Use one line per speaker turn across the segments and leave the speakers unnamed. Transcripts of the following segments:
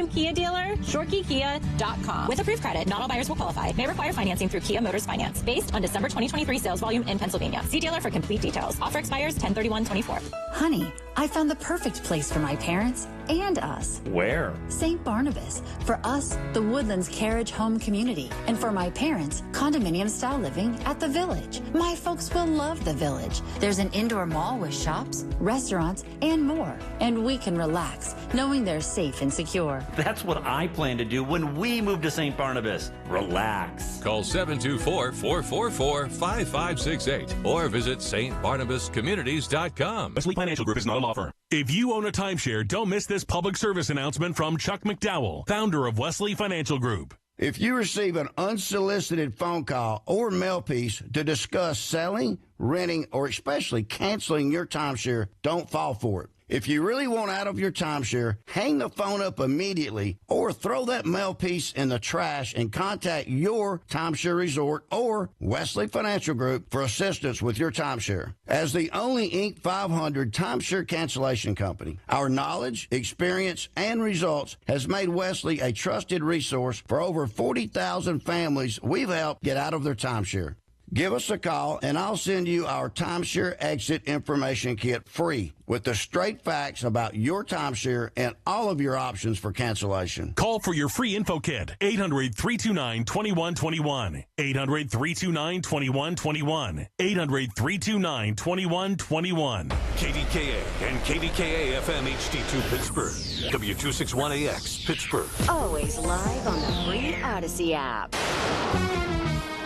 name Kia dealer? ShortKeyKia.com. With approved credit, not all buyers will qualify. May require financing through Kia Motors Finance. Based on December 2023 sales volume in Pennsylvania. See dealer for complete details. Offer expires 10/31/24.
Honey, I found the perfect place for my parents and us.
Where?
St. Barnabas. For us, the Woodlands Carriage Home Community. And for my parents, condominium-style living at the Village. My folks will love the Village. There's an indoor mall with shops, restaurants, and more. And we can relax, knowing they're safe and secure.
That's what I plan to do when we move to St. Barnabas. Relax.
Call 724-444-5568 or visit stbarnabascommunities.com.
Wesley Financial Group is not a law firm. If you own a timeshare, don't miss this public service announcement from Chuck McDowell, founder of Wesley Financial Group.
If you receive an unsolicited phone call or mail piece to discuss selling, renting, or especially canceling your timeshare, don't fall for it. If you really want out of your timeshare, hang the phone up immediately or throw that mail piece in the trash and contact your timeshare resort or Wesley Financial Group for assistance with your timeshare. As the only Inc. 500 timeshare cancellation company, our knowledge, experience, and results has made Wesley a trusted resource for over 40,000 families we've helped get out of their timeshare. Give us a call, and I'll send you our timeshare exit information kit free with the straight facts about your timeshare and all of your options for cancellation.
Call for your free info kit, 800-329-2121, 800-329-2121, 800-329-2121.
KDKA and KDKA FM HD2 Pittsburgh, W261AX Pittsburgh.
Always live on the free Odyssey app.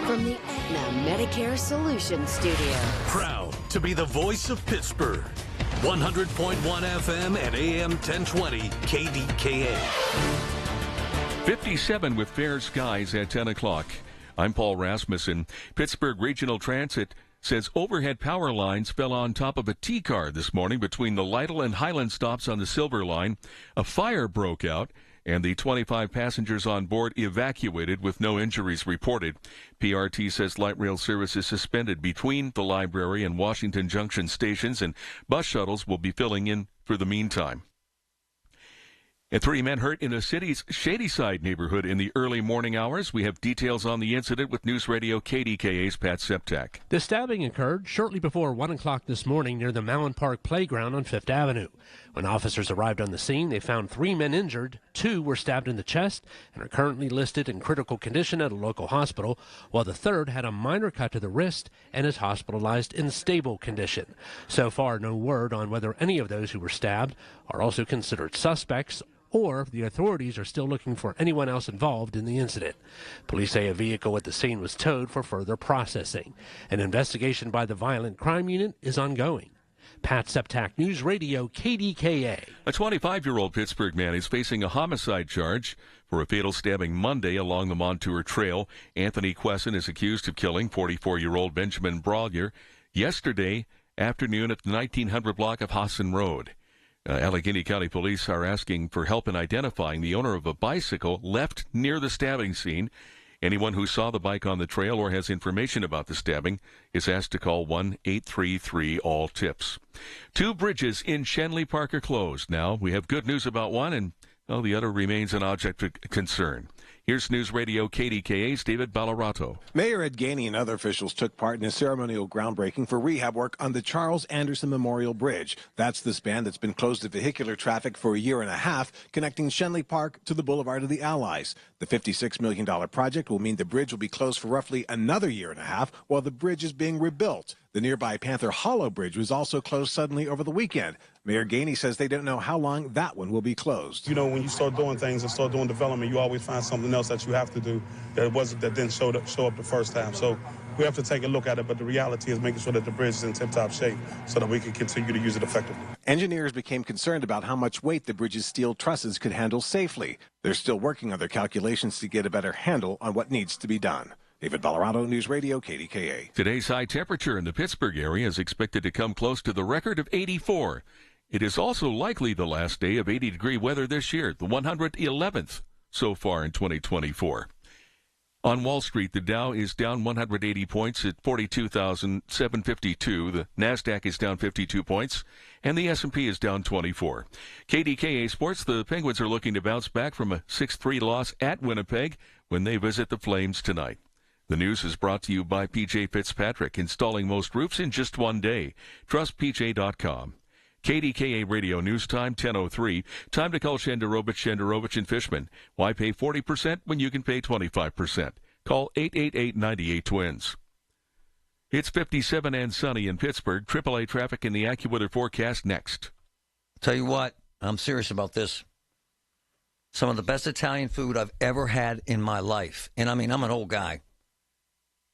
From the Aetna Medicare Solutions Studio.
Proud to be the voice of Pittsburgh. 100.1 FM and AM 1020 KDKA.
57 with fair skies at 10 o'clock. I'm Paul Rasmussen. Pittsburgh Regional Transit says overhead power lines fell on top of a T-car this morning between the Lytle and Highland stops on the Silver Line. A fire broke out, and the 25 passengers on board evacuated with no injuries reported. PRT says light rail service is suspended between the library and Washington Junction stations, and bus shuttles will be filling in for the meantime. And 3 men hurt in the city's Shadyside neighborhood in the early morning hours. We have details on the incident with News Radio KDKA's Pat Septak.
The stabbing occurred shortly before 1 o'clock this morning near the Mallon Park Playground on 5th Avenue. When officers arrived on the scene, they found 3 men injured. 2 were stabbed in the chest and are currently listed in critical condition at a local hospital, while the third had a minor cut to the wrist and is hospitalized in stable condition. So far, no word on whether any of those who were stabbed are also considered suspects, or if the authorities are still looking for anyone else involved in the incident. Police say a vehicle at the scene was towed for further processing. An investigation by the Violent Crime Unit is ongoing. Pat Septak, News Radio, KDKA.
A 25-year-old Pittsburgh man is facing a homicide charge for a fatal stabbing Monday along the Montour Trail. Anthony Quesson is accused of killing 44-year-old Benjamin Brawlier yesterday afternoon at the 1900 block of Hassan Road. Allegheny County Police are asking for help in identifying the owner of a bicycle left near the stabbing scene. Anyone who saw the bike on the trail or has information about the stabbing is asked to call 1-833-ALL-TIPS. 2 bridges in Shenley Park are closed now. We have good news about one, and the other remains an object of concern. Here's News Radio KDKA's David Ballarato.
Mayor Ed Gainey and other officials took part in a ceremonial groundbreaking for rehab work on the Charles Anderson Memorial Bridge. That's the span that's been closed to vehicular traffic for a year and a half, connecting Shenley Park to the Boulevard of the Allies. The $56 million project will mean the bridge will be closed for roughly another year and a half while the bridge is being rebuilt. The nearby Panther Hollow Bridge was also closed suddenly over the weekend. Mayor Gainey says they don't know how long that one will be closed.
You know, when you start doing things and start doing development, you always find something else that you have to do that didn't show up the first time. So we have to take a look at it, but the reality is making sure that the bridge is in tip-top shape so that we can continue to use it effectively.
Engineers became concerned about how much weight the bridge's steel trusses could handle safely. They're still working on their calculations to get a better handle on what needs to be done. David Ballarato, News Radio, KDKA.
Today's high temperature in the Pittsburgh area is expected to come close to the record of 84. It is also likely the last day of 80-degree weather this year, the 111th so far in 2024. On Wall Street, the Dow is down 180 points at 42,752. The Nasdaq is down 52 points, and the S&P is down 24. KDKA Sports, the Penguins are looking to bounce back from a 6-3 loss at Winnipeg when they visit the Flames tonight. The news is brought to you by PJ Fitzpatrick, installing most roofs in just one day. Trust PJ.com. KDKA Radio News Time, 10:03. Time to call Shenderovich and Fishman. Why pay 40% when you can pay 25%? Call 888-98-TWINS. It's 57 and sunny in Pittsburgh. AAA traffic in the AccuWeather forecast next.
Tell you what, I'm serious about this. Some of the best Italian food I've ever had in my life. And I mean, I'm an old guy.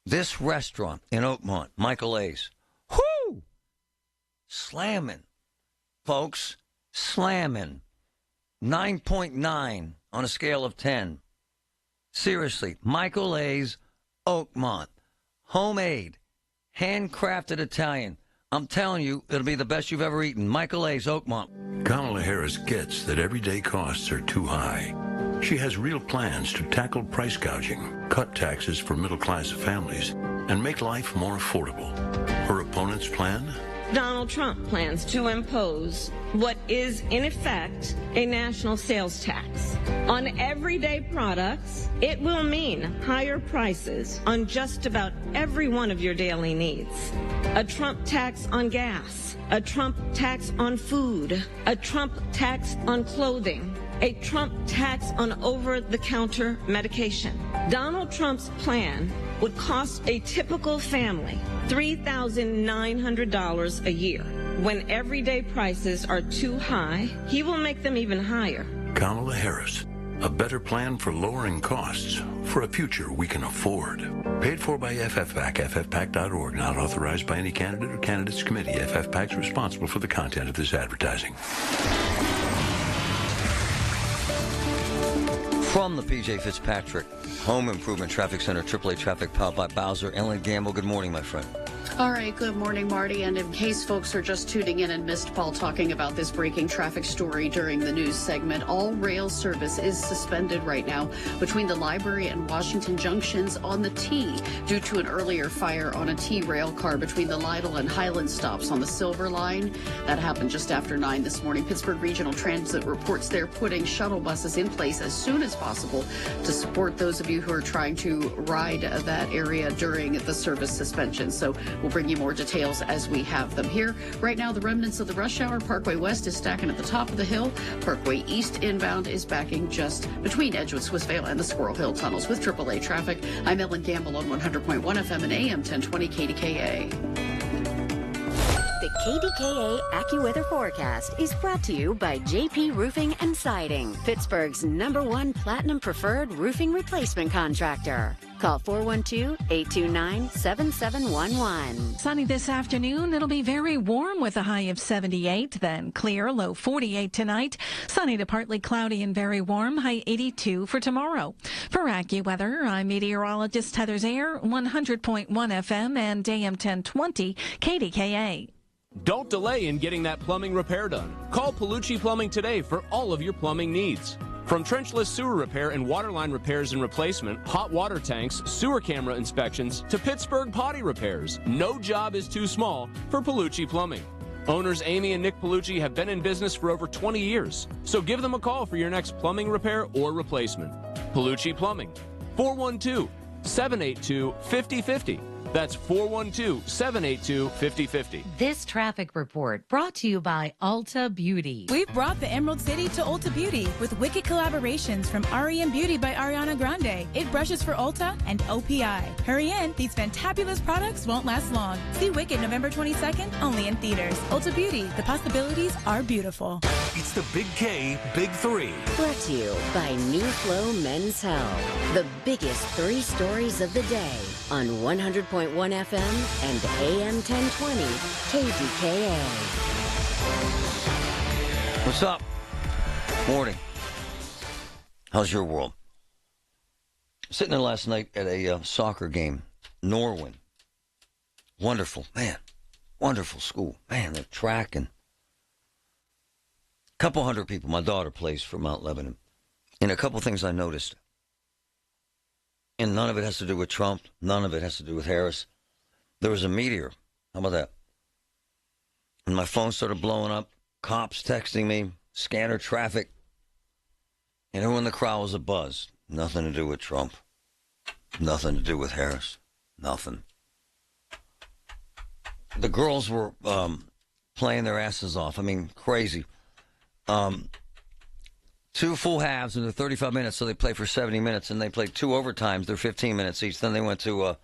This restaurant in Oakmont, Michael A's. Whoo! Slamming. Folks, slamming. 9.9 on a scale of 10. Seriously, Michael A's, Oakmont. Homemade, handcrafted Italian. I'm telling you, it'll be the best you've ever eaten. Michael A's, Oakmont.
Kamala Harris gets that everyday costs are too high. She has real plans to tackle price gouging, cut taxes for middle-class families, and make life more affordable. Her opponent's plan?
Donald Trump plans to impose what is, in effect, a national sales tax. On everyday products, it will mean higher prices on just about every one of your daily needs. A Trump tax on gas, a Trump tax on food, a Trump tax on clothing, a Trump tax on over-the-counter medication. Donald Trump's plan would cost a typical family $3,900 a year. When everyday prices are too high, he will make them even higher.
Kamala Harris, a better plan for lowering costs for a future we can afford. Paid for by FFPAC, ffpac.org, not authorized by any candidate or candidates committee. FFPAC is responsible for the content of this advertising.
From the PJ Fitzpatrick Home Improvement Traffic Center, AAA traffic powered by Bowser. Ellen Gamble, good morning, my friend.
All right, good morning, Marty. And in case folks are just tuning in and missed Paul talking about this breaking traffic story during the news segment, all rail service is suspended right now between the Library and Washington Junctions on the T due to an earlier fire on a T rail car between the Lytle and Highland stops on the Silver Line. That happened just after 9 this morning. Pittsburgh Regional Transit reports they're putting shuttle buses in place as soon as possible to support those of you who are trying to ride that area during the service suspension. So we'll bring you more details as we have them here. Right now, the remnants of the rush hour. Parkway West is stacking at the top of the hill. Parkway East inbound is backing just between Edgewood, Swissvale, and the Squirrel Hill tunnels with AAA traffic. I'm Ellen Gamble on 100.1 FM and AM 1020 KDKA.
The KDKA AccuWeather forecast is brought to you by JP Roofing and Siding, Pittsburgh's #1 Platinum Preferred Roofing Replacement Contractor. Call 412-829-7711.
Sunny this afternoon. It'll be very warm with a high of 78, then clear, low 48 tonight. Sunny to partly cloudy and very warm, high 82 for tomorrow. For AccuWeather, I'm meteorologist Heather Zayer, 100.1 FM and AM 1020 KDKA.
Don't delay in getting that plumbing repair done. Call Palucci Plumbing today for all of your plumbing needs. From trenchless sewer repair and waterline repairs and replacement, hot water tanks, sewer camera inspections, to Pittsburgh potty repairs, no job is too small for Palucci Plumbing. Owners Amy and Nick Palucci have been in business for over 20 years, so give them a call for your next plumbing repair or replacement. Palucci Plumbing, 412-782-5050. That's 412-782-5050.
This traffic report brought to you by Ulta Beauty.
We've brought the Emerald City to Ulta Beauty with wicked collaborations from REM Beauty by Ariana Grande. It brushes for Ulta and OPI. Hurry in, these fantabulous products won't last long. See Wicked November 22nd, only in theaters. Ulta Beauty, the possibilities are beautiful.
It's the Big K Big Three.
Brought to you by New Flow Men's Health. The biggest 3 stories of the day on 100.1 FM and AM 1020 KDKA.
What's up? Morning. How's your world? Sitting there last night at a soccer game, Norwin. Wonderful, man. Wonderful school. Man, they're tracking. Couple hundred people. My daughter plays for Mount Lebanon. And a couple things I noticed. And none of it has to do with Trump. None of it has to do with Harris. There was a meteor. How about that? And my phone started blowing up. Cops texting me. Scanner traffic. And everyone in the crowd was abuzz. Nothing to do with Trump. Nothing to do with Harris. Nothing. The girls were playing their asses off. I mean, crazy. 2 full halves and they're 35 minutes, so they play for 70 minutes, and they played 2 overtimes. They're 15 minutes each. Then they went to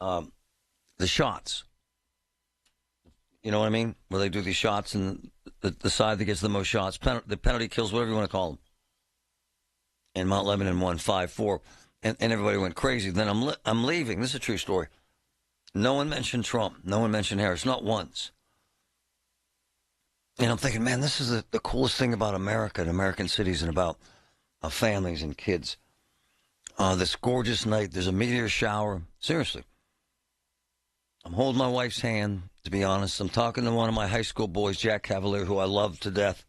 the shots. You know what I mean? Where they do these shots, and the side that gets the most shots, the penalty kills, whatever you want to call them. And Mount Lebanon won 5-4, and everybody went crazy. Then I'm leaving. This is a true story. No one mentioned Trump. No one mentioned Harris. Not once. And I'm thinking, man, this is the coolest thing about America and American cities and about families and kids. This gorgeous night, there's a meteor shower. Seriously. I'm holding my wife's hand, to be honest. I'm talking to one of my high school boys, Jack Cavalier, who I love to death,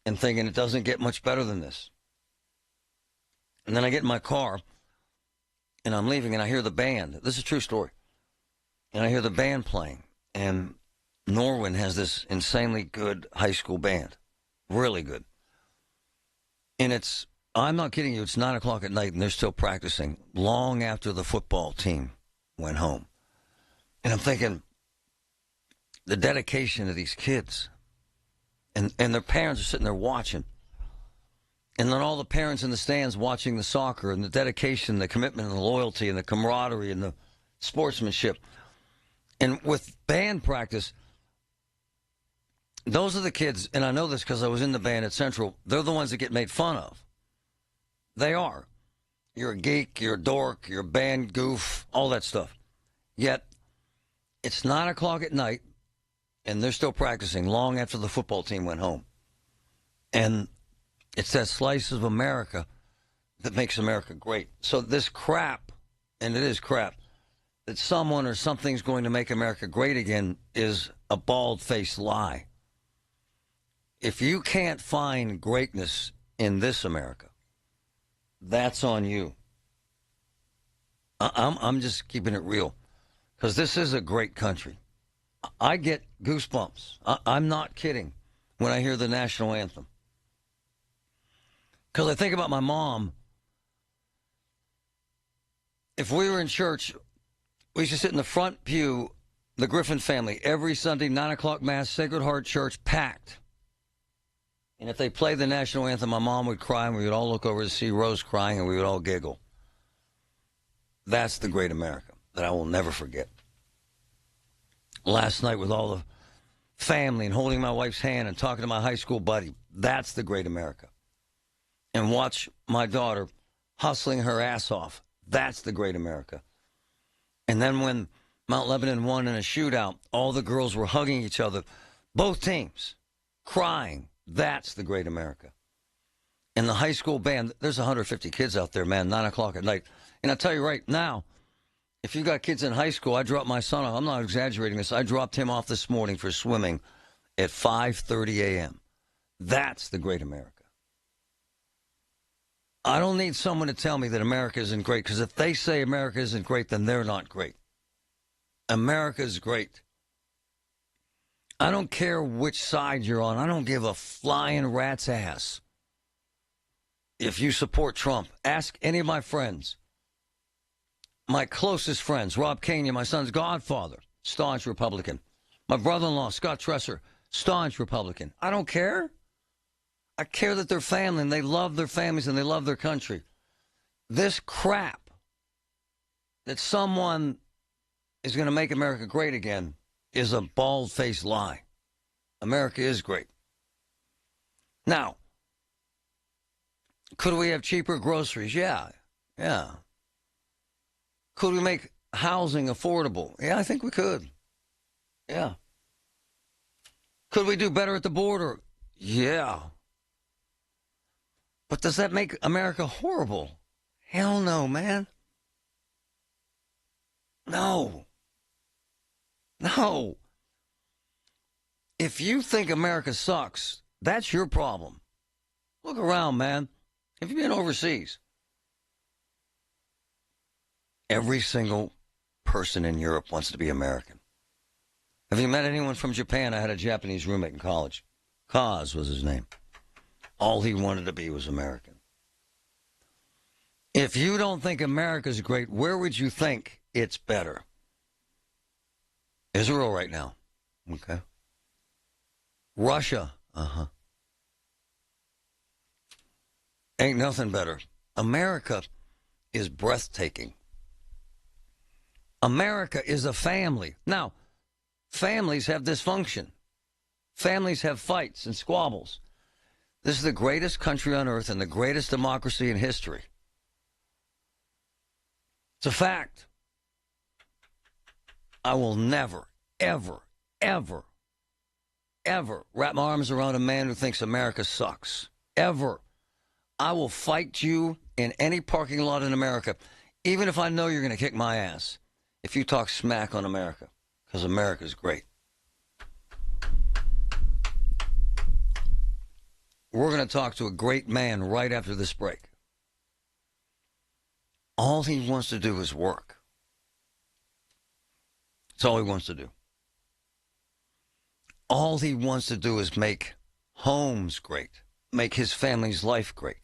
and thinking it doesn't get much better than this. And then I get in my car, and I'm leaving, and I hear the band. This is a true story. And I hear the band playing, and Norwin has this insanely good high school band. Really good. And I'm not kidding you, it's 9 o'clock at night and they're still practicing long after the football team went home. And I'm thinking, the dedication of these kids. And their parents are sitting there watching. And then all the parents in the stands watching the soccer and the dedication, the commitment and the loyalty and the camaraderie and the sportsmanship. And with band practice, those are the kids, and I know this because I was in the band at Central, they're the ones that get made fun of. They are. You're a geek, you're a dork, you're a band goof, all that stuff. Yet, it's 9 o'clock at night, and they're still practicing long after the football team went home. And it's that slice of America that makes America great. So this crap, and it is crap, that someone or something's going to make America great again is a bald-faced lie. If you can't find greatness in this America, that's on you. I'm just keeping it real, because this is a great country. I get goosebumps. I'm not kidding when I hear the national anthem. Because I think about my mom. If we were in church, we used to sit in the front pew, the Griffin family, every Sunday, 9 o'clock Mass, Sacred Heart Church, packed. And if they played the national anthem, my mom would cry, and we would all look over to see Rose crying, and we would all giggle. That's the great America that I will never forget. Last night with all the family and holding my wife's hand and talking to my high school buddy, that's the great America. And watch my daughter hustling her ass off. That's the great America. And then when Mount Lebanon won in a shootout, all the girls were hugging each other, both teams, crying. That's the great America. And the high school band, there's 150 kids out there, man, 9 o'clock at night. And I'll tell you right now, if you've got kids in high school, I dropped my son off. I'm not exaggerating this. I dropped him off this morning for swimming at 5:30 a.m. That's the great America. I don't need someone to tell me that America isn't great, because if they say America isn't great, then they're not great. America is great. I don't care which side you're on. I don't give a flying rat's ass if you support Trump. Ask any of my friends. My closest friends, Rob Kania, my son's godfather, staunch Republican. My brother-in-law, Scott Tresser, staunch Republican. I don't care. I care that they're family and they love their families and they love their country. This crap that someone is going to make America great again is a bald-faced lie. America is great. Now, could we have cheaper groceries? Yeah. Could we make housing affordable? Yeah, I think we could. Yeah. Could we do better at the border? Yeah. But does that make America horrible? Hell no, man. No. If you think America sucks, that's your problem. Look around, man. Have you been overseas? Every single person in Europe wants to be American. Have you met anyone from Japan? I had a Japanese roommate in college. Kaz was his name. All he wanted to be was American. If you don't think America's great, where would you think it's better? Israel right now. Okay. Russia. Ain't nothing better. America is breathtaking. America is a family. Now, families have dysfunction. Families have fights and squabbles. This is the greatest country on earth and the greatest democracy in history. It's a fact. I will never, ever, ever, ever wrap my arms around a man who thinks America sucks. Ever. I will fight you in any parking lot in America, even if I know you're going to kick my ass, if you talk smack on America, because America's great. We're going to talk to a great man right after this break. All he wants to do is work. That's all he wants to do. All he wants to do is make homes great, make his family's life great.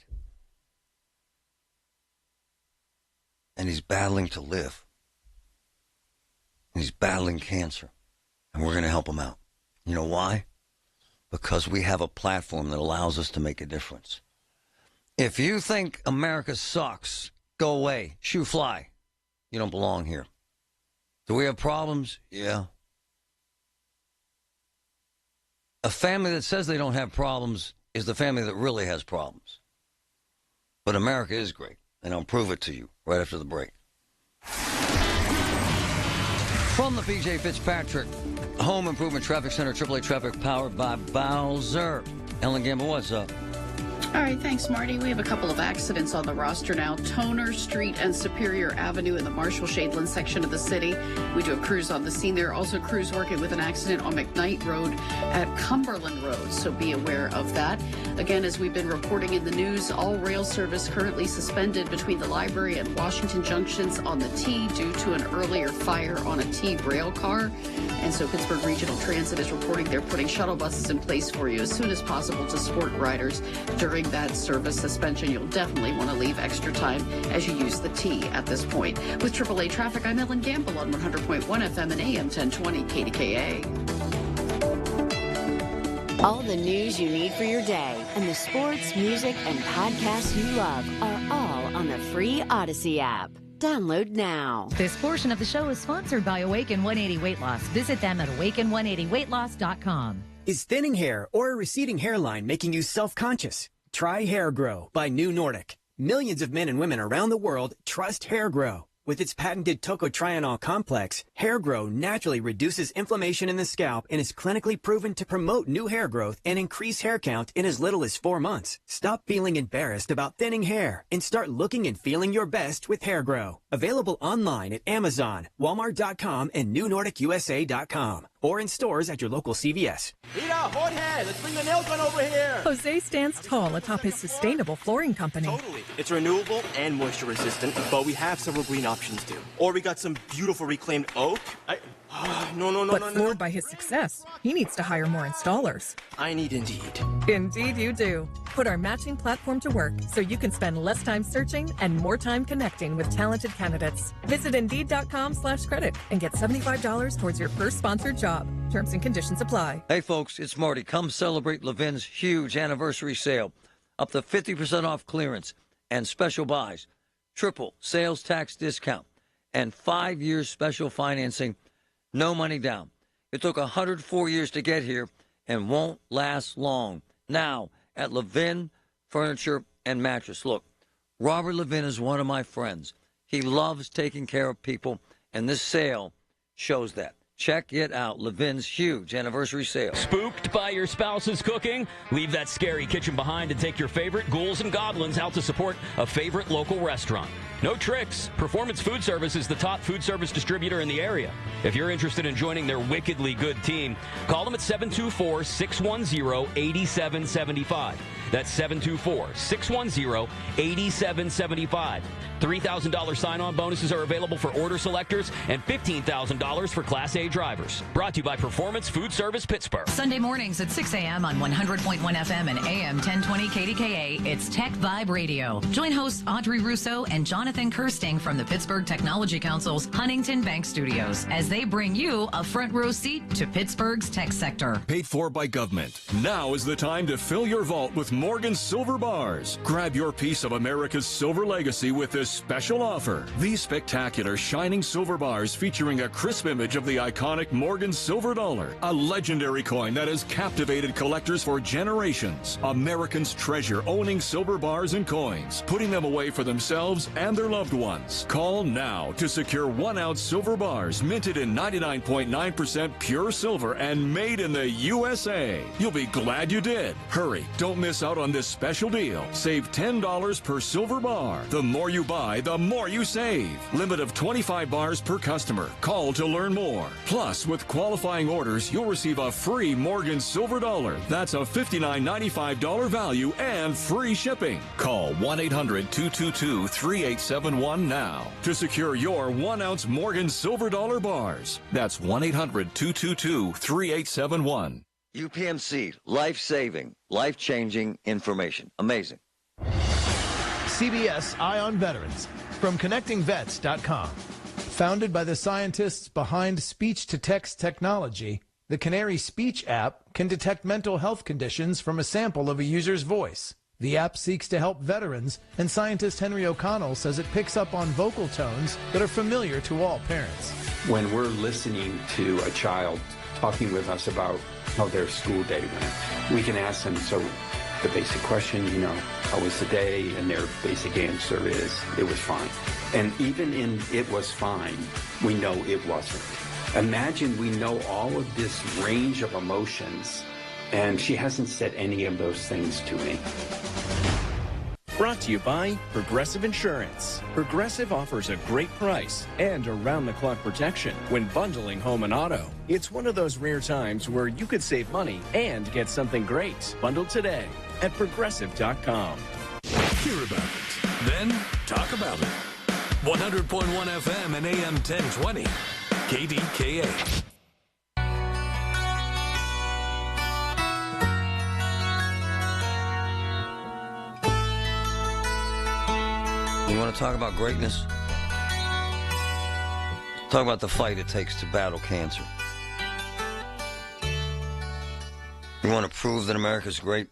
And he's battling to live. He's battling cancer. And we're going to help him out. You know why? Because we have a platform that allows us to make a difference. If you think America sucks, go away. Shoo fly. You don't belong here. Do we have problems? Yeah. A family that says they don't have problems is the family that really has problems. But America is great, and I'll prove it to you right after the break. From the P.J. Fitzpatrick Home Improvement Traffic Center, AAA Traffic powered by Bowser. Ellen Gamble, what's up?
All right, thanks, Marty. We have a couple of accidents on the roster now. Toner Street and Superior Avenue in the Marshall-Shadeland section of the city. We do have crews on the scene there. Also, crews working with an accident on McKnight Road at Cumberland Road, so be aware of that. Again, as we've been reporting in the news, all rail service currently suspended between the library and Washington Junctions on the T due to an earlier fire on a T rail car. And so Pittsburgh Regional Transit is reporting they're putting shuttle buses in place for you as soon as possible to support riders during that service suspension. You'll definitely want to leave extra time as you use the T at this point. With AAA Traffic, I'm Ellen Gamble on 100.1 FM and AM 1020 KDKA.
All the news you need for your day and the sports, music, and podcasts you love are all on the free Odyssey app. Download now.
This portion of the show is sponsored by Awaken 180 Weight Loss. Visit them at awaken180weightloss.com.
Is thinning hair or a receding hairline making you self-conscious? Try Hair Grow by New Nordic. Millions of men and women around the world trust Hair Grow. With its patented tocotrienol complex, Hair Grow naturally reduces inflammation in the scalp and is clinically proven to promote new hair growth and increase hair count in as little as 4 months. Stop feeling embarrassed about thinning hair and start looking and feeling your best with Hair Grow. Available online at Amazon, Walmart.com, and NewNordicUSA.com. Or in stores at your local CVS.
Rita, Jorge, let's bring the nail gun over here.
Jose stands tall atop his sustainable flooring company.
Totally. It's renewable and moisture resistant, but we have several green options too. Or we got some beautiful reclaimed oak.
But floored by his success, he needs to hire more installers.
I need Indeed.
Indeed you do. Put our matching platform to work so you can spend less time searching and more time connecting with talented candidates. Visit Indeed.com/credit and get $75 towards your first sponsored job. Terms and conditions apply.
Hey, folks, it's Marty. Come celebrate Levin's huge anniversary sale. Up to 50% off clearance and special buys. Triple sales tax discount and 5 years special financing. No money down. It took 104 years to get here and won't last long. Now at Levin Furniture and Mattress. Look, Robert Levin is one of my friends. He loves taking care of people, and this sale shows that. Check it out. Levin's huge anniversary sale.
Spooked by your spouse's cooking? Leave that scary kitchen behind and take your favorite ghouls and goblins out to support a favorite local restaurant. No tricks. Performance Food Service is the top food service distributor in the area. If you're interested in joining their wickedly good team, call them at 724-610-8775. That's 724-610-8775. $3,000 sign-on bonuses are available for order selectors and $15,000 for Class A drivers. Brought to you by Performance Food Service Pittsburgh.
Sunday mornings at 6 a.m. on 100.1 FM and AM 1020 KDKA, it's Tech Vibe Radio. Join hosts Audrey Russo and Jonathan Kirsting from the Pittsburgh Technology Council's Huntington Bank Studios as they bring you a front row seat to Pittsburgh's tech sector.
Paid for by government. Now is the time to fill your vault with Morgan Silver Bars. Grab your piece of America's silver legacy with this special offer. These spectacular shining silver bars featuring a crisp image of the iconic Morgan silver dollar, a legendary coin that has captivated collectors for generations. Americans treasure owning silver bars and coins, putting them away for themselves and their loved ones. Call now to secure 1-ounce silver bars minted in 99.9% pure silver and made in the USA. You'll be glad you did. Hurry, don't miss out on this special deal. Save $10 per silver bar. The more you buy, the more you save. Limit of 25 bars per customer. Call to learn more. Plus, with qualifying orders, you'll receive a free Morgan silver dollar. That's a $59.95 value and free shipping. Call 1-800-222-3871 now to secure your 1-ounce Morgan silver dollar bars. That's 1-800-222-3871.
UPMC, life-saving, life-changing information. Amazing.
CBS Eye on Veterans from ConnectingVets.com. Founded by the scientists behind speech-to-text technology, the Canary Speech app can detect mental health conditions from a sample of a user's voice. The app seeks to help veterans, and scientist Henry O'Connell says it picks up on vocal tones that are familiar to all parents.
When we're listening to a child talking with us about how their school day went, we can ask them, so the basic question, how was the day? And their basic answer is, it was fine. And even in it was fine, we know it wasn't. Imagine we know all of this range of emotions, and she hasn't said any of those things to me.
Brought to you by Progressive Insurance. Progressive offers a great price and around-the-clock protection when bundling home and auto. It's one of those rare times where you could save money and get something great. Bundle today at Progressive.com.
Hear about it, then talk about it. 100.1 FM and AM 1020. KDKA.
You want to talk about greatness? Talk about the fight it takes to battle cancer. You want to prove that America's great?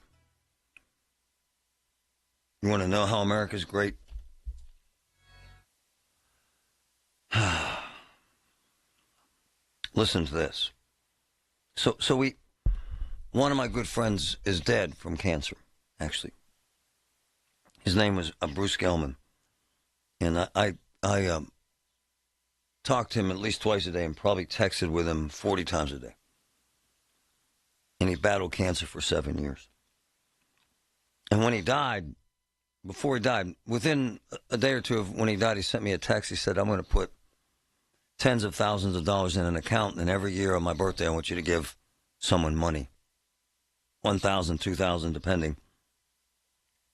You want to know how America's great? Listen to this. So one of my good friends is dead from cancer, actually. His name was Bruce Gelman. And I talked to him at least twice a day and probably texted with him 40 times a day. And he battled cancer for 7 years. And when he died, before he died, within a day or two of when he died, he sent me a text. He said, I'm going to put tens of thousands of dollars in an account, and every year on my birthday, I want you to give someone money. $1,000, $2,000, depending,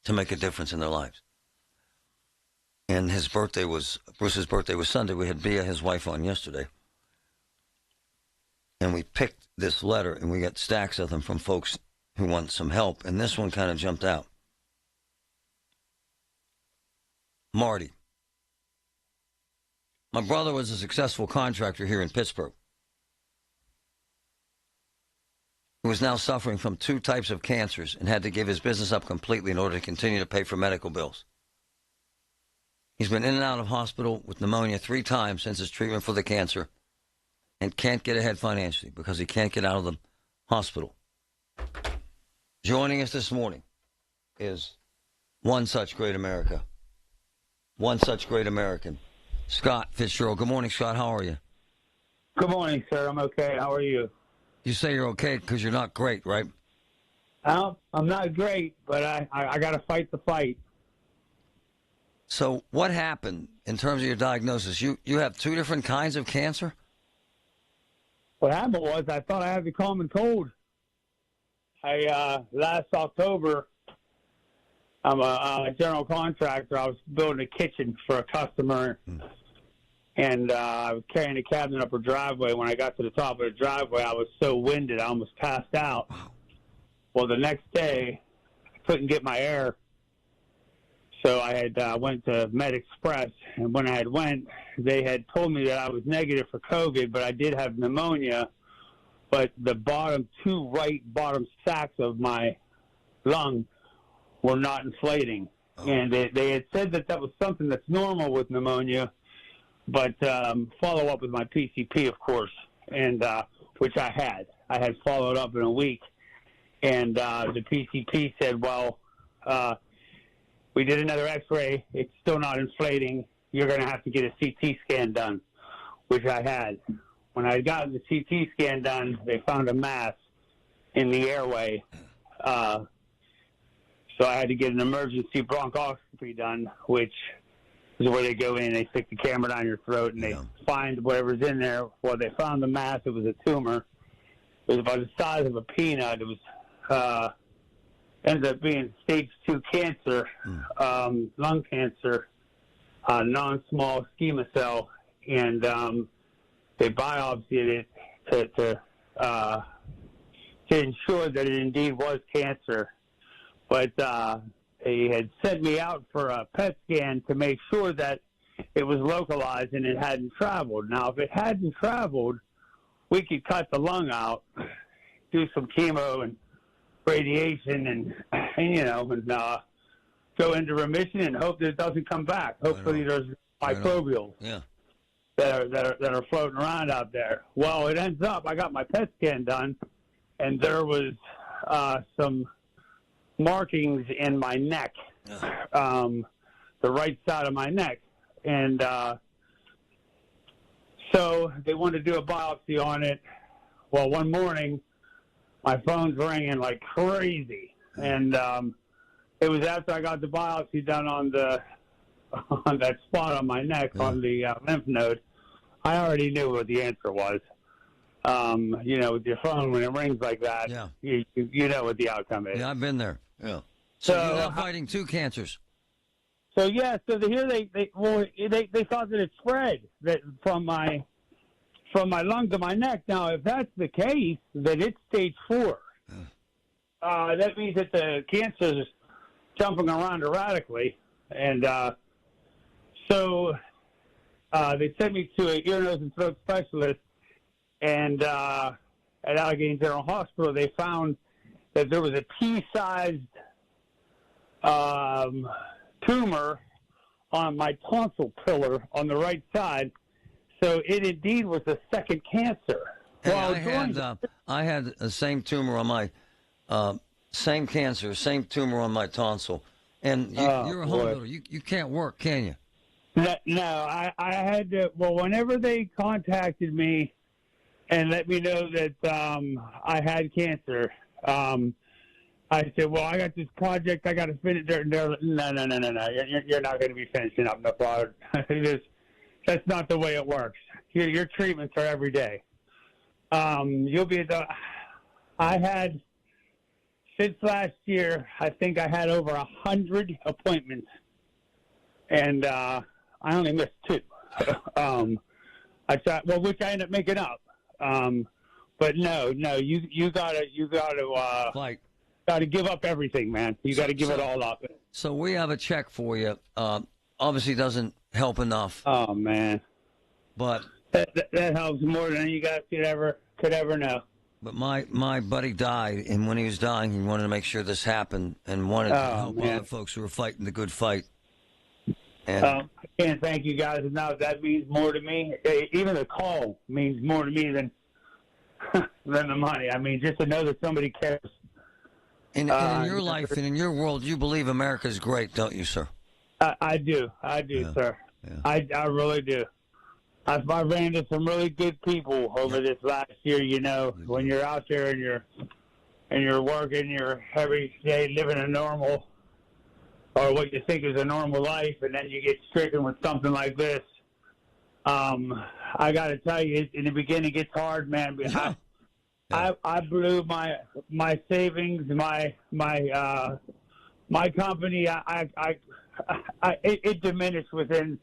to make a difference in their lives. And Bruce's birthday was Sunday. We had Bia, his wife, on yesterday. And we picked this letter, and we got stacks of them from folks who want some help. And this one kind of jumped out. Marty. My brother was a successful contractor here in Pittsburgh, who is now suffering from 2 types of cancers and had to give his business up completely in order to continue to pay for medical bills. He's been in and out of hospital with pneumonia 3 times since his treatment for the cancer and can't get ahead financially because he can't get out of the hospital. Joining us this morning is one such great America, one such great American, Scott Fitzgerald. Good morning, Scott. How are you?
Good morning, sir. I'm okay. How are you?
You say you're okay because you're not great, right?
I'm not great, but I got to fight the fight.
So what happened in terms of your diagnosis? You have 2 different kinds of cancer?
What happened was I thought I had the common cold. Last October, I'm a general contractor. I was building a kitchen for a customer, and I was carrying a cabinet up a driveway. When I got to the top of the driveway, I was so winded, I almost passed out. Well, the next day, I couldn't get my air, so I had went to Med Express, and when I had went, they had told me that I was negative for COVID, but I did have pneumonia, but the two right bottom sacs of my lung were not inflating. And they had said that was something that's normal with pneumonia, but follow up with my PCP, of course, and which I had. I had followed up in a week, and the PCP said, well, we did another x-ray. It's still not inflating. You're going to have to get a CT scan done, which I had. When I got the CT scan done, they found a mass in the airway. So I had to get an emergency bronchoscopy done, which is where they go in, they stick the camera down your throat, and they find whatever's in there. Well, they found the mass. It was a tumor. It was about the size of a peanut. It was ended up being stage 2 cancer, lung cancer, non-small ischemic cell, and they biopsied it to ensure that it indeed was cancer. But they had sent me out for a PET scan to make sure that it was localized and it hadn't traveled. Now, if it hadn't traveled, we could cut the lung out, do some chemo and radiation, and go into remission and hope that it doesn't come back. Hopefully, there's microbials that are floating around out there. Well, it ends up I got my PET scan done, and there was some markings in my neck, the right side of my neck, and so they wanted to do a biopsy on it. Well, one morning my phone's ringing like crazy, and it was after I got the biopsy done on that spot on my neck, on the lymph node. I already knew what the answer was. With your phone, when it rings like that, you know what the outcome is.
Yeah, I've been there. Yeah. So you're now fighting 2 cancers.
So here they thought that it spread from my lung to my neck. Now, if that's the case, then it's stage 4. That means that the cancer is jumping around erratically, and so they sent me to an ear, nose, and throat specialist. And at Allegheny General Hospital, they found that there was a pea-sized tumor on my tonsil pillar on the right side. So it indeed was a second cancer.
Hey, I had the same tumor on my same tumor on my tonsil. And you're a home builder. You can't work, can you?
No, I had to. Well, whenever they contacted me and let me know that I had cancer, I said, well, I got this project I got to finish. No. You're not going to be finishing up no product. That's not the way it works. Your treatments are every day. You'll be I had, since last year, I think I had over 100 appointments, and I only missed 2. I thought, well, which I ended up making up. But no, you gotta
fight.
Got to give up everything, man. You got to give it all up.
So we have a check for you. Obviously, doesn't help enough.
Oh man,
but
that helps more than you guys could ever know.
But my buddy died, and when he was dying, he wanted to make sure this happened and wanted to help other folks who were fighting the good fight. And
I can't thank you guys enough. That means more to me. Even the call means more to me than the money. I mean, just to know that somebody cares.
In your life and in your world, you believe America's great, don't you, sir?
I do, sir. Yeah. I really do. I ran into some really good people over this last year. You know, when you're out there and you're working, you're every day living a normal, or what you think is a normal life, and then you get stricken with something like this. I got to tell you, in the beginning, it gets hard, man. I blew my savings, my my company, it diminished within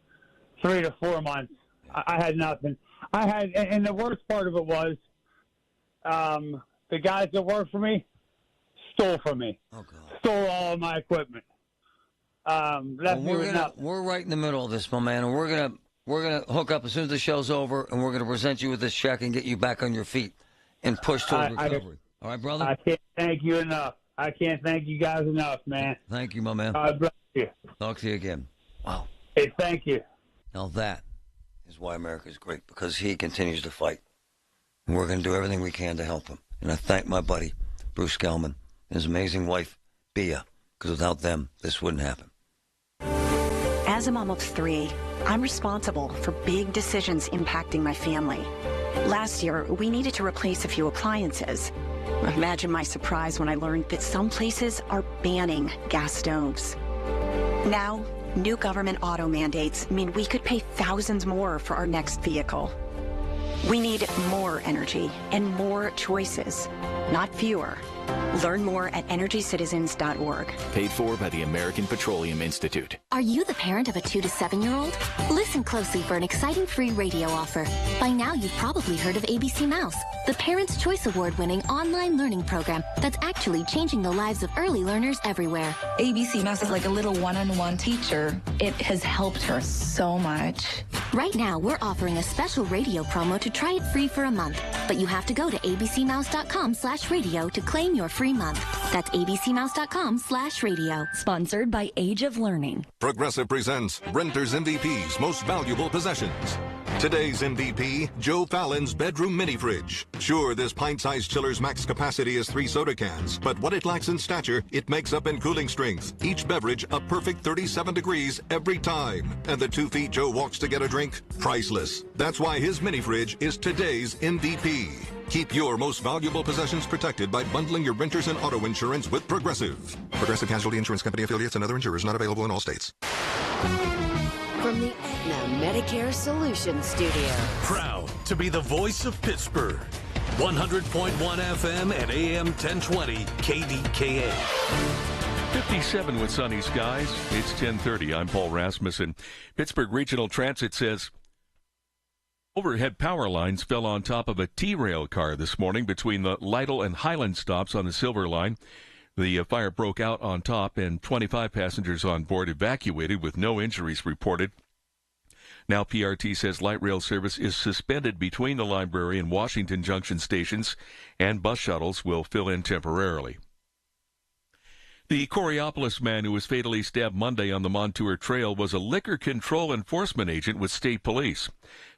3 to 4 months. I had nothing. And the worst part of it was, the guys that work for me stole from me.
Oh, God.
Stole all of my equipment.
We're right in the middle of this, my man, and we're gonna hook up as soon as the show's over, and we're gonna present you with this check and get you back on your feet and push toward recovery. All right, brother?
I can't thank you enough. I can't thank you guys enough, man.
Thank you, my man.
God bless you.
Talk to you again. Wow.
Hey, thank you.
Now that is why America is great, because he continues to fight. And we're going to do everything we can to help him. And I thank my buddy, Bruce Gelman, and his amazing wife, Bia, because without them, this wouldn't happen.
As a mom of 3, I'm responsible for big decisions impacting my family. Last year, we needed to replace a few appliances. Imagine my surprise when I learned that some places are banning gas stoves. Now, new government auto mandates mean we could pay thousands more for our next vehicle. We need more energy and more choices, not fewer. Learn more at energycitizens.org.
Paid for by the American Petroleum Institute.
Are you the parent of a 2 to 7-year-old? Listen closely for an exciting free radio offer. By now, you've probably heard of ABC Mouse, the Parents' Choice Award-winning online learning program that's actually changing the lives of early learners everywhere.
ABC Mouse is like a little one-on-one teacher. It has helped her so much.
Right now, we're offering a special radio promo to try it free for a month. But you have to go to abcmouse.com/radio to claim your free month. That's abcmouse.com/radio. Sponsored by Age of Learning.
Progressive presents Renter's MVP's Most Valuable Possessions. Today's MVP, Joe Fallon's bedroom mini fridge. Sure, this pint-sized chiller's max capacity is 3 soda cans, but what it lacks in stature, it makes up in cooling strength. Each beverage a perfect 37 degrees every time. And the 2 feet Joe walks to get a drink, priceless. That's why his mini fridge is today's MVP. Keep your most valuable possessions protected by bundling your renters and auto insurance with Progressive. Progressive Casualty Insurance Company affiliates and other insurers not available in all states.
From the Aetna Medicare Solutions Studio.
Proud to be the voice of Pittsburgh. 100.1 FM and AM 1020 KDKA.
57 with sunny skies. It's 10:30. I'm Paul Rasmussen. Pittsburgh Regional Transit says overhead power lines fell on top of a T-rail car this morning between the Lytle and Highland stops on the Silver Line. The fire broke out on top and 25 passengers on board evacuated with no injuries reported. Now PRT says light rail service is suspended between the Library and Washington Junction stations, and bus shuttles will fill in temporarily. The Coriopolis man who was fatally stabbed Monday on the Montour Trail was a liquor control enforcement agent with state police.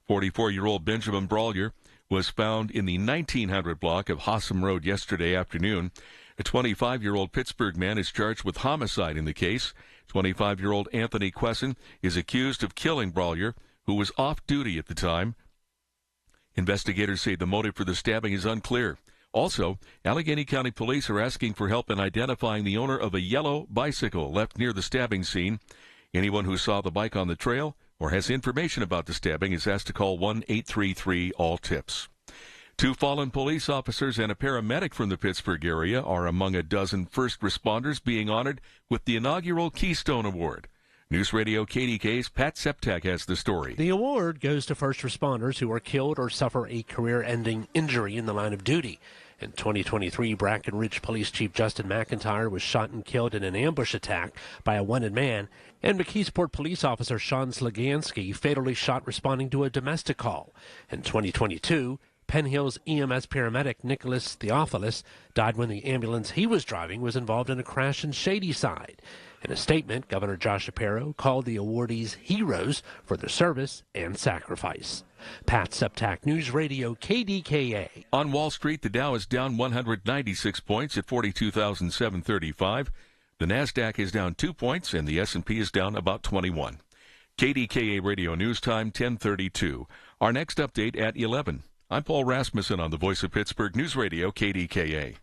44-year-old Benjamin Brawlier was found in the 1900 block of Hossam Road yesterday afternoon. A 25-year-old Pittsburgh man is charged with homicide in the case. 25-year-old Anthony Quesson is accused of killing Brawlier, who was off duty at the time. Investigators say the motive for the stabbing is unclear. Also, Allegheny County Police are asking for help in identifying the owner of a yellow bicycle left near the stabbing scene. Anyone who saw the bike on the trail or has information about the stabbing is asked to call 1-833-ALL-TIPS. 2 fallen police officers and a paramedic from the Pittsburgh area are among a dozen first responders being honored with the inaugural Keystone Award. News Radio KDKA's Pat Septak has the story.
The award goes to first responders who are killed or suffer a career-ending injury in the line of duty. In 2023, Brackenridge Police Chief Justin McIntyre was shot and killed in an ambush attack by a wanted man, and McKeesport Police Officer Sean Slagansky fatally shot responding to a domestic call. In 2022, Penn Hills EMS paramedic Nicholas Theophilus died when the ambulance he was driving was involved in a crash in Shadyside. In a statement, Governor Josh Shapiro called the awardees heroes for their service and sacrifice. Pat Septak, News Radio KDKA.
On Wall Street, the Dow is down 196 points at 42,735. The NASDAQ is down 2 points, and the S&P is down about 21. KDKA Radio News Time, 10:32. Our next update at 11. I'm Paul Rasmussen on the Voice of Pittsburgh News Radio KDKA.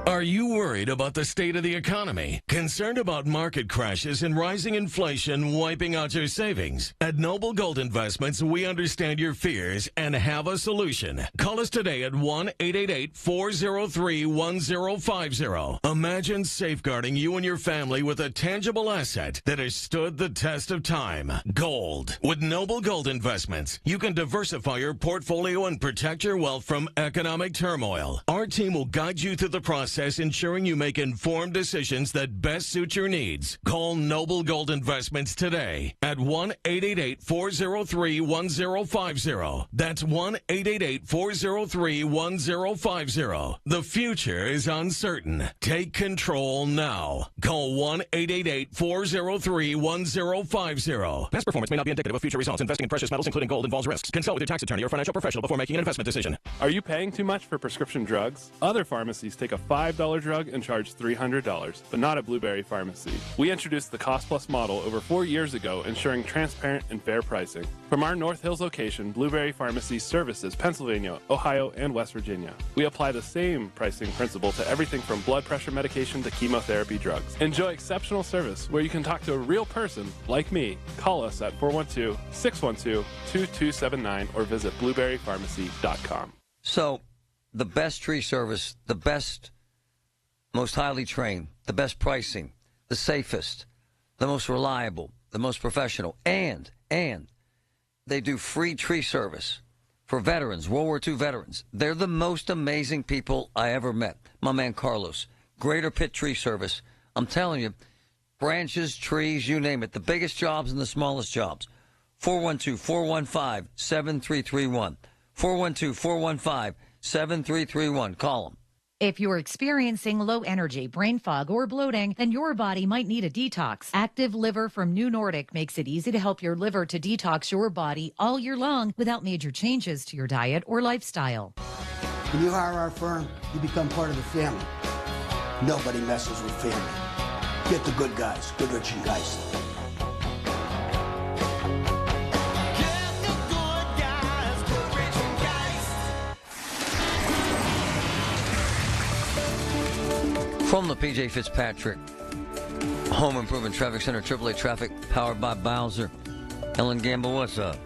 Are you worried about the state of the economy? Concerned about market crashes and rising inflation wiping out your savings? At Noble Gold Investments, we understand your fears and have a solution. Call us today at 1-888-403-1050. Imagine safeguarding you and your family with a tangible asset that has stood the test of time. Gold. With Noble Gold Investments, you can diversify your portfolio and protect your wealth from economic turmoil. Our team will guide you through the process, ensuring you make informed decisions that best suit your needs. Call Noble Gold Investments today at 1-888-403-1050. That's 1-888-403-1050. The future is uncertain. Take control now. Call 1-888-403-1050.
Past performance may not be indicative of future results. Investing in precious metals, including gold, involves risks. Consult with your tax attorney or financial professional before making an investment decision.
Are you paying too much for prescription drugs? Other pharmacies take a $5 drug and charge $300, but not at Blueberry Pharmacy. We introduced the Cost Plus model over 4 years ago, ensuring transparent and fair pricing. From our North Hills location, Blueberry Pharmacy services Pennsylvania, Ohio, and West Virginia. We apply the same pricing principle to everything from blood pressure medication to chemotherapy drugs. Enjoy exceptional service where you can talk to a real person like me. Call us at 412-612-2279 or visit blueberrypharmacy.com.
So, the best tree service, the best, most highly trained, the best pricing, the safest, the most reliable, the most professional, and they do free tree service for veterans, World War II veterans. They're the most amazing people I ever met. My man Carlos, Greater Pitt Tree Service. I'm telling you, branches, trees, you name it, the biggest jobs and the smallest jobs. 412-415-7331. 412-415-7331. Call them.
If you're experiencing low energy, brain fog, or bloating, then your body might need a detox. Active Liver from New Nordic makes it easy to help your liver to detox your body all year long without major changes to your diet or lifestyle.
When you hire our firm, you become part of the family. Nobody messes with family. Get the good guys, Goodrich and Geist.
From the P.J. Fitzpatrick Home Improvement Traffic Center, AAA Traffic, powered by Bowser. Ellen Gamble, what's up?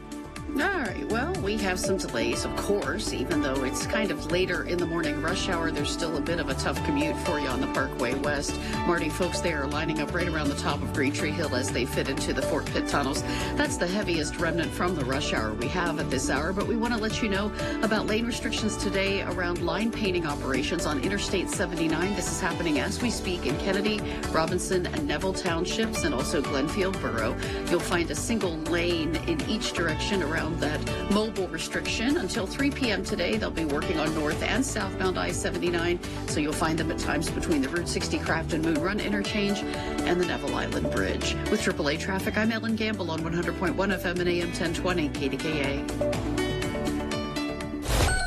All right, well, we have some delays, of course, even though it's kind of later in the morning rush hour. There's still a bit of a tough commute for you on the Parkway West. Marty, folks there are lining up right around the top of Green Tree Hill as they fit into the Fort Pitt tunnels. That's the heaviest remnant from the rush hour we have at this hour, but we want to let you know about lane restrictions today around line painting operations on Interstate 79. This is happening as we speak in Kennedy, Robinson, and Neville Townships, and also Glenfield Borough. You'll find a single lane in each direction around that mobile restriction until 3 p.m. today. They'll be working on north and southbound I-79, so you'll find them at times between the Route 60 Craft and Moon Run interchange and the Neville Island Bridge. With AAA Traffic, I'm Ellen Gamble on 100.1 FM and AM 1020 KDKA.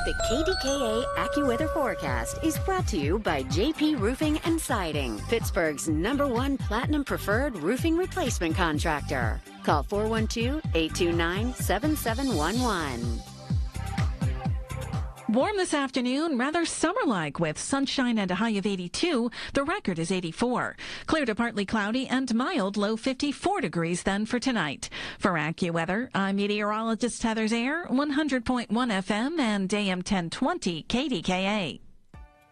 The KDKA AccuWeather forecast is brought to you by JP Roofing and Siding, Pittsburgh's #1 Platinum Preferred Roofing Replacement Contractor. Call 412-829-7711.
Warm this afternoon, rather summer-like with sunshine and a high of 82. The record is 84. Clear to partly cloudy and mild, low 54 degrees then for tonight. For AccuWeather, I'm meteorologist Heather Zaire, 100.1 FM and AM 1020 KDKA.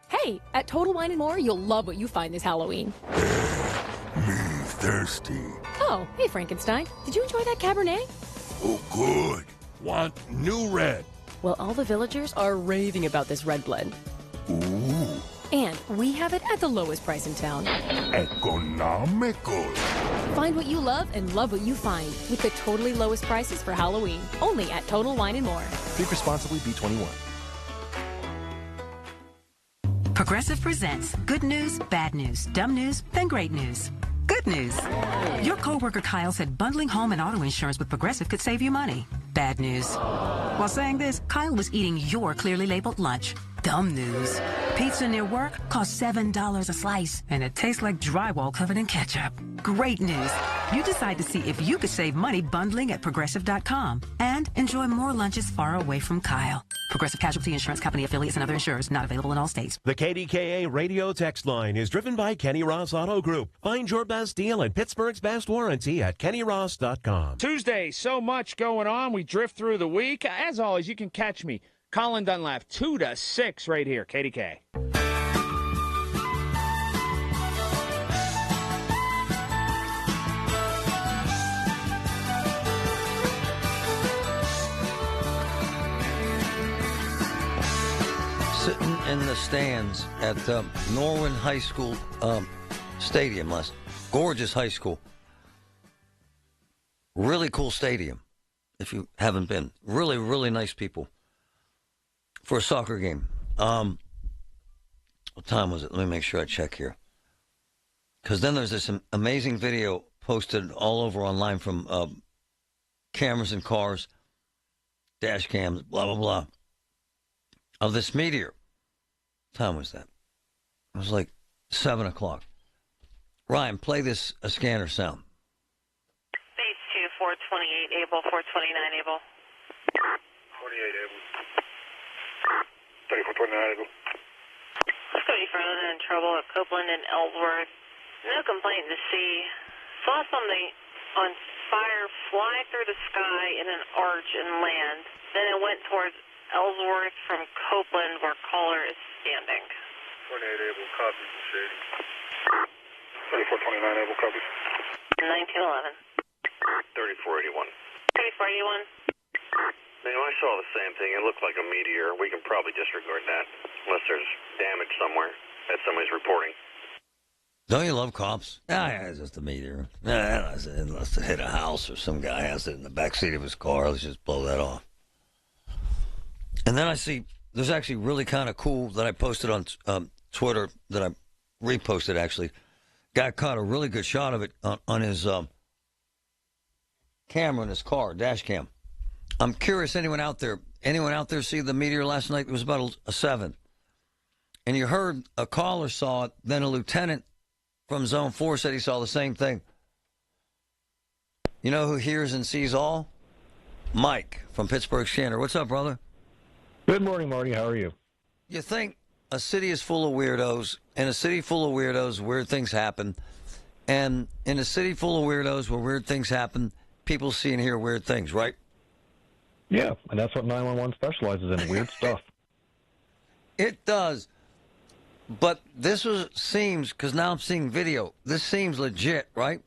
Hey, at Total Wine & More, you'll love what you find this Halloween.
Me thirsty.
Oh, hey Frankenstein. Did you enjoy that Cabernet?
Oh, good. Want new red.
Well, all the villagers are raving about this red blend.
Ooh.
And we have it at the lowest price in town.
Economical.
Find what you love and love what you find with the totally lowest prices for Halloween. Only at Total Wine & More.
Drink responsibly, B21.
Progressive presents good news, bad news, dumb news, then great news. Good news. Your coworker Kyle said bundling home and auto insurance with Progressive could save you money. Bad news. While saying this, Kyle was eating your clearly labeled lunch. Dumb news. Pizza near work costs $7 a slice, and it tastes like drywall covered in ketchup. Great news. You decide to see if you could save money bundling at Progressive.com and enjoy more lunches far away from Kyle. Progressive Casualty Insurance Company affiliates and other insurers not available in all states.
The KDKA radio text line is driven by Kenny Ross Auto Group. Find your best deal and Pittsburgh's best warranty at kennyross.com.
Tuesday, so much going on. We drift through the week. As always, you can catch me, Colin Dunlap, 2 to 6 right here, KDKA.
Sitting in the stands at Norwin High School stadium, gorgeous high school. Really cool stadium, if you haven't been. Really, really nice people for a soccer game. What time was it? Let me make sure I check here. Because then there's this amazing video posted all over online from cameras in cars, dash cams, blah, blah, blah, of this meteor. What time was that? It was like 7 o'clock. Ryan, play this a scanner sound.
Base 2, 428 able, 429 able.
48 able. 3429 able.
Scotty Frozen in trouble at Copeland and Ellsworth. No complaint to see. Saw something on fire fly through the sky in an arch and land. Then it went towards Ellsworth from Copeland, where caller is standing.
28 able, copy from Shady. 3429 able, copy.
1911.
3481.
3481.
I saw the same thing. It looked like a meteor. We can probably disregard that, unless there's damage somewhere that somebody's reporting.
Don't you love cops? Yeah, it's just a meteor. Unless it hit a house or some guy has it in the backseat of his car. Let's just blow that off. And then I see, there's actually really kind of cool that I posted on Twitter, that I reposted actually. Guy caught a really good shot of it on his camera in his car, dash cam. I'm curious, anyone out there see the meteor last night? It was about a 7. And you heard a caller saw it, then a lieutenant from Zone 4 said he saw the same thing. You know who hears and sees all? Mike from Pittsburgh Scanner. What's up, brother?
Good morning, Marty. How are you?
You think a city is full of weirdos, and a city full of weirdos, weird things happen. And in a city full of weirdos where weird things happen, people see and hear weird things, right?
Yeah, and that's what 911 specializes in, weird stuff.
It does. But this seems, because now I'm seeing video, this seems legit, right?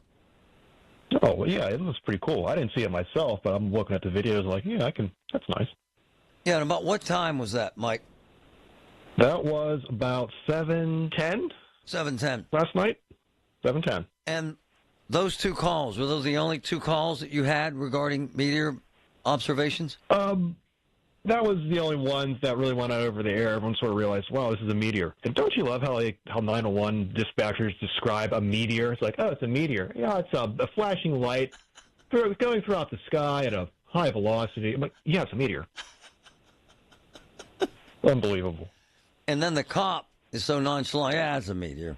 Oh, well, yeah, it was pretty cool. I didn't see it myself, but I'm looking at the videos like, yeah, that's nice.
Yeah, and about what time was that, Mike?
That was about 7:10.
7:10.
Last night? 7:10.
And those 2 calls, were those the only 2 calls that you had regarding meteor observations?
That was the only ones that really went out over the air. Everyone sort of realized, wow, this is a meteor. And don't you love how 911 dispatchers describe a meteor? It's like, oh, it's a meteor. Yeah, it's a flashing light going throughout the sky at a high velocity. I'm like, yeah, it's a meteor. Unbelievable.
And then the cop is so nonchalant, yeah, it's a meteor.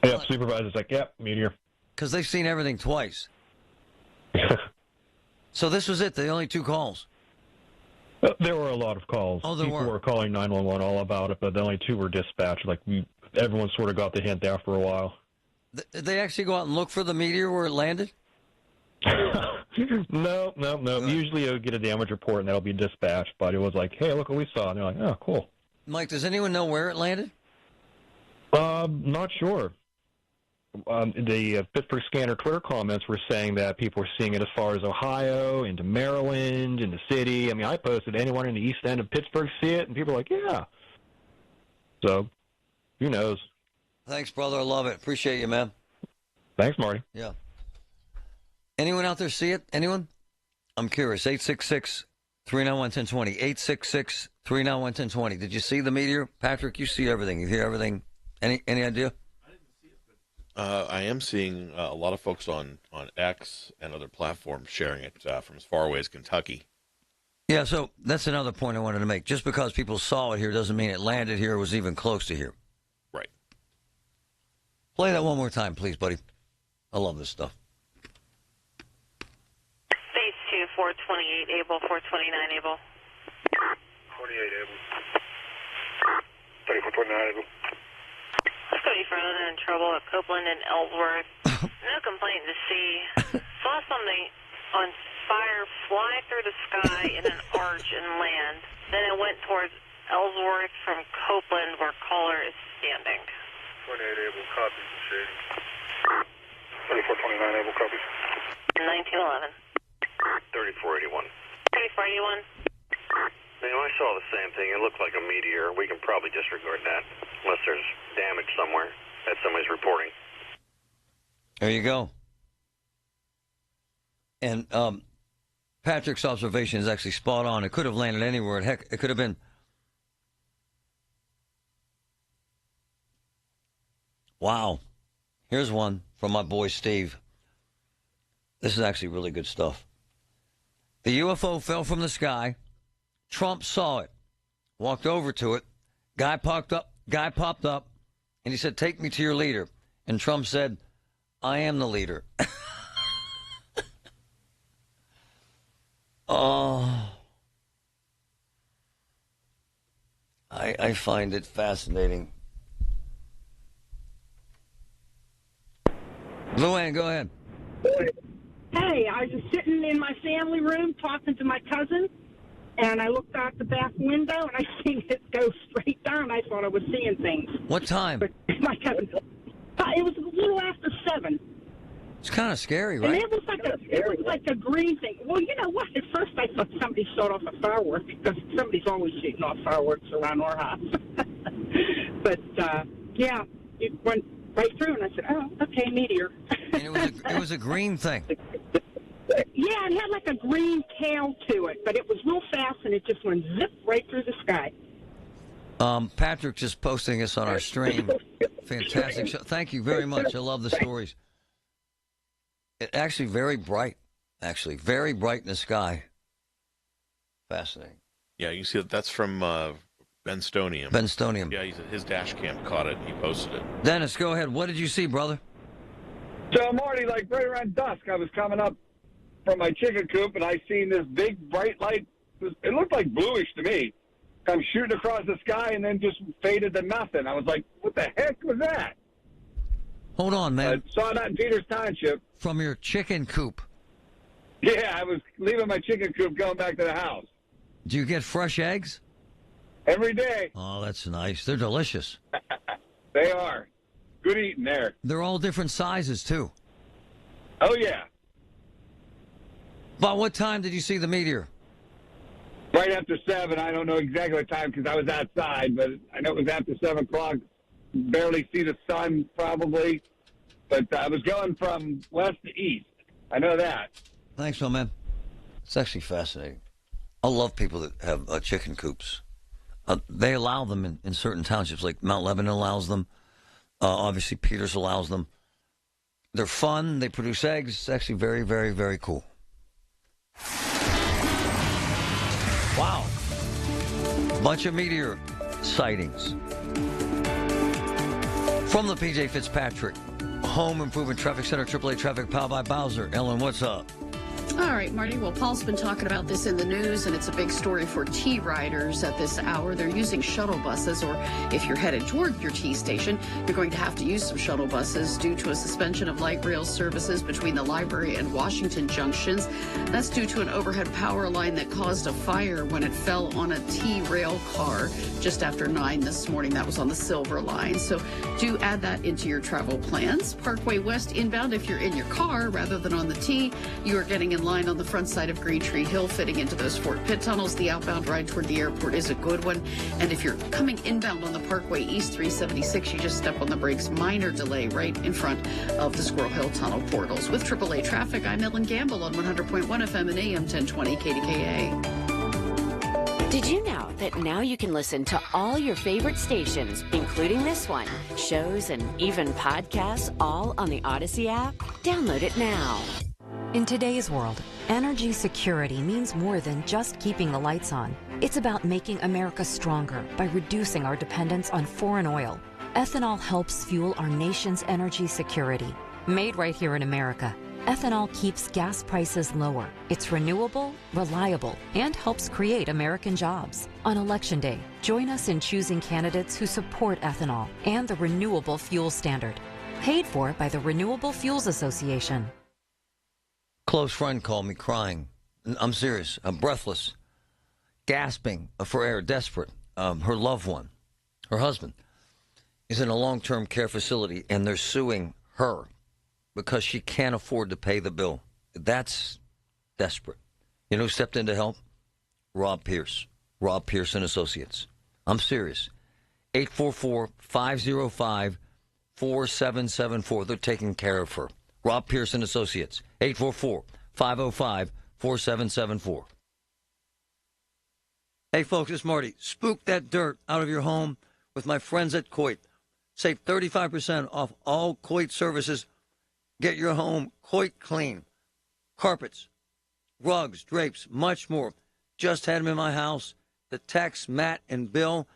Yep, supervisor's like, yep, meteor.
Because they've seen everything twice. So this was it, the only 2 calls?
There were a lot of calls.
Oh, there
People
were
calling 911 all about it, but the only 2 were dispatched. Like, everyone sort of got the hint after a while.
Did they actually go out and look for the meteor where it landed?
No. Usually you'll get a damage report, and that'll be dispatched. But it was like, hey, look what we saw. And they're like, oh, cool.
Mike, does anyone know where it landed?
Not sure. The Pittsburgh Scanner Twitter comments were saying that people were seeing it as far as Ohio, into Maryland, into the city. I mean, I posted anyone in the east end of Pittsburgh see it, and people are like, yeah. So, who knows?
Thanks, brother. I love it. Appreciate you, man.
Thanks, Marty.
Yeah. Anyone out there see it? Anyone? I'm curious. 866-391-1020. 866-391-1020. Did you see the meteor? Patrick, you see everything. You hear everything. Any idea?
I am seeing a lot of folks on X and other platforms sharing it from as far away as Kentucky.
Yeah, so that's another point I wanted to make. Just because people saw it here doesn't mean it landed here or was even close to here.
Right.
Play that one more time, please, buddy. I love this stuff.
Base 2, 428 able, 429 able.
3429 Able. Let's go any further in trouble at Copeland and Ellsworth. No complaint to see. Saw something on fire fly through the sky in an arch and land. Then it went towards Ellsworth from Copeland where caller is standing. 28 Able, copies and shading. 3429 Able, copies. 1911. 3481. 3481. Ma'am, I saw the same thing. It looked like a meteor. We can probably disregard that unless there's damage somewhere that somebody's reporting.
There you go. And Patrick's observation is actually spot on. It could have landed anywhere. Heck, it could have been. Wow. Here's one from my boy Steve. This is actually really good stuff. The UFO fell from the sky. Trump saw it, walked over to it. Guy popped up, and he said, "Take me to your leader." And Trump said, "I am the leader." Oh, I find it fascinating. Luann, go ahead.
Hey, I was sitting in my family room talking to my cousin, and I looked out the back window, and I seen it go straight down. I thought I was seeing things.
What time?
But my cousin, it was a little after 7.
It's kind of scary, right?
And it was like a green thing. Well, you know what? At first I thought somebody shot off a firework because somebody's always shooting off fireworks around our house. But, yeah, it went right through, and I said, "Oh, okay, meteor."
And it was a green thing.
Yeah, it had like a green tail to it, but it was real fast, and it just went zip right through the sky.
Patrick just posting us on our stream. Fantastic show. Thank you very much. I love the stories. It actually very bright. Actually, very bright in the sky. Fascinating.
Yeah, you see that's from Benstonium.
Benstonium.
Yeah, his dash cam caught it. He posted it.
Dennis, go ahead. What did you see, brother?
So, Marty, like right around dusk, I was coming up from my chicken coop, and I seen this big bright light. It looked like bluish to me. Come shooting across the sky and then just faded to nothing. I was like, what the heck was that?
Hold on, man.
I saw that in Peters Township.
From your chicken coop?
Yeah, I was leaving my chicken coop going back to the house.
Do you get fresh eggs?
Every day.
Oh, that's nice. They're delicious.
They are. Good eating there.
They're all different sizes, too.
Oh, yeah.
About what time did you see the meteor?
Right after 7. I don't know exactly what time because I was outside, but I know it was after 7 o'clock. Barely see the sun, probably. But I was going from west to east. I know that.
Thanks, my man. It's actually fascinating. I love people that have chicken coops. They allow them in certain townships, like Mount Lebanon allows them. Obviously, Peters allows them. They're fun. They produce eggs. It's actually very, very, very cool. Wow. Bunch of meteor sightings. From the P.J. Fitzpatrick Home Improvement Traffic Center, AAA Traffic, powered by Bowser. Ellen, what's up?
All right, Marty. Well, Paul's been talking about this in the news, and it's a big story for T riders at this hour. They're using shuttle buses, or if you're headed toward your T station, you're going to have to use some shuttle buses due to a suspension of light rail services between the Library and Washington junctions. That's due to an overhead power line that caused a fire when it fell on a T rail car just after 9 this morning. That was on the Silver Line. So do add that into your travel plans. Parkway West inbound, if you're in your car rather than on the T, you are getting in line on the front side of Green Tree Hill, fitting into those Fort Pitt tunnels. The outbound ride toward the airport is a good one. And if you're coming inbound on the Parkway East 376, you just step on the brakes. Minor delay right in front of the Squirrel Hill Tunnel portals. With AAA Traffic, I'm Ellen Gamble on 100.1 FM and AM 1020 KDKA.
Did you know that now you can listen to all your favorite stations, including this one, shows, and even podcasts, all on the Odyssey app? Download it now.
In today's world, energy security means more than just keeping the lights on. It's about making America stronger by reducing our dependence on foreign oil. Ethanol helps fuel our nation's energy security. Made right here in America. Ethanol keeps gas prices lower. It's renewable, reliable, and helps create American jobs. On Election Day, join us in choosing candidates who support ethanol and the renewable fuel standard. Paid for by the Renewable Fuels Association.
Close friend called me crying. I'm serious. I'm breathless, gasping for air, desperate. Her loved one, her husband, is in a long-term care facility, and they're suing her because she can't afford to pay the bill. That's desperate. You know who stepped in to help? Rob Pierce. Rob Pierce and Associates. I'm serious. 844-505-4774. They're taking care of her. Rob Pierce and Associates. 844-505-4774. Hey, folks, it's Marty. Spook that dirt out of your home with my friends at Coit. Save 35% off all Coit services. Get your home Coit clean. Carpets, rugs, drapes, much more. Just had them in my house. The techs, Matt and Bill,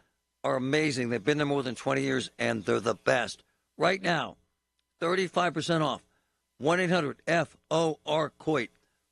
are amazing. They've been there more than 20 years, and they're the best. Right now, 35% off. 1-800-FOR-COIT.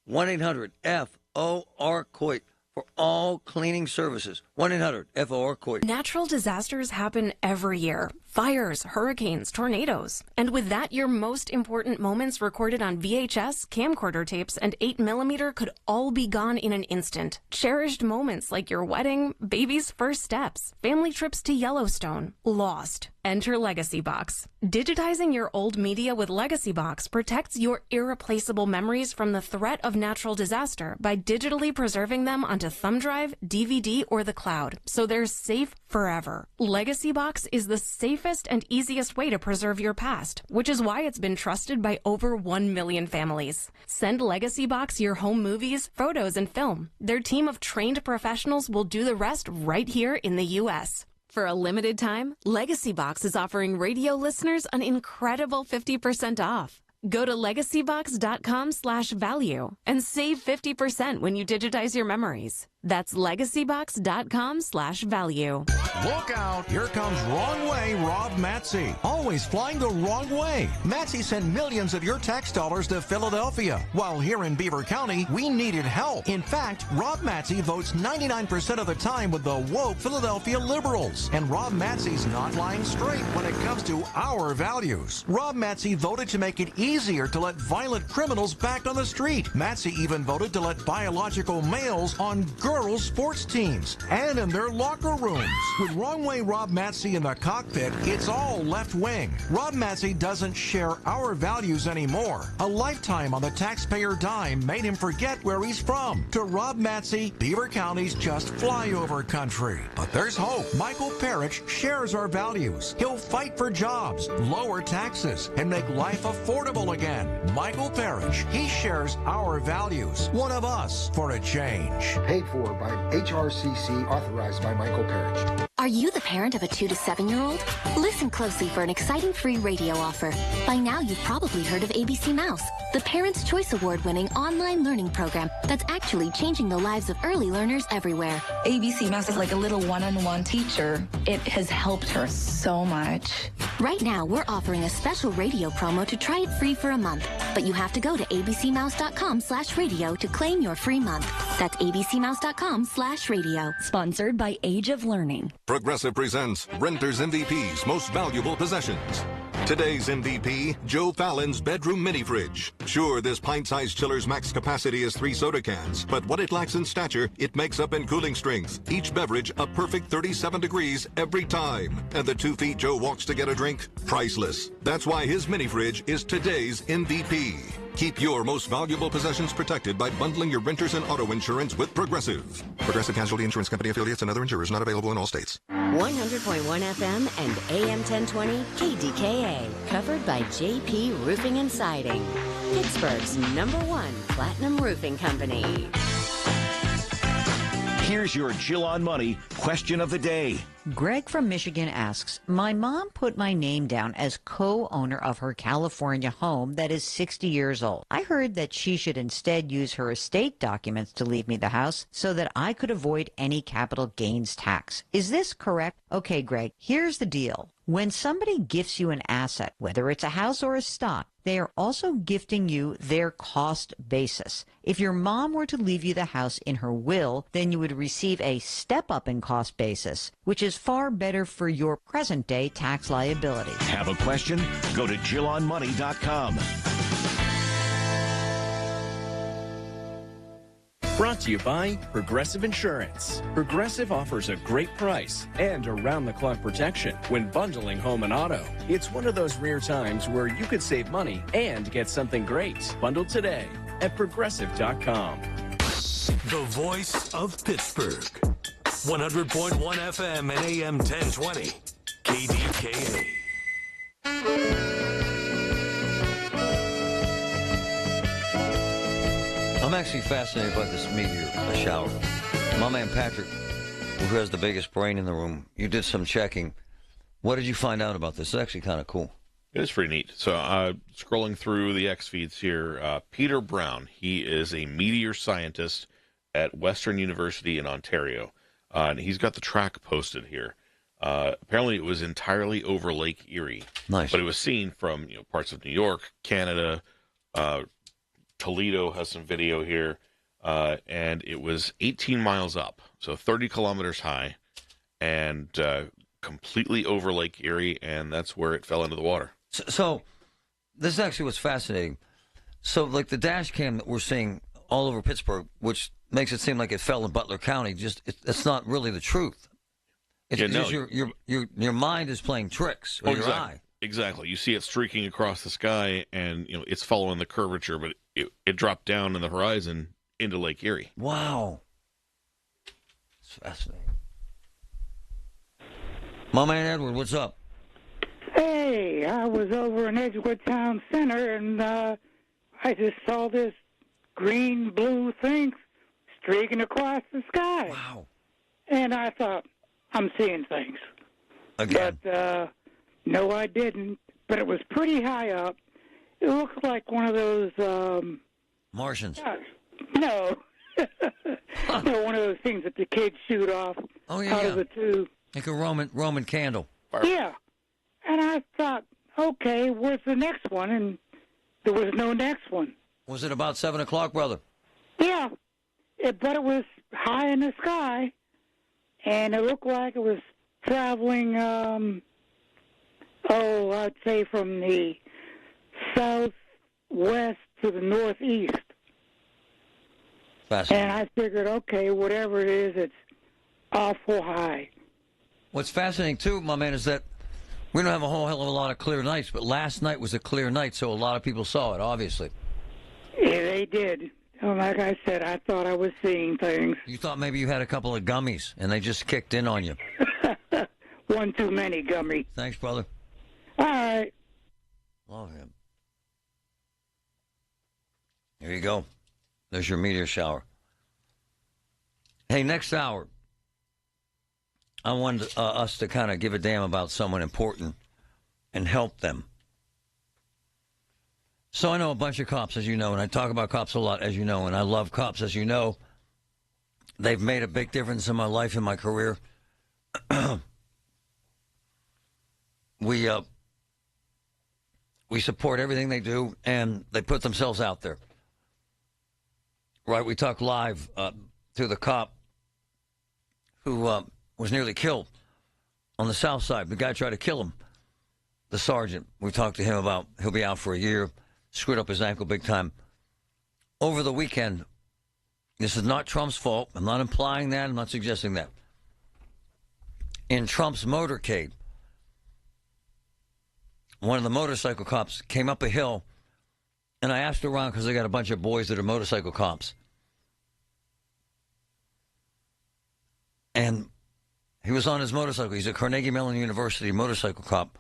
1-800-FOR-COIT for all cleaning services. 1-800-FOR-COIT.
Natural disasters happen every year. Fires, hurricanes, tornadoes. And with that, your most important moments recorded on VHS, camcorder tapes, and 8mm could all be gone in an instant. Cherished moments like your wedding, baby's first steps, family trips to Yellowstone, lost. Enter Legacy Box. Digitizing your old media with Legacy Box protects your irreplaceable memories from the threat of natural disaster by digitally preserving them onto thumb drive, DVD, or the cloud, so they're safe forever. Legacy Box is the safest and easiest way to preserve your past, which is why it's been trusted by over 1 million families. Send Legacy Box your home movies, photos, and film. Their team of trained professionals will do the rest right here in the U.S. For a limited time, Legacy Box is offering radio listeners an incredible 50% off. Go to legacybox.com/value and save 50% when you digitize your memories. That's legacybox.com/value.
Look out! Here comes Wrong Way Rob Matzy. Always flying the wrong way. Matzy sent millions of your tax dollars to Philadelphia. While here in Beaver County, we needed help. In fact, Rob Matzy votes 99% of the time with the woke Philadelphia liberals. And Rob Matzy's not lying straight when it comes to our values. Rob Matzy voted to make it easier to let violent criminals back on the street. Matzy even voted to let biological males on girls' sports teams and in their locker rooms. With Wrong Way Rob Matzy in the cockpit, it's all left wing. Rob Matzy doesn't share our values anymore. A lifetime on the taxpayer dime made him forget where he's from. To Rob Matzy, Beaver County's just flyover country. But there's hope. Michael Parrish shares our values. He'll fight for jobs, lower taxes, and make life affordable again. Michael Parrish, he shares our values. One of us for a change.
Paid for by HRCC, authorized by Michael Parrish.
Are you the parent of a 2 to 7-year-old? Listen closely for an exciting free radio offer. By now, you've probably heard of ABC Mouse, the Parents' Choice Award-winning online learning program that's actually changing the lives of early learners everywhere.
ABC Mouse is like a little one-on-one teacher. It has helped her so much.
Right now, we're offering a special radio promo to try it free for a month. But you have to go to abcmouse.com/radio to claim your free month. That's abcmouse.com/radio. Sponsored by Age of Learning.
Progressive presents Renter's MVP's Most Valuable Possessions. Today's MVP, Joe Fallon's bedroom mini fridge. Sure, this pint-sized chiller's max capacity is 3 soda cans, but what it lacks in stature, it makes up in cooling strength. Each beverage a perfect 37 degrees every time. And the 2 feet Joe walks to get a drink, priceless. That's why his mini fridge is today's MVP. Keep your most valuable possessions protected by bundling your renters and auto insurance with Progressive. Progressive Casualty Insurance Company affiliates and other insurers not available in all states.
100.1 FM and AM 1020 KDKA. Covered by JP Roofing and Siding. Pittsburgh's #1 platinum roofing company.
Here's your Jill on Money question of the day.
Greg from Michigan asks, my mom put my name down as co-owner of her California home that is 60 years old. I heard that she should instead use her estate documents to leave me the house so that I could avoid any capital gains tax. Is this correct? Okay, Greg, here's the deal. When somebody gifts you an asset, whether it's a house or a stock, they are also gifting you their cost basis. If your mom were to leave you the house in her will, then you would receive a step up in cost basis, which is far better for your present day tax liability.
Have a question? Go to JillOnMoney.com.
Brought to you by Progressive Insurance. Progressive offers a great price and around-the-clock protection when bundling home and auto. It's one of those rare times where you could save money and get something great. Bundle today at Progressive.com.
The voice of Pittsburgh. 100.1 FM and AM 1020. KDKA.
I'm actually fascinated by this meteor shower. My man Patrick, who has the biggest brain in the room, you did some checking. What did you find out about this? It's actually kind of cool.
It is pretty neat. So scrolling through the X feeds here, Peter Brown, he is a meteor scientist at Western University in Ontario. And he's got the track posted here. Apparently it was entirely over Lake Erie.
Nice.
But it was seen from parts of New York, Canada, Toledo has some video here, and it was 18 miles up, so 30 kilometers high, and completely over Lake Erie, and that's where it fell into the water.
So this is actually what's fascinating. So, like the dash cam that we're seeing all over Pittsburgh, which makes it seem like it fell in Butler County, it's not really the truth. It's just your mind is playing tricks, or your eye.
Exactly. You see it streaking across the sky, and it's following the curvature, but it dropped down in the horizon into Lake Erie.
Wow. It's fascinating. My man Edward, what's up?
Hey, I was over in Edgewood Town Center, and I just saw this green-blue thing streaking across the sky.
Wow.
And I thought, I'm seeing things.
Again.
But, no, I didn't. But it was pretty high up. It looked like one of those...
Martians.
No. One of those things that the kids shoot off out of the tube.
Like a Roman candle.
Yeah. And I thought, okay, where's the next one? And there was no next one.
Was it about 7 o'clock, brother?
Yeah. But it was high in the sky, and it looked like it was traveling, I'd say from the southwest to the northeast.
Fascinating.
And I figured, okay, whatever it is, it's awful high.
What's fascinating, too, my man, is that we don't have a whole hell of a lot of clear nights, but last night was a clear night, so a lot of people saw it, obviously.
Yeah, they did. Like I said, I thought I was seeing things.
You thought maybe you had a couple of gummies, and they just kicked in on you.
One too many gummy.
Thanks, brother.
All right.
Love him. Here you go. There's your meteor shower. Hey, next hour, I wanted us to kind of give a damn about someone important and help them. So I know a bunch of cops, as you know, and I talk about cops a lot, as you know, and I love cops, as you know. They've made a big difference in my life and my career. We support everything they do, and they put themselves out there. Right, we talk live to the cop who was nearly killed on the south side. The guy tried to kill him, the sergeant. We talked to him about he'll be out for a year, screwed up his ankle big time. Over the weekend, this is not Trump's fault. I'm not implying that. I'm not suggesting that. In Trump's motorcade, one of the motorcycle cops came up a hill, and I asked around because they got a bunch of boys that are motorcycle cops. And he was on his motorcycle. He's a Carnegie Mellon University motorcycle cop.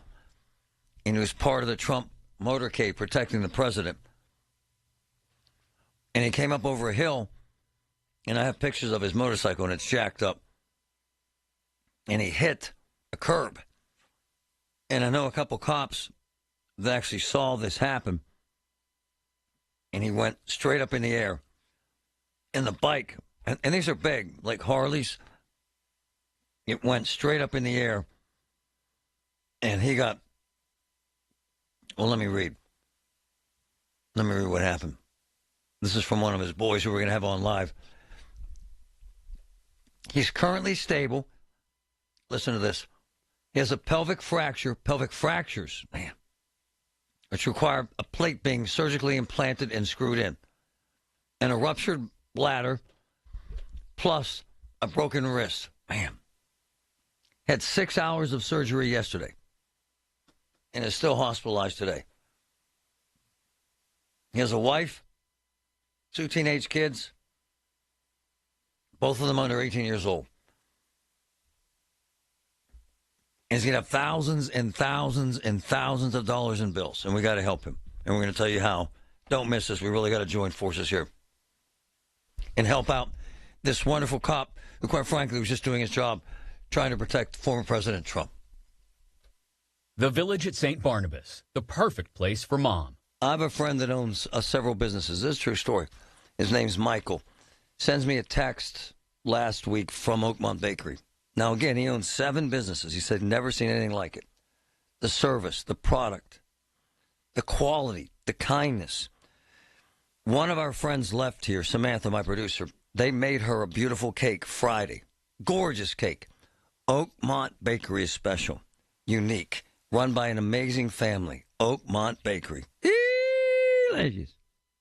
And he was part of the Trump motorcade protecting the president. And he came up over a hill, and I have pictures of his motorcycle, and it's jacked up. And he hit a curb. And I know a couple cops that actually saw this happen. And he went straight up in the air. And the bike, and these are big, like Harleys. It went straight up in the air And he got, well, let me read what happened. This is from one of his boys who we're going to have on live. He's currently stable. Listen to this. He has a pelvic fractures, man, which require a plate being surgically implanted and screwed in, and a ruptured bladder, plus a broken wrist. Man. Had 6 hours of surgery yesterday and is still hospitalized today. He has a wife, 2 teenage kids, both of them under 18 years old. And he's going to have thousands and thousands and thousands of dollars in bills, and we got to help him. And we're going to tell you how. Don't miss this. We really got to join forces here and help out this wonderful cop who, quite frankly, was just doing his job trying to protect former President Trump.
The Village at St. Barnabas, the perfect place for mom.
I have a friend that owns several businesses. This is a true story. His name's Michael. Sends me a text last week from Oakmont Bakery. Now, again, he owns 7 businesses. He said, never seen anything like it. The service, the product, the quality, the kindness. One of our friends left here, Samantha, my producer. They made her a beautiful cake Friday. Gorgeous cake. Oakmont Bakery is special, unique, run by an amazing family. Oakmont Bakery. Ladies.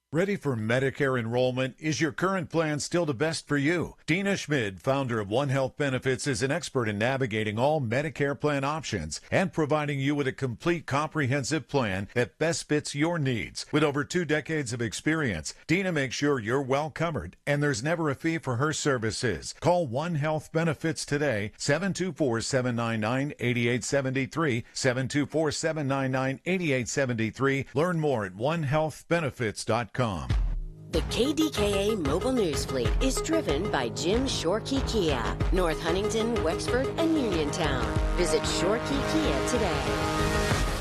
Ready for Medicare enrollment? Is your current plan still the best for you? Dina Schmid, founder of One Health Benefits, is an expert in navigating all Medicare plan options and providing you with a complete comprehensive plan that best fits your needs. With over 2 decades of experience, Dina makes sure you're well covered and there's never a fee for her services. Call One Health Benefits today, 724-799-8873, 724-799-8873. Learn more at onehealthbenefits.com.
The KDKA mobile news fleet is driven by Jim Shorkey Kia, North Huntington, Wexford, and Uniontown. Visit Shorkey Kia today.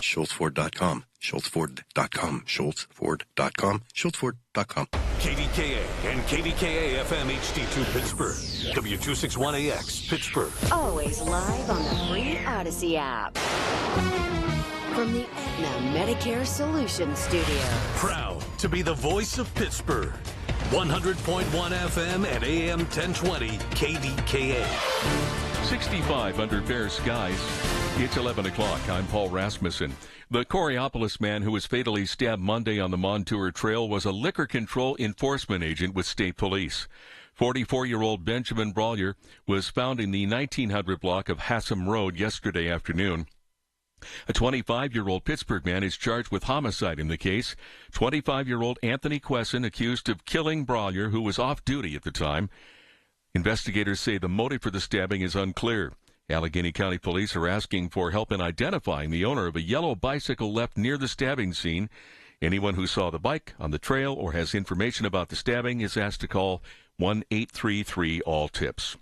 SchultzFord.com, SchultzFord.com, SchultzFord.com, SchultzFord.com.
KDKA and KDKA FM HD2 Pittsburgh. W261AX Pittsburgh.
Always live on the free Odyssey app. From the Aetna Medicare Solutions Studio.
Proud to be the voice of Pittsburgh. 100.1 FM and AM 1020 KDKA.
65 under fair skies. It's 11 o'clock. I'm Paul Rasmussen. The Coriopolis man who was fatally stabbed Monday on the Montour Trail was a liquor control enforcement agent with state police. 44-year-old Benjamin Brawlyer was found in the 1900 block of Hassam Road yesterday afternoon. A 25-year-old Pittsburgh man is charged with homicide in the case. 25-year-old Anthony Quesson accused of killing Brawlyer, who was off duty at the time. Investigators say the motive for the stabbing is unclear. Allegheny County Police are asking for help in identifying the owner of a yellow bicycle left near the stabbing scene. Anyone who saw the bike on the trail or has information about the stabbing is asked to call 1-833-ALL-TIPS.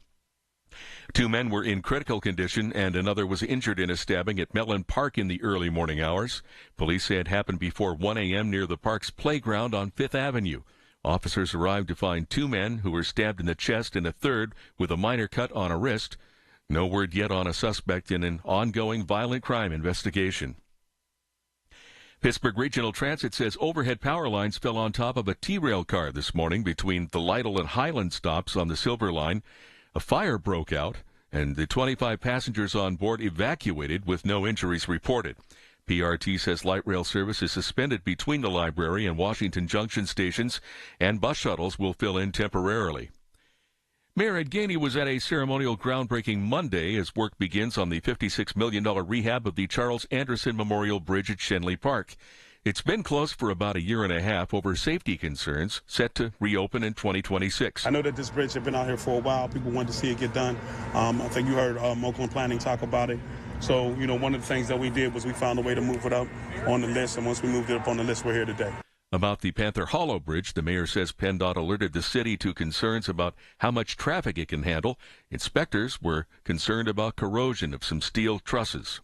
2 men were in critical condition and another was injured in a stabbing at Mellon Park in the early morning hours. Police say it happened before 1 a.m. near the park's playground on 5th Avenue. Officers arrived to find 2 men who were stabbed in the chest and a third with a minor cut on a wrist. No word yet on a suspect in an ongoing violent crime investigation. Pittsburgh Regional Transit says overhead power lines fell on top of a T-rail car this morning between the Lytle and Highland stops on the Silver Line. A fire broke out, and the 25 passengers on board evacuated with no injuries reported. PRT says light rail service is suspended between the Library and Washington Junction stations, and bus shuttles will fill in temporarily. Mayor Ed Gainey was at a ceremonial groundbreaking Monday as work begins on the $56 million rehab of the Charles Anderson Memorial Bridge at Shenley Park. It's been closed for about a year and a half over safety concerns, set to reopen in 2026.
I know that this bridge had been out here for a while. People wanted to see it get done. I think you heard Oakland Planning talk about it. So, one of the things that we did was we found a way to move it up on the list, and once we moved it up on the list, we're here today.
About the Panther Hollow Bridge, the mayor says PennDOT alerted the city to concerns about how much traffic it can handle. Inspectors were concerned about corrosion of some steel trusses.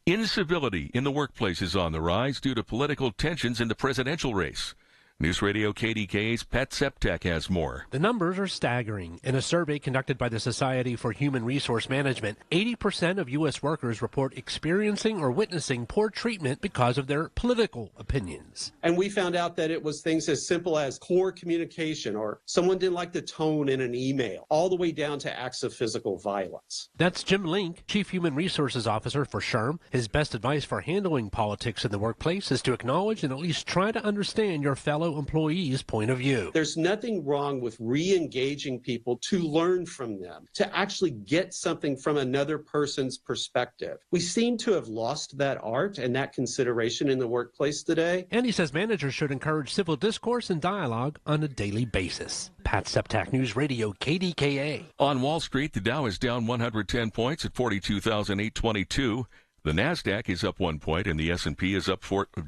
Incivility in the workplace is on the rise due to political tensions in the presidential race. News Radio KDKA's Pat Septek has more.
The numbers are staggering. In a survey conducted by the Society for Human Resource Management, 80% of U.S. workers report experiencing or witnessing poor treatment because of their political opinions.
And we found out that it was things as simple as poor communication, or someone didn't like the tone in an email, all the way down to acts of physical violence.
That's Jim Link, Chief Human Resources Officer for SHRM. His best advice for handling politics in the workplace is to acknowledge and at least try to understand your fellow employees' point of view.
There's nothing wrong with re-engaging people to learn from them, to actually get something from another person's perspective. We seem to have lost that art and that consideration in the workplace today.
And he says managers should encourage civil discourse and dialogue on a daily basis. Pat Septak, News Radio, KDKA.
On Wall Street, the Dow is down 110 points at 42,822. The NASDAQ is up 1 point, and the S&P is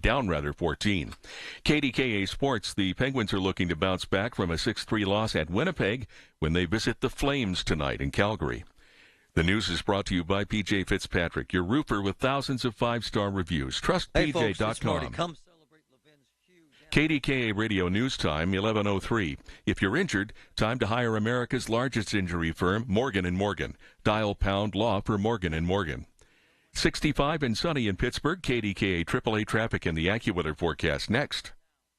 down 14. KDKA Sports, the Penguins are looking to bounce back from a 6-3 loss at Winnipeg when they visit the Flames tonight in Calgary. The news is brought to you by PJ Fitzpatrick, your roofer with thousands of 5-star reviews. TrustPJ.com. KDKA Radio News Time, 11:03. If you're injured, time to hire America's largest injury firm, Morgan & Morgan. Dial pound law for Morgan & Morgan. 65 and sunny in Pittsburgh. KDKA AAA traffic and the AccuWeather forecast next.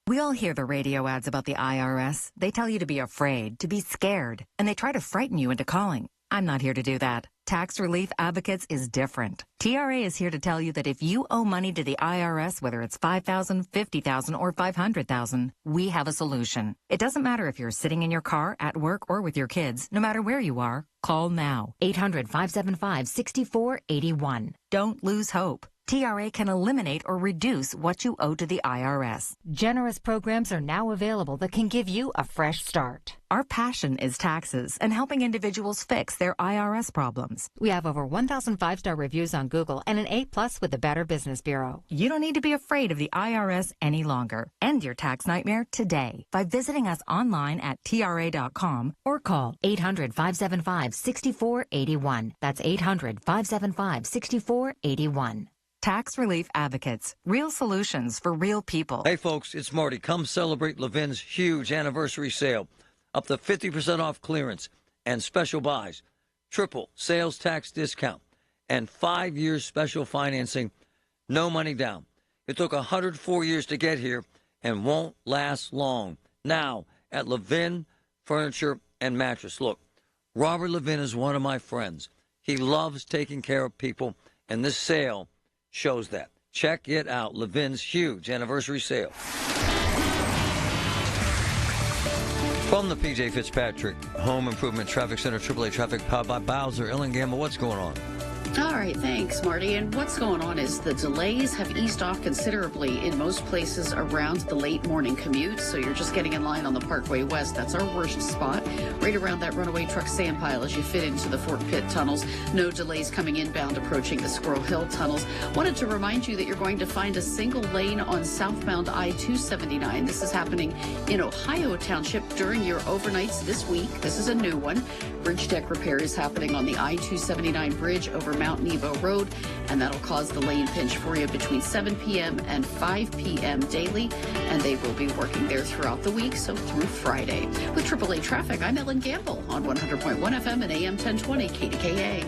We all hear the radio ads about the IRS. They tell you to be afraid, to be scared, and they try to frighten you into calling. I'm not here to do that. Tax Relief Advocates is different. TRA is here to tell you that if you owe money to the IRS, whether it's $5,000, $50,000, or $500,000, we have a solution. It doesn't matter if you're sitting in your car, at work, or with your kids. No matter where you are, call now. 800-575-6481. Don't lose hope. TRA can eliminate or reduce what you owe to the IRS.
Generous programs are now available that can give you a fresh start.
Our passion is taxes and helping individuals fix their IRS problems.
We have over 1,000 5-star reviews on Google and an A+ with the Better Business Bureau.
You don't need to be afraid of the IRS any longer. End your tax nightmare today by visiting us online at TRA.com or call 800-575-6481. That's 800-575-6481. Tax Relief Advocates. Real solutions for real people.
Hey, folks, it's Marty. Come celebrate Levin's huge anniversary sale. Up to 50% off clearance and special buys. Triple sales tax discount and 5 years special financing. No money down. It took 104 years to get here and won't last long. Now at Levin Furniture and Mattress. Look, Robert Levin is one of my friends. He loves taking care of people, and this sale shows that. Check it out. Levin's huge anniversary sale. From the PJ Fitzpatrick Home Improvement Traffic Center, AAA Traffic, powered by Bowser. Ellen Gamble, what's going on?
All right, thanks, Marty. And what's going on is the delays have eased off considerably in most places around the late morning commute. So you're just getting in line on the Parkway West. That's our worst spot, right around that runaway truck sand pile as you fit into the Fort Pitt tunnels. No delays coming inbound approaching the Squirrel Hill tunnels. Wanted to remind you that you're going to find a single lane on southbound I-279. This is happening in Ohio Township during your overnights this week. This is a new one. Bridge deck repair is happening on the I-279 bridge over Mount Nebo Road, and that'll cause the lane pinch for you between 7 p.m. and 5 p.m. daily, and they will be working there throughout the week, so through Friday. With AAA Traffic, I'm Ellen Gamble on 100.1 FM and AM 1020 KDKA.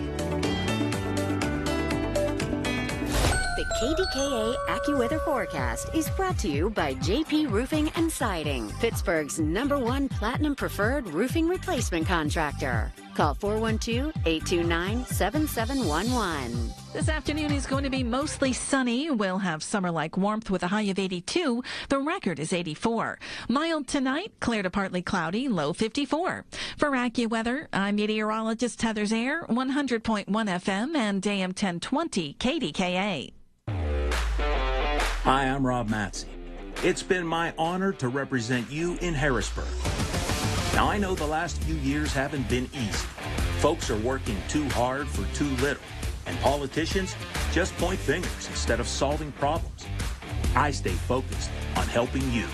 The KDKA AccuWeather forecast is brought to you by JP Roofing and Siding, Pittsburgh's #1 Platinum Preferred Roofing Replacement Contractor. Call 412-829-7711.
This afternoon is going to be mostly sunny. We'll have summer-like warmth with a high of 82. The record is 84. Mild tonight, clear to partly cloudy, low 54. For AccuWeather, I'm meteorologist Heather Zaire, 100.1 FM and AM 1020 KDKA.
Hi, I'm Rob Matsey. It's been my honor to represent you in Harrisburg. Now, I know the last few years haven't been easy. Folks are working too hard for too little, and politicians just point fingers instead of solving problems. I stay focused on helping you,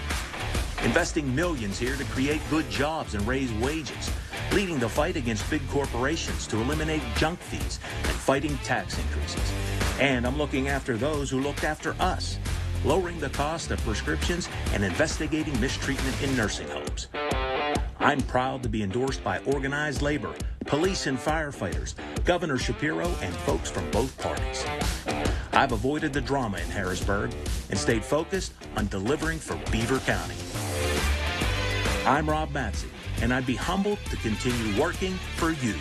investing millions here to create good jobs and raise wages, leading the fight against big corporations to eliminate junk fees and fighting tax increases. And I'm looking after those who looked after us, lowering the cost of prescriptions, and investigating mistreatment in nursing homes. I'm proud to be endorsed by organized labor, police and firefighters, Governor Shapiro, and folks from both parties. I've avoided the drama in Harrisburg and stayed focused on delivering for Beaver County. I'm Rob Matsey, and I'd be humbled to continue working for you.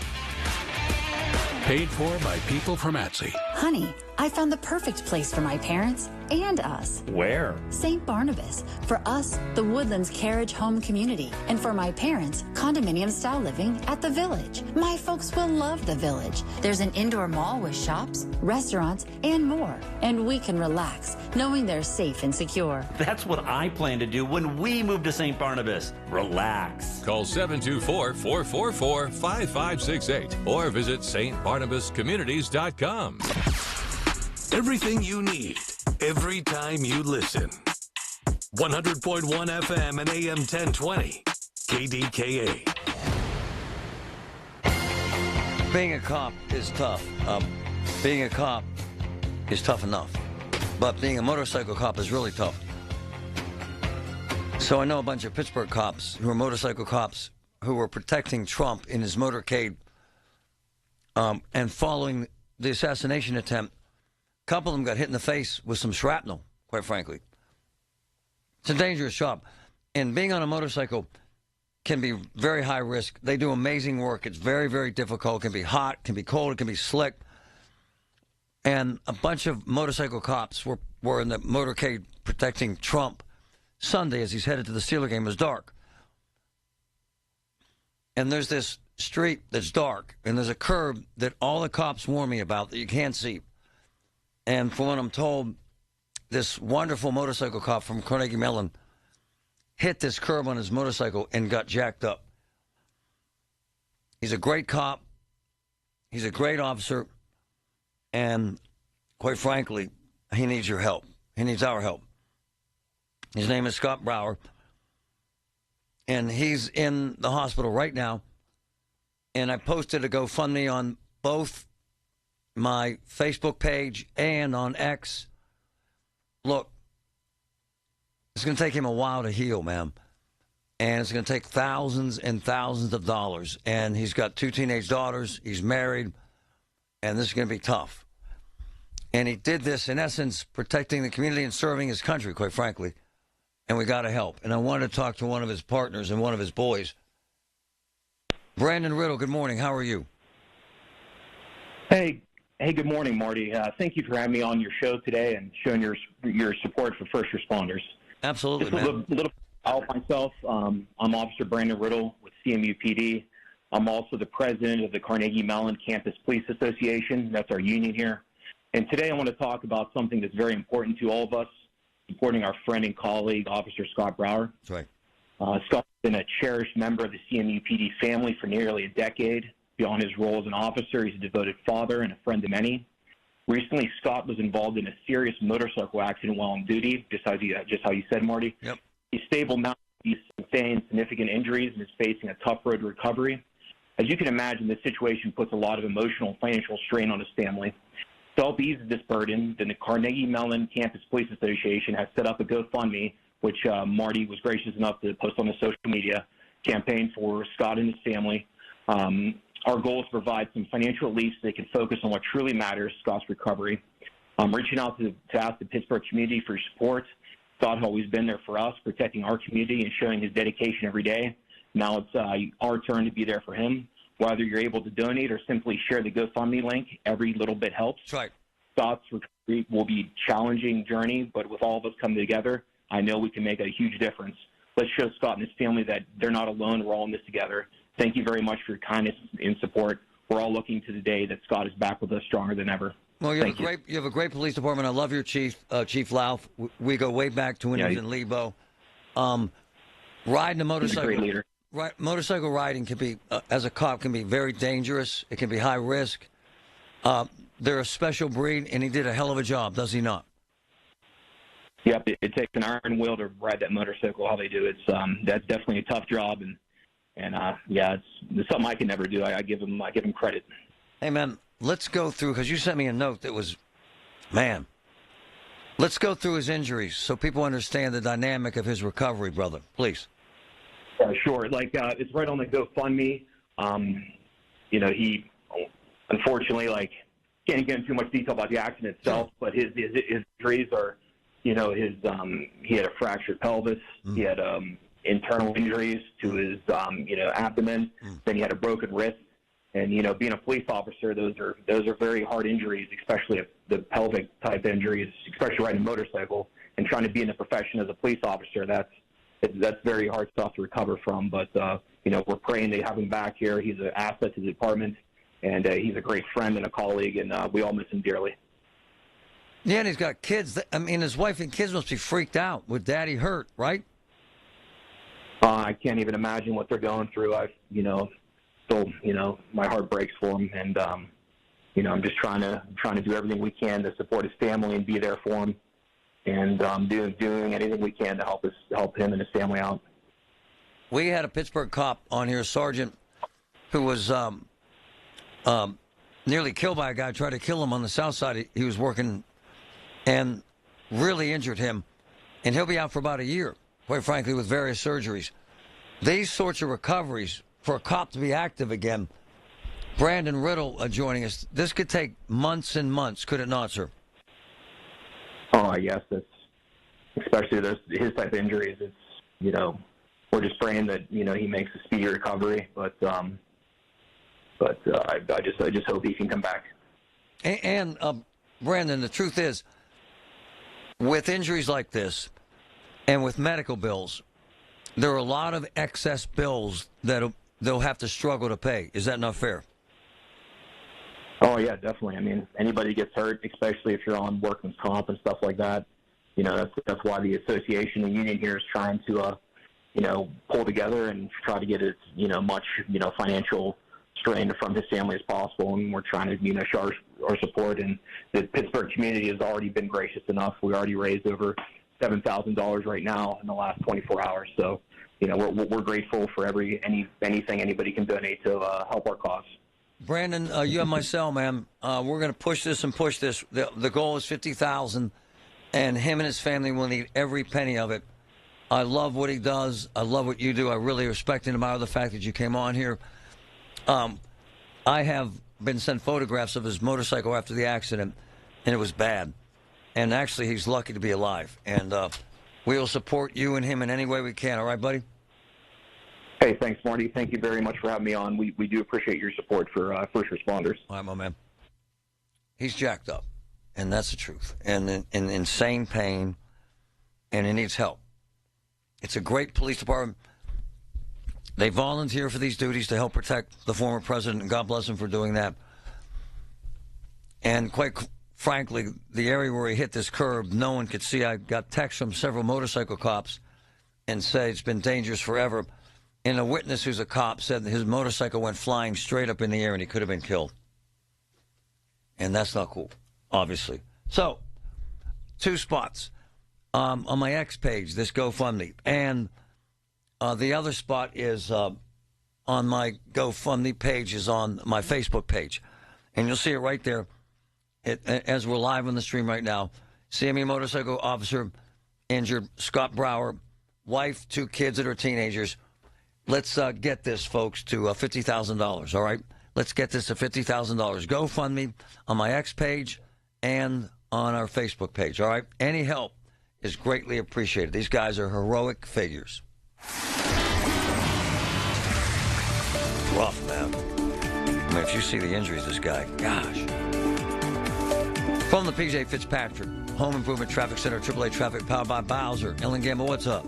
Paid for by people from Matsey.
Honey, I found the perfect place for my parents and us.
Where?
St. Barnabas. For us, the Woodlands Carriage Home Community. And for my parents, condominium-style living at the Village. My folks will love the Village. There's an indoor mall with shops, restaurants, and more. And we can relax, knowing they're safe and secure.
That's what I plan to do when we move to St. Barnabas. Relax.
Call 724-444-5568 or visit stbarnabascommunities.com.
Everything you need, every time you listen. 100.1 FM and AM 1020, KDKA.
Being a cop is tough. Being a cop is tough enough. But being a motorcycle cop is really tough. So I know a bunch of Pittsburgh cops who are motorcycle cops who were protecting Trump in his motorcade. And following the assassination attempt, a couple of them got hit in the face with some shrapnel, quite frankly. It's a dangerous job. And being on a motorcycle can be very high risk. They do amazing work. It's very, very difficult. It can be hot, it can be cold, it can be slick. And a bunch of motorcycle cops were in the motorcade protecting Trump Sunday as he's headed to the Steeler game. It was dark. And there's this street that's dark, and there's a curb that all the cops warn me about that you can't see. And from what I'm told, this wonderful motorcycle cop from Carnegie Mellon hit this curb on his motorcycle and got jacked up. He's a great cop. He's a great officer. And quite frankly, he needs your help. He needs our help. His name is Scott Brower. And he's in the hospital right now. And I posted a GoFundMe on both my Facebook page and on X. Look, it's going to take him a while to heal, man. And it's going to take thousands and thousands of dollars. And he's got 2 teenage daughters. He's married. And this is going to be tough. And he did this, in essence, protecting the community and serving his country, quite frankly. And we got to help. And I wanted to talk to one of his partners and one of his boys. Brandon Riddle, good morning. How are you?
Hey, good morning, Marty. Thank you for having me on your show today and showing your support for first responders.
Absolutely,
Just a little about myself. I'm Officer Brandon Riddle with CMU PD. I'm also the president of the Carnegie Mellon Campus Police Association. That's our union here. And today I want to talk about something that's very important to all of us, supporting our friend and colleague, Officer Scott Brower.
That's right.
Scott's been a cherished member of the CMU PD family for nearly a decade. Beyond his role as an officer, he's a devoted father and a friend to many. Recently, Scott was involved in a serious motorcycle accident while on duty, just how you said, Marty.
Yep.
He's stable now. He's sustained significant injuries and is facing a tough road to recovery. As you can imagine, this situation puts a lot of emotional and financial strain on his family. To help ease this burden, the Carnegie Mellon Campus Police Association has set up a GoFundMe, which Marty was gracious enough to post on the social media campaign for Scott and his family. Our goal is to provide some financial relief so they can focus on what truly matters, Scott's recovery. I'm reaching out to ask the Pittsburgh community for your support. Scott has always been there for us, protecting our community and showing his dedication every day. Now it's our turn to be there for him. Whether you're able to donate or simply share the GoFundMe link, every little bit helps.
That's right.
Scott's recovery will be a challenging journey, but with all of us coming together, I know we can make a huge difference. Let's show Scott and his family that they're not alone. We're all in this together. Thank you very much for your kindness and support. We're all looking to the day that Scott is back with us stronger than ever.
Well, you have a great police department. I love your chief, Chief Lauf. We go way back to when he was in Lebo. Riding a motorcycle.
He's a great leader.
Motorcycle riding can be, as a cop, can be very dangerous. It can be high risk. They're a special breed, and he did a hell of a job, does he not?
Yep, it takes an iron will to ride that motorcycle. How they do it, that's definitely a tough job, and yeah, it's something I can never do. I give him credit. Hey
man, let's go through, because you sent me a note that was, man, Let's go through his injuries so people understand the dynamic of his recovery, brother. Please.
Yeah, sure. Like, it's right on the GoFundMe. You know, he unfortunately, like, can't get into too much detail about the accident itself, but his injuries are, you know, he had a fractured pelvis. He had internal injuries to his, you know, abdomen. Then he had a broken wrist. And, you know, being a police officer, those are very hard injuries, especially if the pelvic type injuries, especially riding a motorcycle. And trying to be in the profession as a police officer, that's very hard stuff to recover from. But, you know, we're praying they have him back here. He's an asset to the department, and he's a great friend and a colleague, and we all miss him dearly.
Yeah, and he's got kids. I mean, his wife and kids must be freaked out with Daddy hurt, right?
I can't even imagine what they're going through. You know, still, you know, my heart breaks for him, and you know, I'm just trying to do everything we can to support his family and be there for him, and doing anything we can to help him and his family out.
We had a Pittsburgh cop on here, Sergeant, who was nearly killed by a guy who tried to kill him on the south side. He was working and really injured him, and he'll be out for about a year, quite frankly, with various surgeries. These sorts of recoveries, for a cop to be active again, Brandon Riddle joining us, this could take months and months, could it not, sir?
Oh, I guess especially his type of injuries. It's, you know, we're just praying that, you know, he makes a speedy recovery, but I just hope he can come back.
And Brandon, the truth is, with injuries like this and with medical bills, there are a lot of excess bills that they'll have to struggle to pay. Is that not fair?
Oh, yeah, definitely. I mean, anybody gets hurt, especially if you're on workman's comp and stuff like that. You know, that's why the association and union here is trying to, you know, pull together and try to get as, you know, much, you know, financial strain from his family as possible. And we're trying to, you know, show our support. And the Pittsburgh community has already been gracious enough. We already raised over $7,000 right now in the last 24 hours. So, you know, we're grateful for anything anybody can donate to help our cause.
Brandon, you have my cell, man. We're going to push this and push this. The goal is $50,000, and him and his family will need every penny of it. I love what he does. I love what you do. I really respect and admire the fact that you came on here. I have been sent photographs of his motorcycle after the accident, and it was bad. And actually, he's lucky to be alive. And we will support you and him in any way we can. All right, buddy?
Hey, thanks, Marty. Thank you very much for having me on. We do appreciate your support for first responders.
All right, my man. He's jacked up, and that's the truth. And in insane pain, and he needs help. It's a great police department. They volunteer for these duties to help protect the former president, and God bless him for doing that. And quite frankly, the area where he hit this curb, no one could see. I got texts from several motorcycle cops and said it's been dangerous forever. And a witness who's a cop said that his motorcycle went flying straight up in the air and he could have been killed. And that's not cool, obviously. So, 2 spots on my X page, this GoFundMe. And the other spot is on my GoFundMe page is on my Facebook page. And you'll see it right there as we're live on the stream right now. CME motorcycle officer injured, Scott Brower, wife, 2 kids that are teenagers. Let's get this, folks, to $50,000, all right? Let's get this to $50,000. GoFundMe on my X page and on our Facebook page, all right? Any help is greatly appreciated. These guys are heroic figures. Rough, man. I mean, if you see the injuries, this guy, gosh. From the PJ Fitzpatrick Home Improvement Traffic Center, AAA Traffic, powered by Bowser. Ellen Gamble, what's up?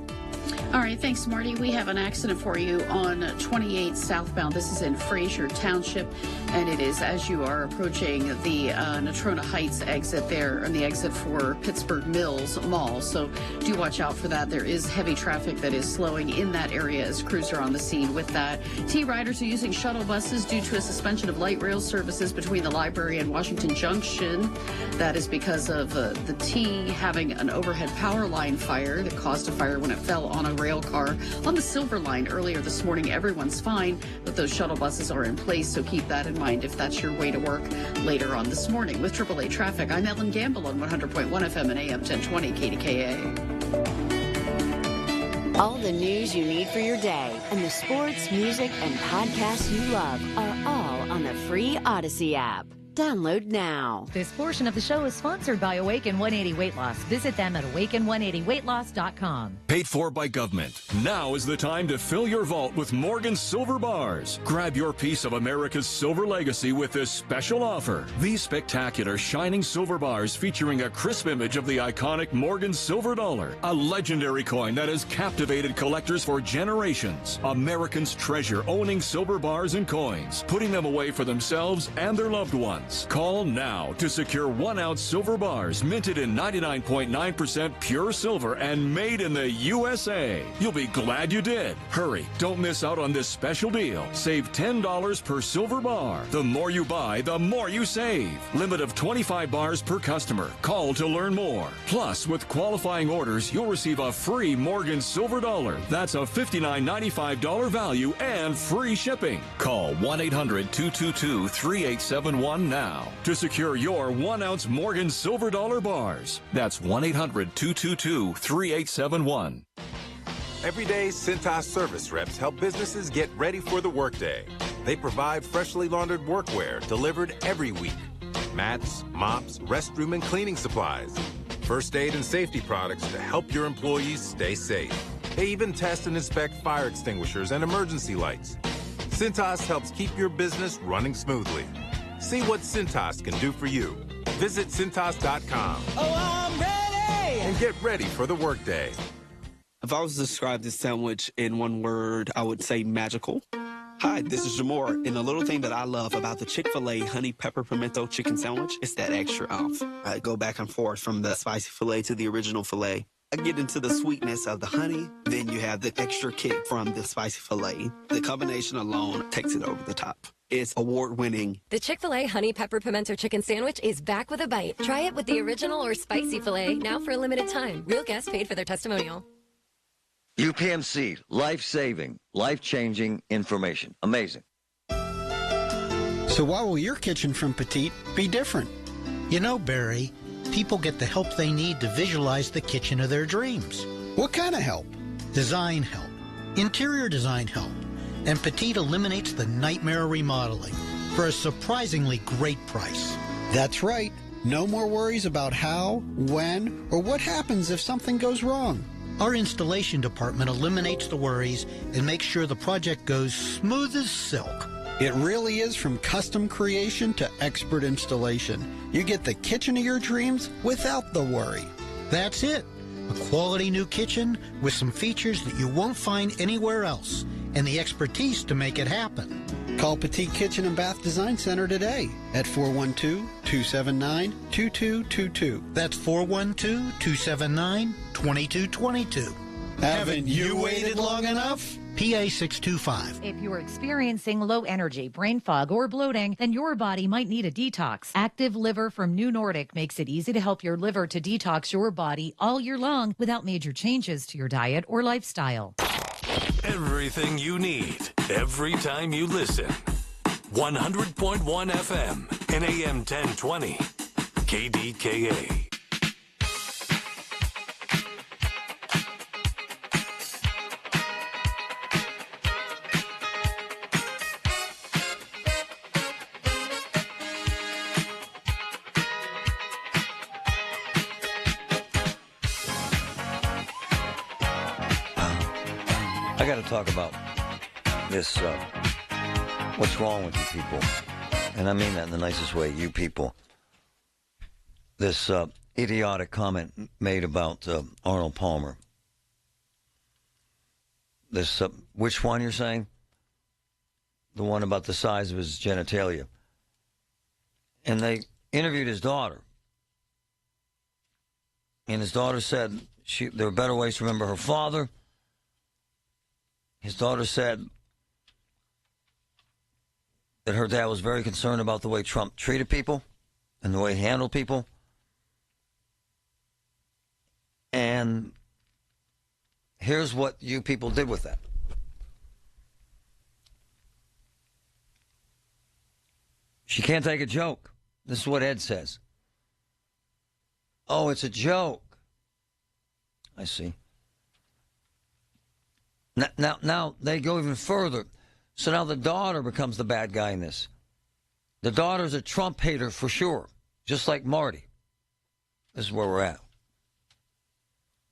All right, thanks, Marty. We have an accident for you on 28 southbound. This is in Fraser Township, and it is as you are approaching the Natrona Heights exit there, and the exit for Pittsburgh Mills Mall. So do watch out for that. There is heavy traffic that is slowing in that area as crews are on the scene with that. T-riders are using shuttle buses due to a suspension of light rail services between the library and Washington Junction. That is because of the T having an overhead power line fire that caused a fire when it fell on a rail car on the Silver Line earlier this morning. Everyone's fine, but those shuttle buses are in place, so keep that in mind if that's your way to work later on this morning. With AAA Traffic, I'm Ellen Gamble on 100.1 FM and AM 1020 KDKA.
All the news you need for your day and the sports, music, and podcasts you love are all on the free Odyssey app. Download now.
This portion of the show is sponsored by Awaken 180 Weight Loss. Visit them at awaken180weightloss.com.
Paid for by government. Now is the time to fill your vault with Morgan Silver Bars. Grab your piece of America's silver legacy with this special offer. These spectacular shining silver bars featuring a crisp image of the iconic Morgan silver dollar, a legendary coin that has captivated collectors for generations. Americans treasure owning silver bars and coins, putting them away for themselves and their loved ones. Call now to secure 1 ounce silver bars minted in 99.9% pure silver and made in the USA. You'll be glad you did. Hurry, don't miss out on this special deal. Save $10 per silver bar. The more you buy, the more you save. Limit of 25 bars per customer. Call to learn more. Plus, with qualifying orders, you'll receive a free Morgan silver dollar. That's a $59.95 value and free shipping. Call 1-800-222-3871 now to secure your 1 ounce Morgan silver dollar bars. That's 1-800-222-3871.
Every day, Cintas service reps help businesses get ready for the workday. They provide freshly laundered workwear delivered every week. Mats, mops, restroom and cleaning supplies. First aid and safety products to help your employees stay safe. They even test and inspect fire extinguishers and emergency lights. Cintas helps keep your business running smoothly. See what Cintas can do for you. Visit Cintas.com.
Oh, I'm ready!
And get ready for the workday.
If I was to describe this sandwich in one word, I would say magical. Hi, this is Jamor, and the little thing that I love about the Chick-fil-A honey pepper pimento chicken sandwich is that extra oomph. I go back and forth from the spicy filet to the original filet. I get into the sweetness of the honey, then you have the extra kick from the spicy filet. The combination alone takes it over the top. It's award-winning.
The Chick-fil-A Honey Pepper Pimento Chicken Sandwich is back with a bite. Try it with the original or spicy filet, now for a limited time. Real guests paid for their testimonial.
UPMC, life-saving, life-changing information. Amazing.
So why will your kitchen from Petite be different?
You know, Barry, people get the help they need to visualize the kitchen of their dreams.
What kind of help?
Design help, interior design help, and Petite eliminates the nightmare remodeling for a surprisingly great price.
That's right. No more worries about how, when, or what happens if something goes wrong.
Our installation department eliminates the worries and makes sure the project goes smooth as silk.
It really is from custom creation to expert installation. You get the kitchen of your dreams without the worry.
That's it. A quality new kitchen with some features that you won't find anywhere else and the expertise to make it happen.
Call Petite Kitchen and Bath Design Center today at 412-279-2222.
That's 412-279-2222.
Haven't you waited long enough?
PA 625.
If you're experiencing low energy, brain fog, or bloating, then your body might need a detox. Active Liver from New Nordic makes it easy to help your liver to detox your body all year long without major changes to your diet or lifestyle.
Everything you need, every time you listen. 100.1 FM and AM 1020. KDKA.
I got to talk about this, what's wrong with you people? And I mean that in the nicest way, you people. This idiotic comment made about Arnold Palmer. This, which one you're saying? The one about the size of his genitalia. And they interviewed his daughter. And his daughter said there were better ways to remember her father. His daughter said that her dad was very concerned about the way Trump treated people and the way he handled people. And here's what you people did with that. She can't take a joke. This is what Ed says. Oh, it's a joke. I see. Now they go even further. So now the daughter becomes the bad guy in this. The daughter's a Trump hater for sure, just like Marty. This is where we're at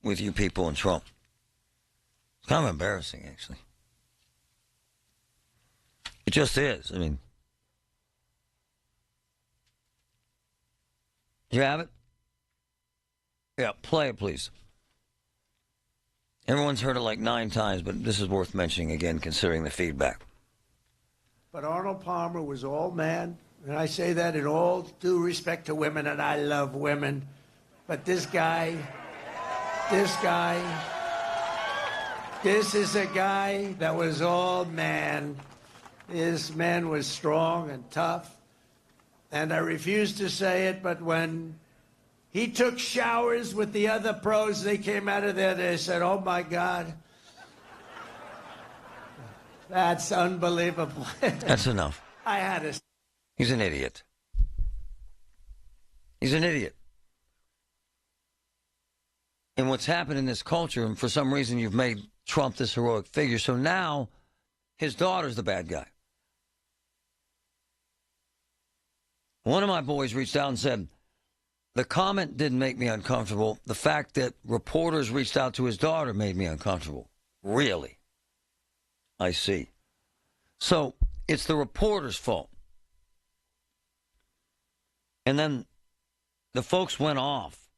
with you people and Trump. It's kind of embarrassing, actually. It just is. I mean, you have it? Yeah, play it, please. Everyone's heard it like 9 times, but this is worth mentioning again, considering the feedback.
But Arnold Palmer was all man, and I say that in all due respect to women, and I love women. But this is a guy that was all man. This man was strong and tough. And I refuse to say it, but when he took showers with the other pros, they came out of there, they said, oh my God. That's unbelievable.
That's enough.
I had to.
He's an idiot. He's an idiot. And what's happened in this culture, and for some reason you've made Trump this heroic figure, so now his daughter's the bad guy. One of my boys reached out and said, the comment didn't make me uncomfortable. The fact that reporters reached out to his daughter made me uncomfortable. Really? I see. So it's the reporter's fault. And then the folks went off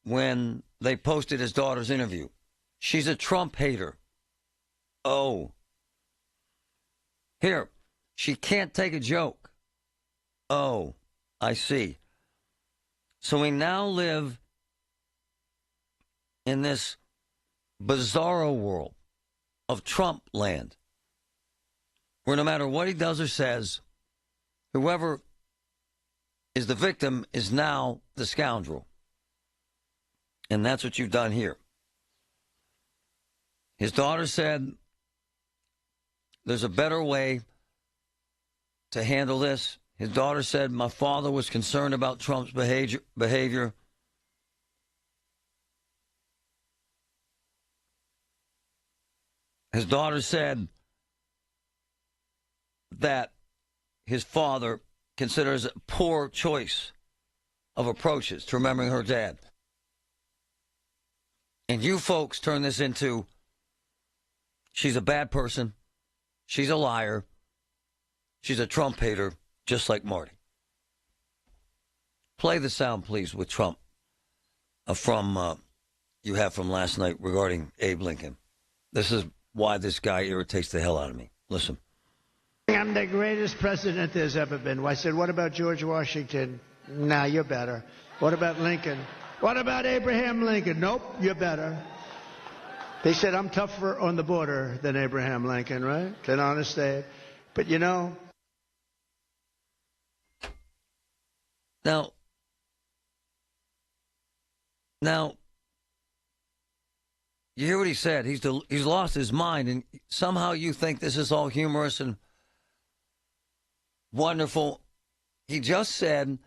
when they posted his daughter's interview. She's a Trump hater. Oh. Here, she can't take a joke. Oh, I see. So we now live in this bizarro world of Trump land, where no matter what he does or says, whoever is the victim is now the scoundrel. And that's what you've done here. His daughter said there's a better way to handle this. His daughter said, my father was concerned about Trump's behavior. His daughter said that his father considers a poor choice of approaches to remembering her dad. And you folks turn this into, she's a bad person, she's a liar, she's a Trump hater, just like Marty. Play the sound, please, with Trump you have from last night regarding Abe Lincoln. This is why this guy irritates the hell out of me. Listen.
I'm the greatest president there's ever been. I said, what about George Washington? Nah, you're better. What about Lincoln? What about Abraham Lincoln? Nope, you're better. They said I'm tougher on the border than Abraham Lincoln, right? Than Honest Abe. But you know.
Now, you hear what he said. He's lost his mind, and somehow you think this is all humorous and wonderful. He just said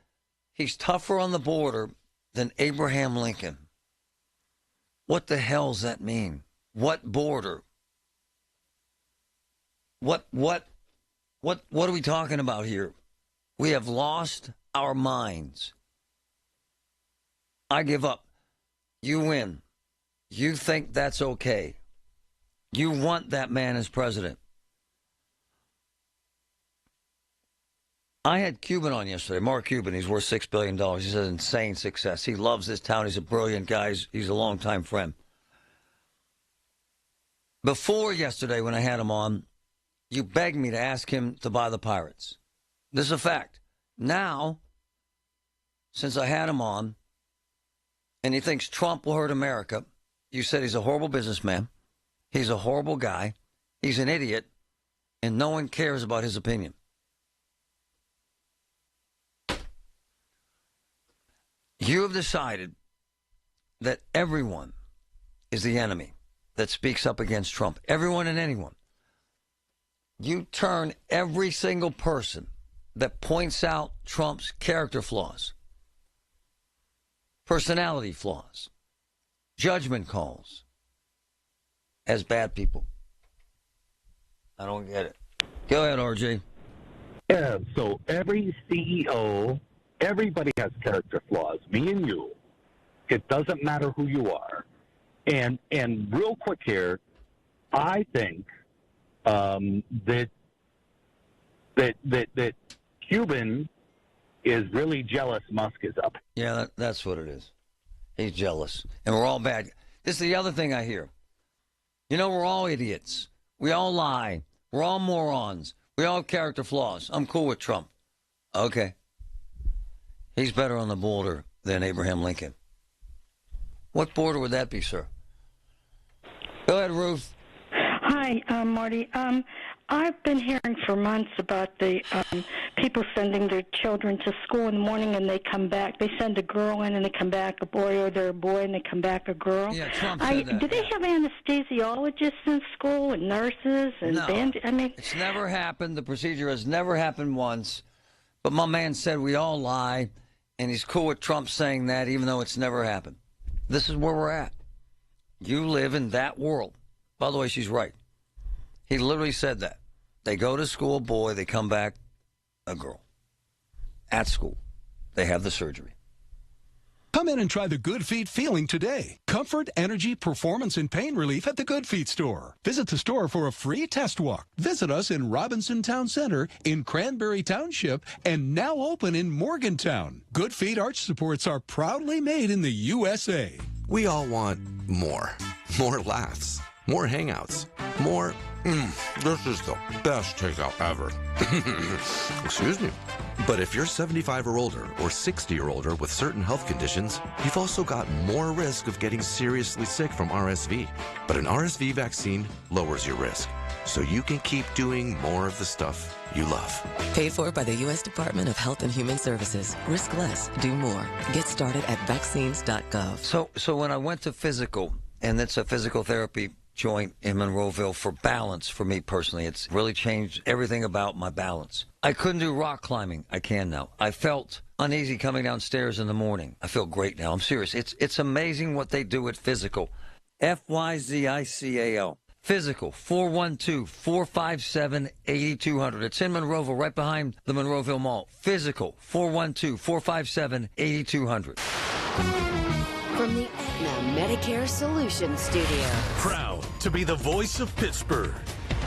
he's tougher on the border than Abraham Lincoln. What the hell does that mean? What border? What are we talking about here? We have lost our minds. I give up. You win. You think that's okay. You want that man as president. I had Cuban on yesterday, Mark Cuban. He's worth $6 billion. He's an insane success. He loves this town. He's a brilliant guy. He's a longtime friend. Before yesterday, when I had him on, you begged me to ask him to buy the Pirates. This is a fact. Now, since I had him on, and he thinks Trump will hurt America, you said he's a horrible businessman, he's a horrible guy, he's an idiot, and no one cares about his opinion. You have decided that everyone is the enemy. that speaks up against Trump, everyone and anyone. You turn every single person that points out Trump's character flaws, personality flaws, judgment calls as bad people. I don't get it. Go ahead, RJ.
Yeah, so every CEO, everybody has character flaws, me and you. It doesn't matter who you are. And real quick here, I think that Cuban is really jealous Musk is up.
Yeah, that's what it is. He's jealous. And we're all bad. This is the other thing I hear. You know, we're all idiots. We all lie. We're all morons. We all have character flaws. I'm cool with Trump. Okay. He's better on the border than Abraham Lincoln. What border would that be, sir? Go ahead, Ruth.
Hi, Marty. I've been hearing for months about the people sending their children to school in the morning and they come back. They send a girl in and they come back a boy, or they're a boy and they come back a girl.
Yeah, Trump said that.
Do they have anesthesiologists in school and nurses and
No, it's never happened. The procedure has never happened once. But my man said we all lie, and he's cool with Trump saying that, even though it's never happened. This is where we're at. You live in that world. By the way, she's right. He literally said that. They go to school, boy, they come back a girl. At school. They have the surgery.
Come in and try the Good Feet feeling today. Comfort, energy, performance, and pain relief at the Good Feet store. Visit the store for a free test walk. Visit us in Robinson Town Center, in Cranberry Township, and now open in Morgantown. Good Feet arch supports are proudly made in the USA.
We all want more. More laughs. More hangouts. More, this is the best takeout ever. Excuse me. But if you're 75 or older or 60 or older with certain health conditions, you've also got more risk of getting seriously sick from RSV. But an RSV vaccine lowers your risk, so you can keep doing more of the stuff you love.
Paid for by the U.S. Department of Health and Human Services. Risk less, do more. Get started at vaccines.gov.
So when I went to physical, and it's a physical therapy joint in Monroeville for balance for me personally. It's really changed everything about my balance. I couldn't do rock climbing. I can now. I felt uneasy coming downstairs in the morning. I feel great now. I'm serious. It's amazing what they do at Physical. Physical. Physical, 412-457-8200. It's in Monroeville, right behind the Monroeville Mall. Physical, 412-457-8200.
From the Aetna Medicare Solutions Studio.
Proud to be the voice of Pittsburgh.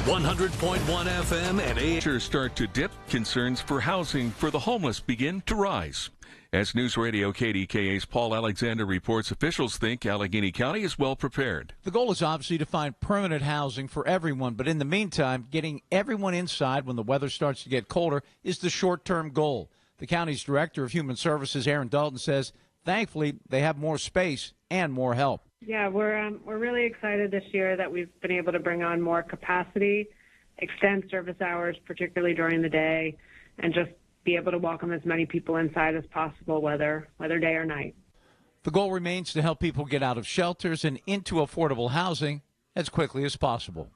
100.1 FM and AM.
Start to dip. Concerns for housing for the homeless begin to rise. As News Radio KDKA's Paul Alexander reports, officials think Allegheny County is well prepared.
The goal is obviously to find permanent housing for everyone, but in the meantime, getting everyone inside when the weather starts to get colder is the short-term goal. The county's Director of Human Services, Aaron Dalton, says thankfully they have more space and more help.
Yeah, we're really excited this year that we've been able to bring on more capacity, extend service hours, particularly during the day, and just be able to welcome as many people inside as possible, whether day or night.
The goal remains to help people get out of shelters and into affordable housing as quickly as possible.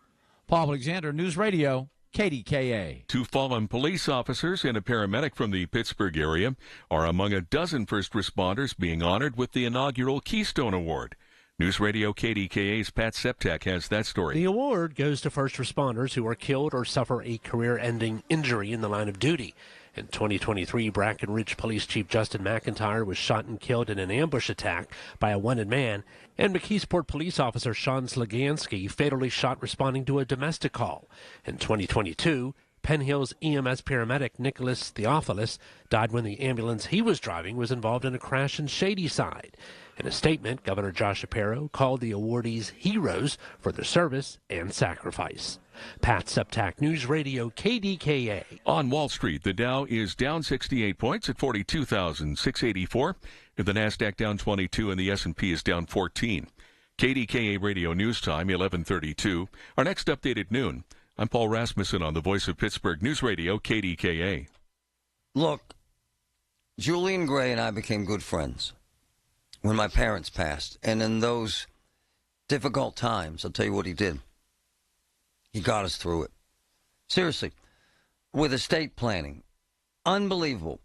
Paul Alexander, News Radio, KDKA.
2 fallen police officers and a paramedic from the Pittsburgh area are among a dozen first responders being honored with the inaugural Keystone Award. News Radio KDKA's Pat Septak has that story.
The award goes to first responders who are killed or suffer a career-ending injury in the line of duty. In 2023, Brackenridge Police Chief Justin McIntyre was shot and killed in an ambush attack by a wanted man, and McKeesport Police Officer Sean Slagansky fatally shot responding to a domestic call. In 2022, Penn Hills EMS paramedic Nicholas Theophilus died when the ambulance he was driving was involved in a crash in Shadyside. In a statement, Governor Josh Shapiro called the awardees heroes for their service and sacrifice. Pat Septak, News Radio, KDKA.
On Wall Street, the Dow is down 68 points at 42,684. The NASDAQ down 22 and the S&P is down 14. KDKA Radio News Time, 11:32. Our next update at noon. I'm Paul Rasmussen on the Voice of Pittsburgh News Radio, KDKA.
Look, Julian Gray and I became good friends when my parents passed. And in those difficult times, I'll tell you what he did. He got us through it. Seriously, with estate planning, unbelievable.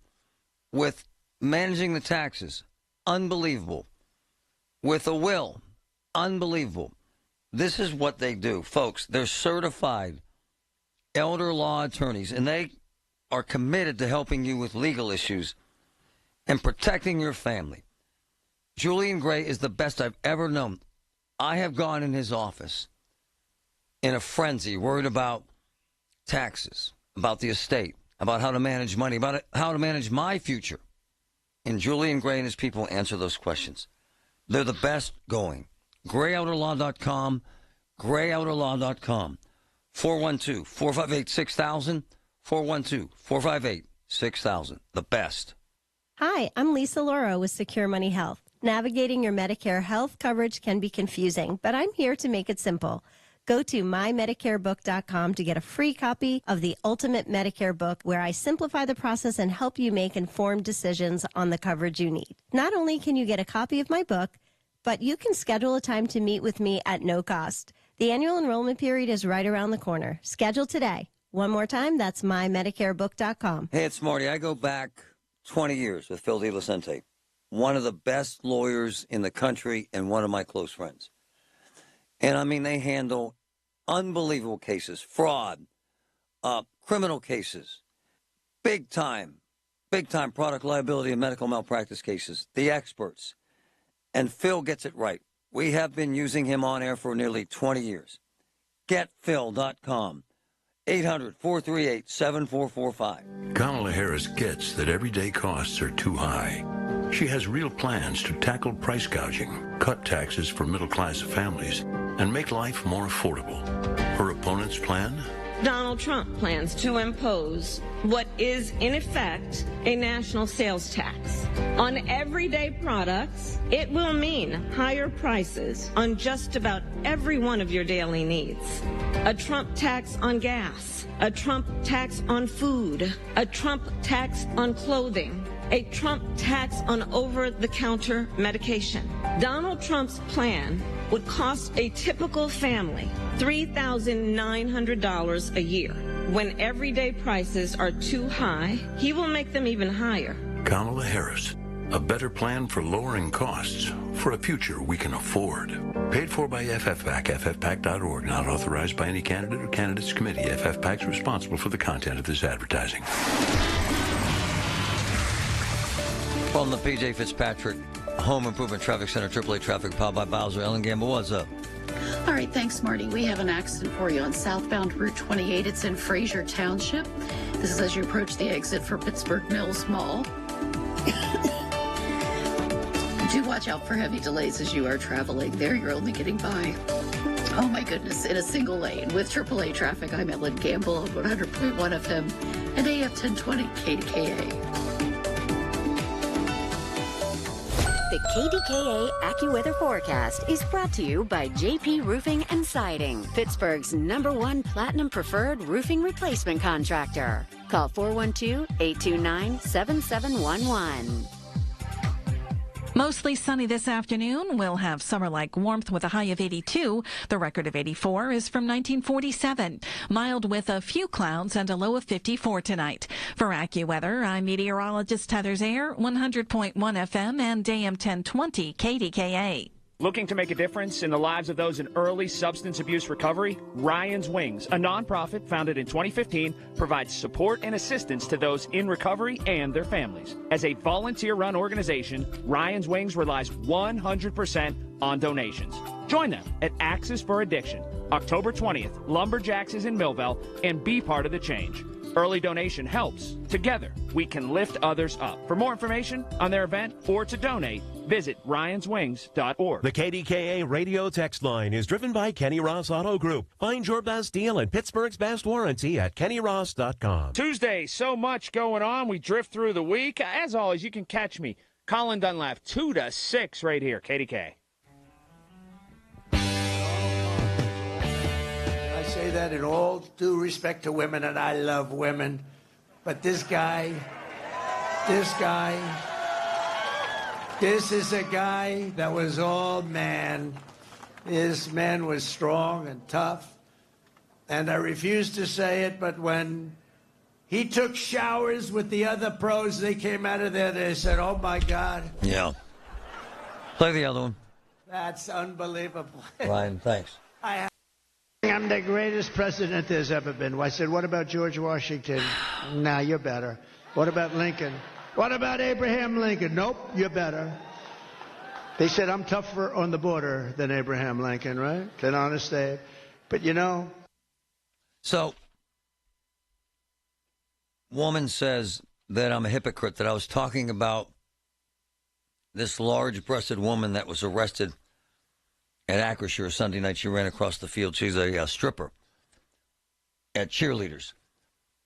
With managing the taxes, unbelievable. With a will, unbelievable. This is what they do, folks. They're certified elder law attorneys, and they are committed to helping you with legal issues and protecting your family. Julian Gray is the best I've ever known. I have gone in his office in a frenzy, worried about taxes, about the estate, about how to manage money, about how to manage my future. And Julian Gray and his people answer those questions. They're the best going. GrayOuterLaw.com, GrayOuterLaw.com, 412-458-6000, 412-458-6000. The best.
Hi, I'm Lisa Lauro with Secure Money Health. Navigating your Medicare health coverage can be confusing, but I'm here to make it simple. Go to mymedicarebook.com to get a free copy of the Ultimate Medicare Book, where I simplify the process and help you make informed decisions on the coverage you need. Not only can you get a copy of my book, but you can schedule a time to meet with me at no cost. The annual enrollment period is right around the corner. Schedule today. One more time, that's mymedicarebook.com.
Hey, it's Marty. I go back 20 years with Phil DeLucente, one of the best lawyers in the country and one of my close friends. And, I mean, they handle unbelievable cases, fraud, criminal cases, big-time product liability and medical malpractice cases, the experts. And Phil gets it right. We have been using him on air for nearly 20 years. GetPhil.com, 800-438-7445.
Kamala Harris gets that everyday costs are too high. She has real plans to tackle price gouging, cut taxes for middle-class families, and make life more affordable. Her opponent's plan?
Donald Trump plans to impose what is, in effect, a national sales tax. On everyday products, it will mean higher prices on just about every one of your daily needs. A Trump tax on gas, a Trump tax on food, a Trump tax on clothing, a Trump tax on over-the-counter medication. Donald Trump's plan would cost a typical family $3,900 a year. When everyday prices are too high, he will make them even higher.
Kamala Harris, a better plan for lowering costs for a future we can afford. Paid for by FFPAC, ffpac.org, not authorized by any candidate or candidates committee. FFPAC is responsible for the content of this advertising.
From the P.J. Fitzpatrick Home Improvement Traffic Center, AAA Traffic, powered by Bowser. Ellen Gamble, what's up?
All right, thanks, Marty. We have an accident for you on southbound Route 28. It's in Fraser Township. This is as you approach the exit for Pittsburgh Mills Mall. Do watch out for heavy delays as you are traveling there. You're only getting by. Oh, my goodness, in a single lane. With AAA Traffic, I'm Ellen Gamble on 100.1 FM and AM 1020 KDKA.
The KDKA AccuWeather forecast is brought to you by JP Roofing and Siding, Pittsburgh's #1 Platinum Preferred Roofing Replacement Contractor. Call 412-829-7711.
Mostly sunny this afternoon. We'll have summer-like warmth with a high of 82. The record of 84 is from 1947. Mild with a few clouds and a low of 54 tonight. For AccuWeather, I'm meteorologist Heather Zayer, 100.1 FM and AM 1020 KDKA.
Looking to make a difference in the lives of those in early substance abuse recovery? Ryan's Wings, a nonprofit founded in 2015, provides support and assistance to those in recovery and their families. As a volunteer-run organization, Ryan's Wings relies 100% on donations. Join them at Axis for Addiction, October 20th, Lumberjacks is in Millville, and be part of the change. Early donation helps. Together, we can lift others up. For more information on their event or to donate, visit ryanswings.org.
The KDKA radio text line is driven by Kenny Ross Auto Group. Find your best deal and Pittsburgh's best warranty at kennyross.com.
Tuesday, so much going on. We drift through the week. As always, you can catch me, Colin Dunlap, 2 to 6 right here, KDK.
I say that in all due respect to women, and I love women. But this guy, this is a guy that was all man. This man was strong and tough, and I refuse to say it, but when he took showers with the other pros, they came out of there, they said, oh, my God.
Yeah. Play the other one.
That's unbelievable.
Ryan, thanks.
I'm the greatest president there's ever been. I said, what about George Washington? Nah, you're better. What about Lincoln? What about Abraham Lincoln? Nope, you're better. They said I'm tougher on the border than Abraham Lincoln, right? Than Honest Abe. But you know.
So, woman says that I'm a hypocrite, that I was talking about this large-breasted woman that was arrested at Acrisure Sunday night. She ran across the field. She's a stripper at cheerleaders.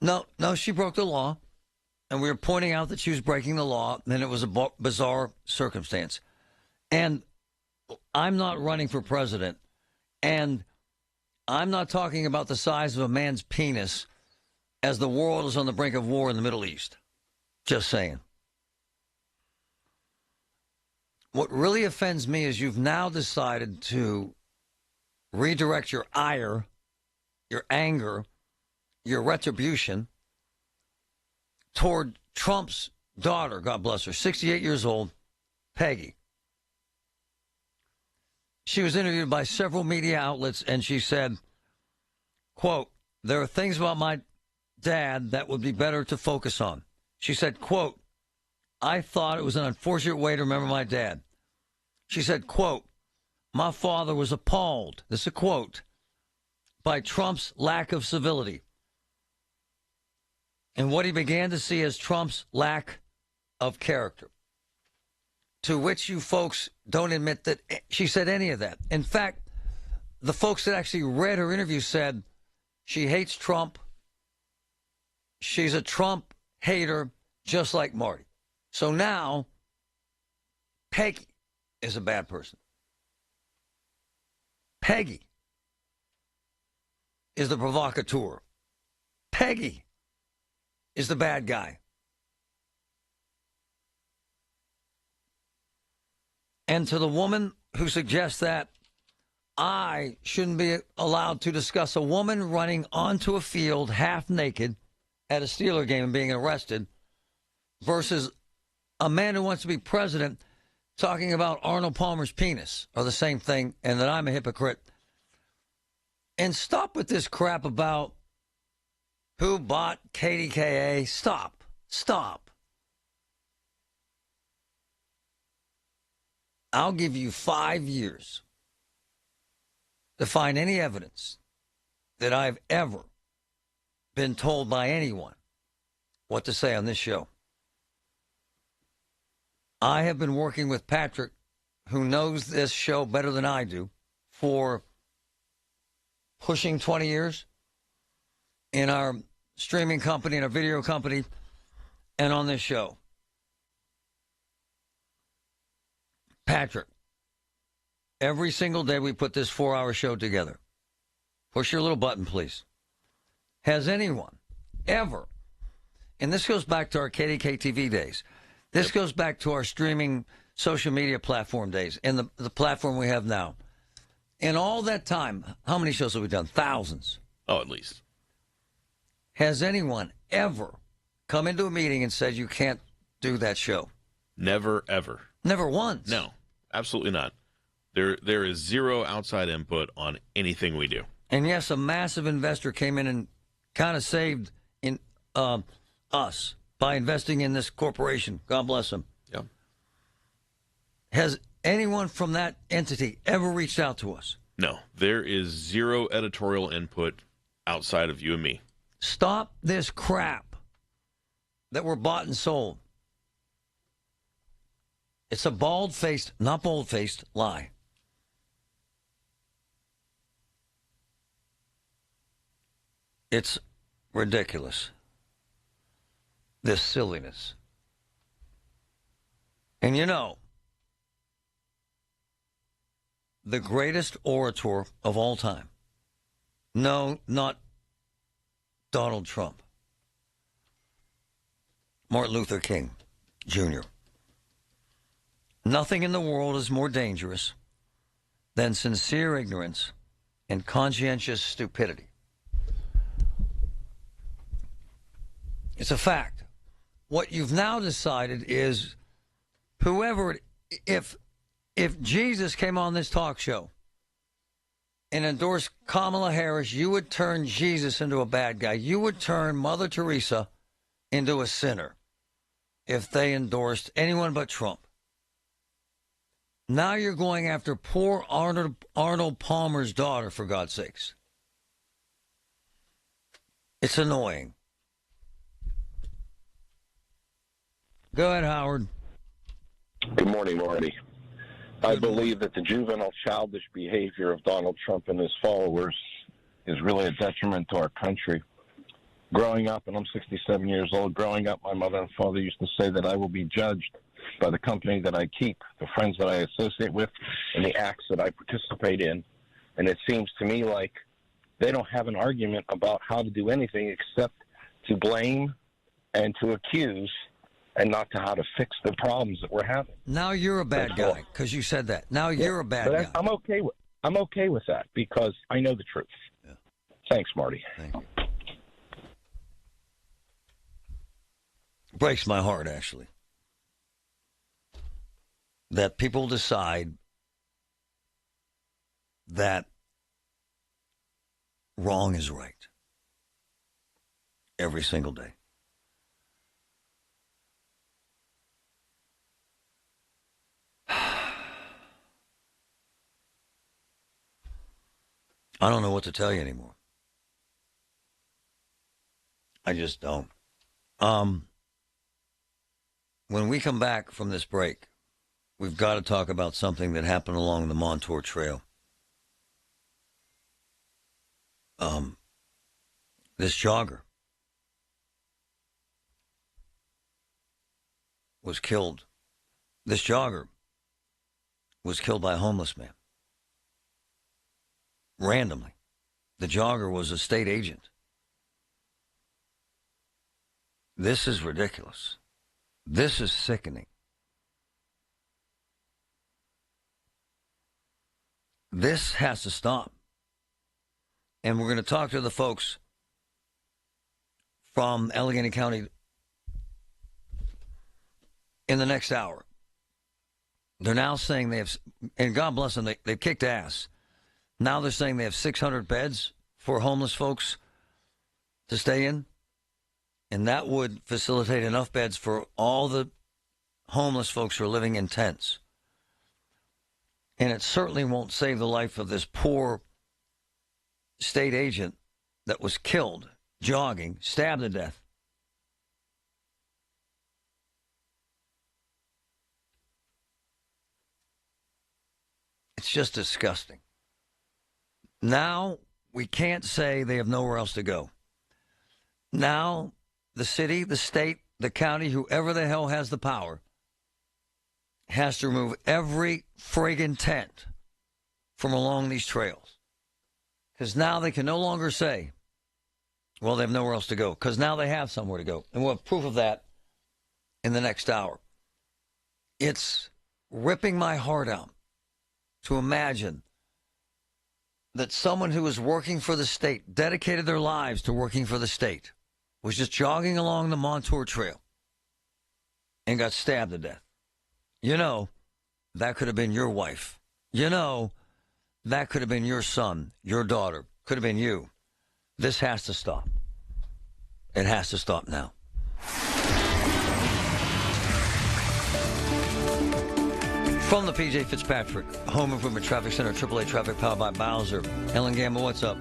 No, she broke the law, and we were pointing out that she was breaking the law, and it was a bizarre circumstance. And I'm not running for president, and I'm not talking about the size of a man's penis as the world is on the brink of war in the Middle East. Just saying. What really offends me is you've now decided to redirect your ire, your anger, your retribution toward Trump's daughter, God bless her, 68 years old, Peggy. She was interviewed by several media outlets, and she said, quote, there are things about my dad that would be better to focus on. She said, quote, I thought it was an unfortunate way to remember my dad. She said, quote, my father was appalled, this is a quote, by Trump's lack of civility and what he began to see as Trump's lack of character. To which you folks don't admit that she said any of that. In fact, the folks that actually read her interview said she hates Trump. She's a Trump hater, just like Marty. So now, Peggy is a bad person. Peggy is the provocateur. Peggy is the bad guy. And to the woman who suggests that I shouldn't be allowed to discuss a woman running onto a field half naked at a Steeler game and being arrested versus a man who wants to be president talking about Arnold Palmer's penis are the same thing, and that I'm a hypocrite. And stop with this crap about who bought KDKA. Stop. I'll give you 5 years to find any evidence that I've ever been told by anyone what to say on this show. I have been working with Patrick, who knows this show better than I do, for pushing 20 years in our streaming company and our video company and on this show. Patrick, every single day we put this 4-hour show together. Push your little button, please. Has anyone ever, and this goes back to our KDKA TV days, this goes back to our streaming social media platform days and the platform we have now. In all that time, how many shows have we done? Thousands.
Oh, at least.
Has anyone ever come into a meeting and said you can't do that show?
Never, ever.
Never once?
No, absolutely not. There is zero outside input on anything we do.
And yes, a massive investor came in and kind of saved in us by investing in this corporation. God bless him.
Yeah.
Has anyone from that entity ever reached out to us?
No, there is zero editorial input outside of you and me.
Stop this crap that we're bought and sold. It's a bald-faced, not bold-faced, lie. It's ridiculous. This silliness. And you know, the greatest orator of all time. No, not Donald Trump. Martin Luther King Jr. Nothing in the world is more dangerous than sincere ignorance and conscientious stupidity. It's a fact. What you've now decided is if Jesus came on this talk show and endorsed Kamala Harris, you would turn Jesus into a bad guy. You would turn Mother Teresa into a sinner if they endorsed anyone but Trump. Now you're going after poor Arnold Palmer's daughter, for God's sakes. It's annoying. Go ahead, Howard.
Good morning, Marty. I believe that the juvenile, childish behavior of Donald Trump and his followers is really a detriment to our country. Growing up, and I'm 67 years old, growing up, my mother and father used to say that I will be judged by the company that I keep, the friends that I associate with, and the acts that I participate in. And it seems to me like they don't have an argument about how to do anything except to blame and to accuse, and not to how to fix the problems that we're having.
Now you're a bad guy because you said that. Now you're a bad guy.
I'm okay with that because I know the truth. Yeah. Thanks, Marty.
Thank you. Breaks my heart, actually, that people decide that wrong is right every single day. I don't know what to tell you anymore. I just don't. When we come back from this break, we've got to talk about something that happened along the Montour Trail. This jogger was killed. This jogger was killed by a homeless man. Randomly. The jogger was a state agent. This is ridiculous. This is sickening. This has to stop. And we're going to talk to the folks from Allegheny County in the next hour. They're now saying they have, and God bless them, they've kicked ass. Now they're saying they have 600 beds for homeless folks to stay in. And that would facilitate enough beds for all the homeless folks who are living in tents. And it certainly won't save the life of this poor state agent that was killed, jogging, stabbed to death. It's just disgusting. Now we can't say they have nowhere else to go. Now the city, the state, the county, whoever the hell has the power, has to remove every friggin' tent from along these trails. Because now they can no longer say, well, they have nowhere else to go. Because now they have somewhere to go. And we'll have proof of that in the next hour. It's ripping my heart out to imagine that someone who was working for the state, dedicated their lives to working for the state, was just jogging along the Montour Trail and got stabbed to death. You know, that could have been your wife. You know, that could have been your son, your daughter. Could have been you. This has to stop. It has to stop now. From the P.J. Fitzpatrick Home Improvement Traffic Center, AAA Traffic powered by Bowser. Ellen Gamble, what's up?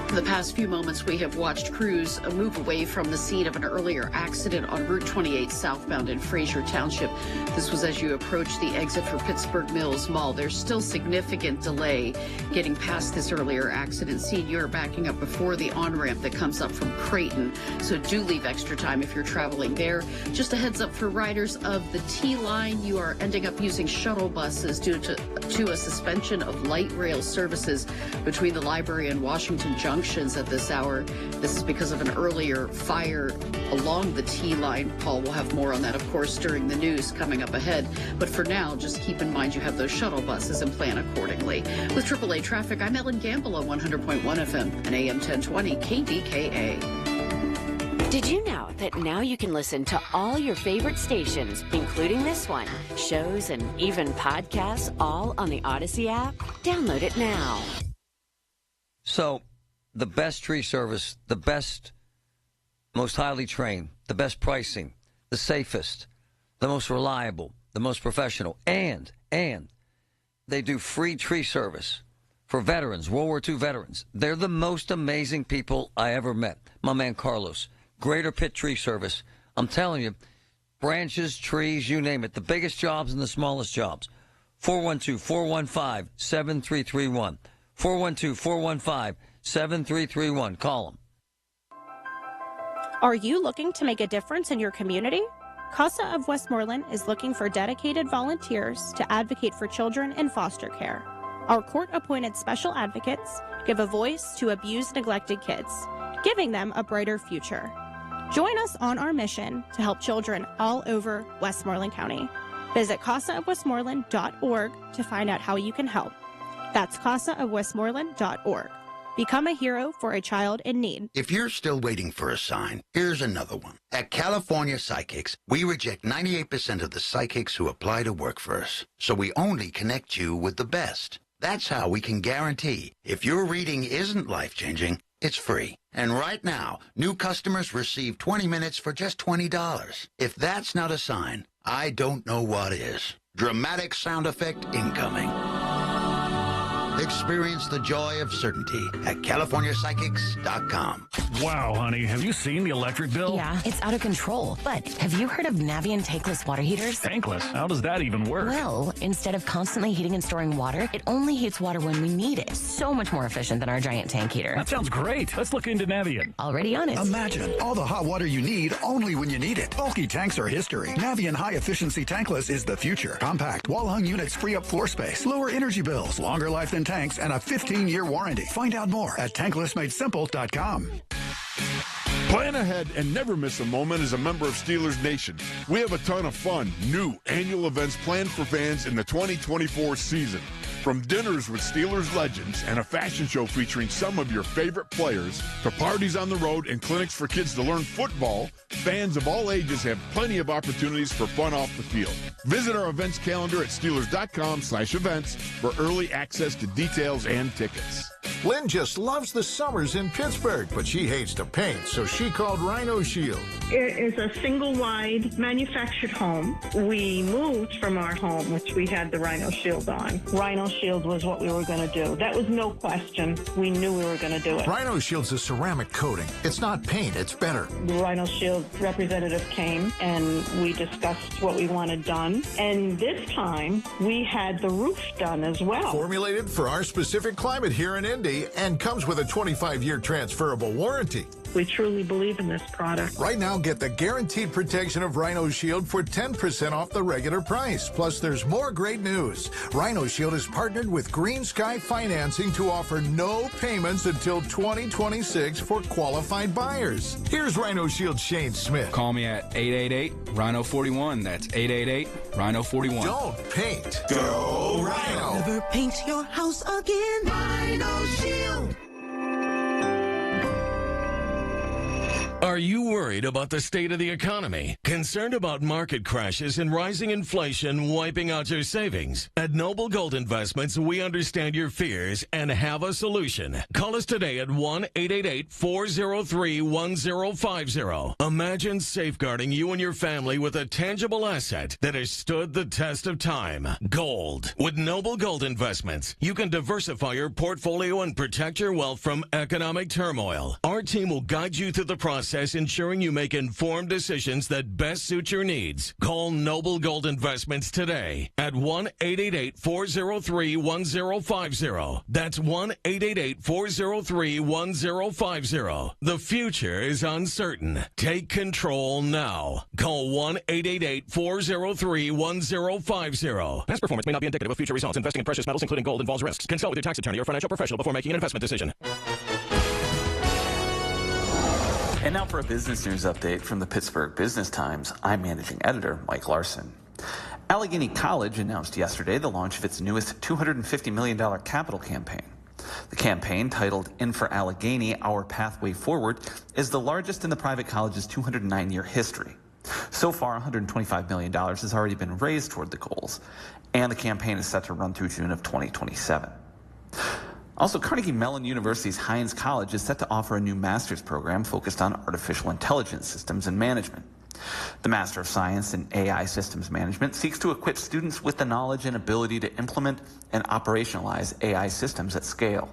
In the past few moments, we have watched crews move away from the scene of an earlier accident on Route 28 southbound in Fraser Township. This was as you approach the exit for Pittsburgh Mills Mall. There's still significant delay getting past this earlier accident scene. You're backing up before the on-ramp that comes up from Creighton, so do leave extra time if you're traveling there. Just a heads up for riders of the T-Line, you are ending up using shuttle buses due to a suspension of light rail services between the library and Washington Junction. promotions at this hour. This is because of an earlier fire along the T line. Paul will have more on that, of course, during the news coming up ahead. But for now, just keep in mind you have those shuttle buses and plan accordingly. With AAA traffic, I'm Ellen Gamble on 100.1 FM and AM 1020 KDKA.
Did you know that now you can listen to all your favorite stations, including this one, shows, and even podcasts, all on the Odyssey app? Download it now.
So, the best tree service, the best, most highly trained, the best pricing, the safest, the most reliable, the most professional, and they do free tree service for veterans, World War II veterans. They're the most amazing people I ever met. My man Carlos. Greater Pitt Tree Service. I'm telling you, branches, trees, you name it. The biggest jobs and the smallest jobs. 412-415-7331. 412-415-7331. Call them.
Are you looking to make a difference in your community? CASA of Westmoreland is looking for dedicated volunteers to advocate for children in foster care. Our court-appointed special advocates give a voice to abused, neglected kids, giving them a brighter future. Join us on our mission to help children all over Westmoreland County. Visit casaofwestmoreland.org to find out how you can help. That's casaofwestmoreland.org. Become a hero for a child in need.
If you're still waiting for a sign, here's another one. At California Psychics, we reject 98% of the psychics who apply to work for us. So we only connect you with the best. That's how we can guarantee if your reading isn't life-changing, it's free. And right now, new customers receive 20 minutes for just $20. If that's not a sign, I don't know what is. Dramatic sound effect incoming. Experience the joy of certainty at CaliforniaPsychics.com.
Wow, honey, have you seen the electric bill?
Yeah, it's out of control. But have you heard of Navien tankless water heaters?
Tankless? How does that even work?
Well, instead of constantly heating and storing water, it only heats water when we need it. So much more efficient than our giant tank heater.
That sounds great. Let's look into Navien.
Already on it.
Imagine all the hot water you need only when you need it. Bulky tanks are history. Navien high-efficiency tankless is the future. Compact, wall-hung units free up floor space, lower energy bills, longer life than tanks, and a 15-year warranty. Find out more at tanklessmadesimple.com.
Plan ahead and never miss a moment as a member of Steelers Nation. We have a ton of fun, new annual events planned for fans in the 2024 season. From dinners with Steelers legends and a fashion show featuring some of your favorite players, to parties on the road and clinics for kids to learn football, fans of all ages have plenty of opportunities for fun off the field. Visit our events calendar at Steelers.com/events for early access to details and tickets.
Lynn just loves the summers in Pittsburgh, but she hates to paint, so she called Rhino Shield.
It is a single-wide manufactured home. We moved from our home, which we had the Rhino Shield on. Rhino Shield was what we were going to do. That was no question. We knew we were going to do it.
Rhino Shield's a ceramic coating. It's not paint, it's better.
The Rhino Shield representative came, and we discussed what we wanted done. And this time, we had the roof done as well.
Formulated for our specific climate here in Indy and comes with a 25-year transferable warranty.
We truly believe in this product.
Right now, get the guaranteed protection of Rhino Shield for 10% off the regular price. Plus, there's more great news. Rhino Shield is partnered with Green Sky Financing to offer no payments until 2026 for qualified buyers. Here's Rhino Shield Shane Smith.
Call me at 888-RHINO-41. That's 888-RHINO-41.
Don't paint. Go Rhino.
Never paint your house again. Rhino Shield.
Are you worried about the state of the economy? Concerned about market crashes and rising inflation wiping out your savings? At Noble Gold Investments, we understand your fears and have a solution. Call us today at 1-888-403-1050. Imagine safeguarding you and your family with a tangible asset that has stood the test of time. Gold. With Noble Gold Investments, you can diversify your portfolio and protect your wealth from economic turmoil. Our team will guide you through the process, ensuring you make informed decisions that best suit your needs. Call Noble Gold Investments today at 1-888-403-1050. That's 1-888-403-1050. The future is uncertain. Take control now. Call 1-888-403-1050.
Past performance may not be indicative of future results. Investing in precious metals, including gold, involves risks. Consult with your tax attorney or financial professional before making an investment decision.
And now for a business news update from the Pittsburgh Business Times. I'm managing editor Mike Larson. Allegheny College announced yesterday the launch of its newest $250 million capital campaign. The campaign, titled In for Allegheny, Our Pathway Forward, is the largest in the private college's 209-year history. So far, $125 million has already been raised toward the goals, and the campaign is set to run through June of 2027. Also, Carnegie Mellon University's Heinz College is set to offer a new master's program focused on artificial intelligence systems and management. The Master of Science in AI Systems Management seeks to equip students with the knowledge and ability to implement and operationalize AI systems at scale.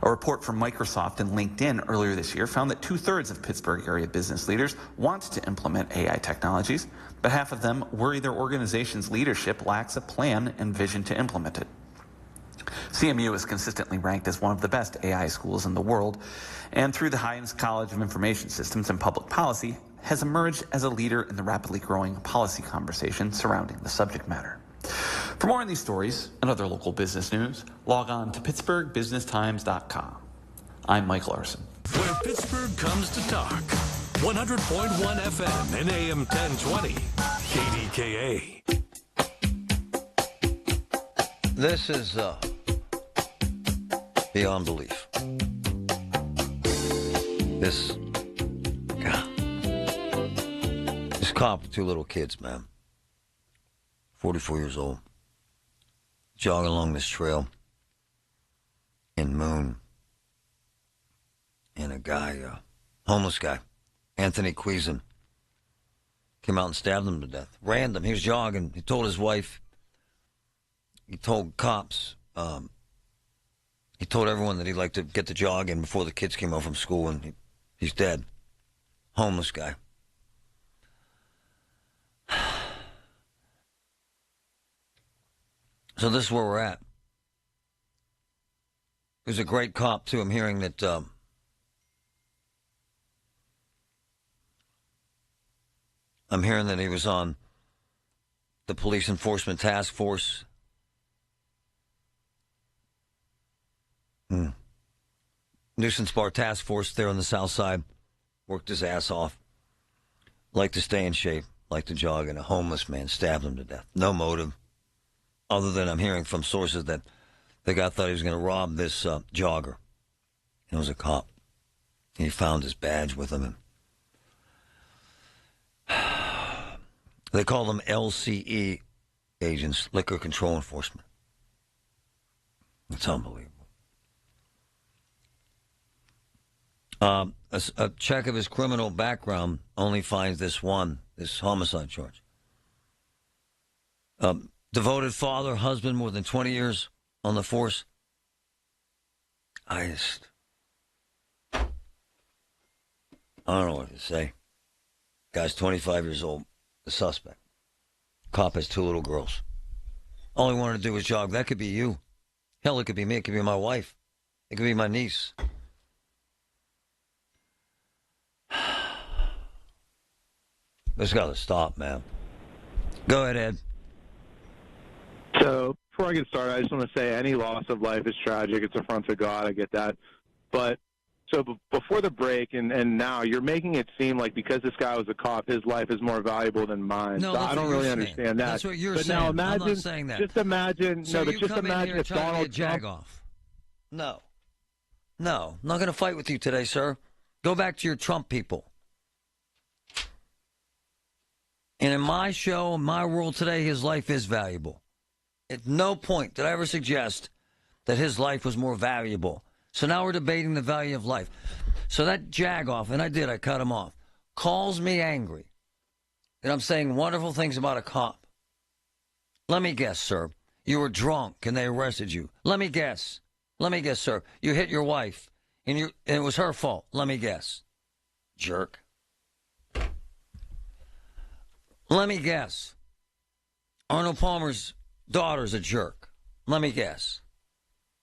A report from Microsoft and LinkedIn earlier this year found that 2/3 of Pittsburgh area business leaders want to implement AI technologies, but half of them worry their organization's leadership lacks a plan and vision to implement it. CMU is consistently ranked as one of the best AI schools in the world, and through the Heinz College of Information Systems and Public Policy, has emerged as a leader in the rapidly growing policy conversation surrounding the subject matter. For more on these stories and other local business news, log on to pittsburghbusinesstimes.com. I'm Mike Larson.
Where Pittsburgh comes to talk. 100.1 FM and AM 1020. KDKA.
This is beyond belief. This cop with 2 little kids, man. 44 years old. Jogging along this trail in Moon. And a guy, homeless guy, Anthony Cuisin, came out and stabbed him to death. Random. He was jogging. He told his wife, he told cops, he told everyone that he'd like to get to jogging before the kids came home from school, and he's dead. Homeless guy. So this is where we're at. He was a great cop, too. I'm hearing that he was on the Police Enforcement Task Force. Nuisance Bar Task Force there on the south side. Worked his ass off. Liked to stay in shape. Liked to jog. And a homeless man stabbed him to death. No motive. Other than I'm hearing from sources that the guy thought he was going to rob this jogger. It was a cop. He found his badge with him. And they call them LCE agents, Liquor Control Enforcement. It's unbelievable. A check of his criminal background only finds this homicide charge. Devoted father, husband, more than 20 years on the force. I don't know what to say. Guy's 25 years old, the suspect. Cop has 2 little girls. All he wanted to do was jog. That could be you. Hell, it could be me. It could be my wife. It could be my niece. This got to stop, man. Go ahead, Ed.
So before I get started, I just want to say any loss of life is tragic. It's affront to God. I get that. But so before the break and now, you're making it seem like because this guy was a cop, his life is more valuable than mine.
No,
so I don't really understand that.
That's what you're
but
saying.
Now imagine,
I'm not saying that.
Just imagine.
So
no, but
you
just
come
imagine
in here
if
trying to
Donald
get jag
Trump.
off. No. I'm not going to fight with you today, sir. Go back to your Trump people. And in my show, in my world today, his life is valuable. At no point did I ever suggest that his life was more valuable. So now we're debating the value of life. So that jag-off, and I cut him off, calls me angry that I'm saying wonderful things about a cop. Let me guess, sir. You were drunk and they arrested you. Let me guess, sir. You hit your wife and it was her fault. Let me guess. Jerk. Let me guess. Arnold Palmer's daughter's a jerk. Let me guess.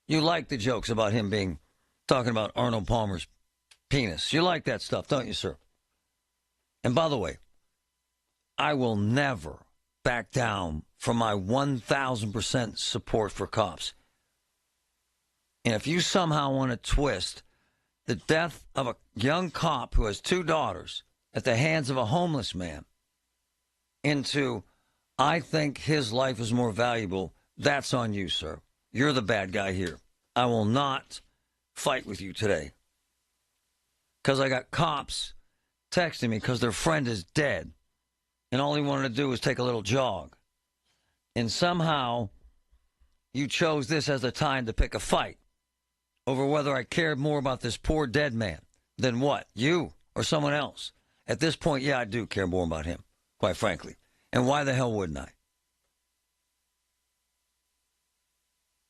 You like the jokes about him talking about Arnold Palmer's penis. You like that stuff, don't you, sir? And by the way, I will never back down from my 1,000% support for cops. And if you somehow want to twist the death of a young cop who has 2 daughters at the hands of a homeless man into, I think his life is more valuable, that's on you, sir. You're the bad guy here. I will not fight with you today. Because I got cops texting me because their friend is dead. And all he wanted to do was take a little jog. And somehow you chose this as the time to pick a fight over whether I cared more about this poor dead man than what? You or someone else? At this point, yeah, I do care more about him, quite frankly. And why the hell wouldn't I?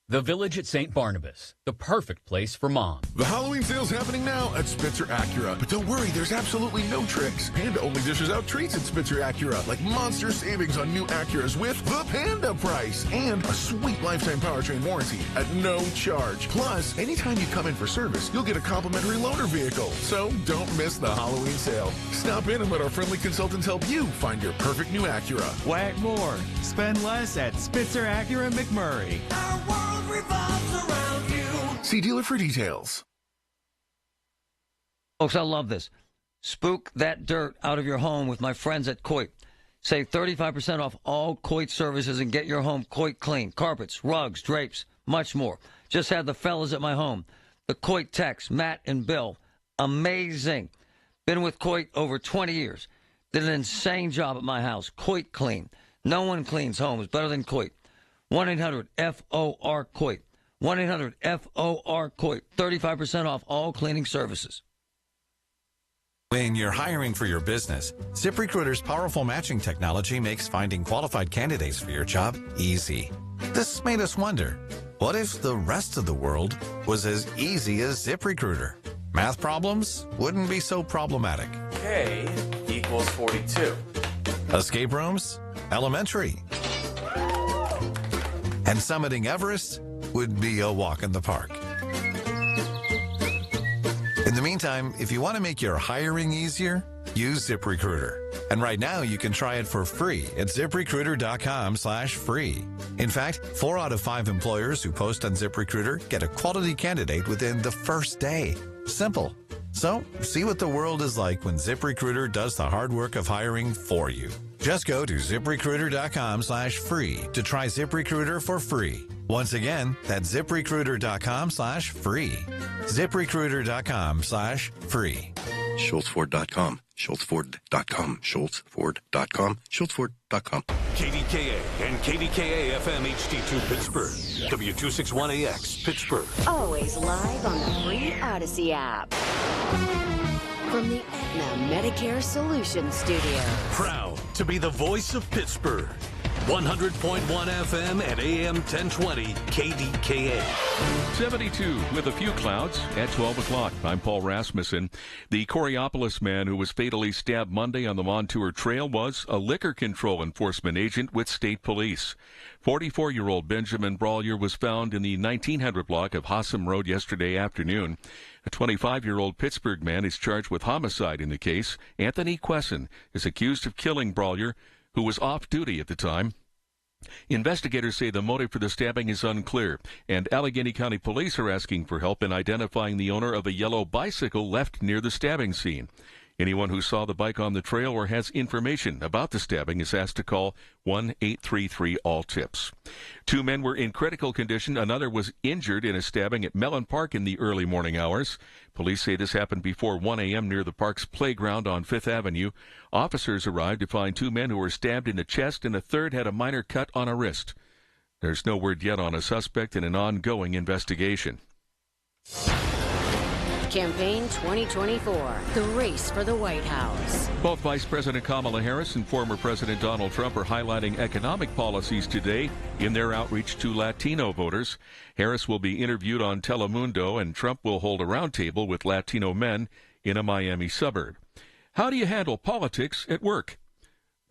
The Village at St. Barnabas, the perfect place for mom.
The Halloween sale's happening now at Spitzer Acura. But don't worry, there's absolutely no tricks. Panda only dishes out treats at Spitzer Acura, like monster savings on new Acuras with the Panda price and a sweet lifetime powertrain warranty at no charge. Plus, anytime you come in for service, you'll get a complimentary loaner vehicle. So don't miss the Halloween sale. Stop in and let our friendly consultants help you find your perfect new Acura.
Wag more. Spend less at Spitzer Acura McMurray.
Our world revolves around you.
See dealer for details.
Folks, I love this. Spook that dirt out of your home with my friends at Coit. Save 35% off all Coit services and get your home Coit clean. Carpets, rugs, drapes, much more. Just had the fellas at my home. The Coit techs, Matt and Bill. Amazing. Been with Coit over 20 years. Did an insane job at my house. Coit clean. No one cleans homes better than Coit. 1-800-FOR-COIT. 1-800-FOR-COIT. 35% off all cleaning services.
When you're hiring for your business, ZipRecruiter's powerful matching technology makes finding qualified candidates for your job easy. This made us wonder, what if the rest of the world was as easy as ZipRecruiter? Math problems wouldn't be so problematic.
K equals 42.
Escape rooms? Elementary. And summiting Everest would be a walk in the park. In the meantime, if you want to make your hiring easier, use ZipRecruiter. And right now, you can try it for free at ZipRecruiter.com/free. In fact, 4 out of 5 employers who post on ZipRecruiter get a quality candidate within the first day. Simple. So, see what the world is like when ZipRecruiter does the hard work of hiring for you. Just go to ZipRecruiter.com/free to try ZipRecruiter for free. Once again, that's ZipRecruiter.com/free. ZipRecruiter.com/free.
SchultzFord.com. SchultzFord.com. SchultzFord.com. SchultzFord.com.
KDKA and KDKA FM HD2 Pittsburgh. W261AX Pittsburgh.
Always live on the free Odyssey app. From the Aetna Medicare Solutions Studio.
Proud to be the voice of Pittsburgh. 100.1 FM and AM 1020 KDKA.
72 with a few clouds at 12 o'clock. I'm Paul Rasmussen. The Coriopolis man who was fatally stabbed Monday on the Montour Trail was a liquor control enforcement agent with state police. 44-year-old Benjamin Brawlier was found in the 1900 block of Hossam Road yesterday afternoon. A 25-year-old Pittsburgh man is charged with homicide in the case. Anthony Quesson is accused of killing Brawlier, who was off duty at the time. Investigators say the motive for the stabbing is unclear, and Allegheny County Police are asking for help in identifying the owner of a yellow bicycle left near the stabbing scene. Anyone who saw the bike on the trail or has information about the stabbing is asked to call 1-833-ALL-TIPS. 2 men were in critical condition. Another was injured in a stabbing at Mellon Park in the early morning hours. Police say this happened before 1 a.m. near the park's playground on 5th Avenue. Officers arrived to find 2 men who were stabbed in the chest, and a third had a minor cut on a wrist. There's no word yet on a suspect in an ongoing investigation.
Campaign 2024, the race for the White House.
Both Vice President Kamala Harris and former President Donald Trump are highlighting economic policies today in their outreach to Latino voters. Harris will be interviewed on Telemundo, and Trump will hold a roundtable with Latino men in a Miami suburb. How do you handle politics at work?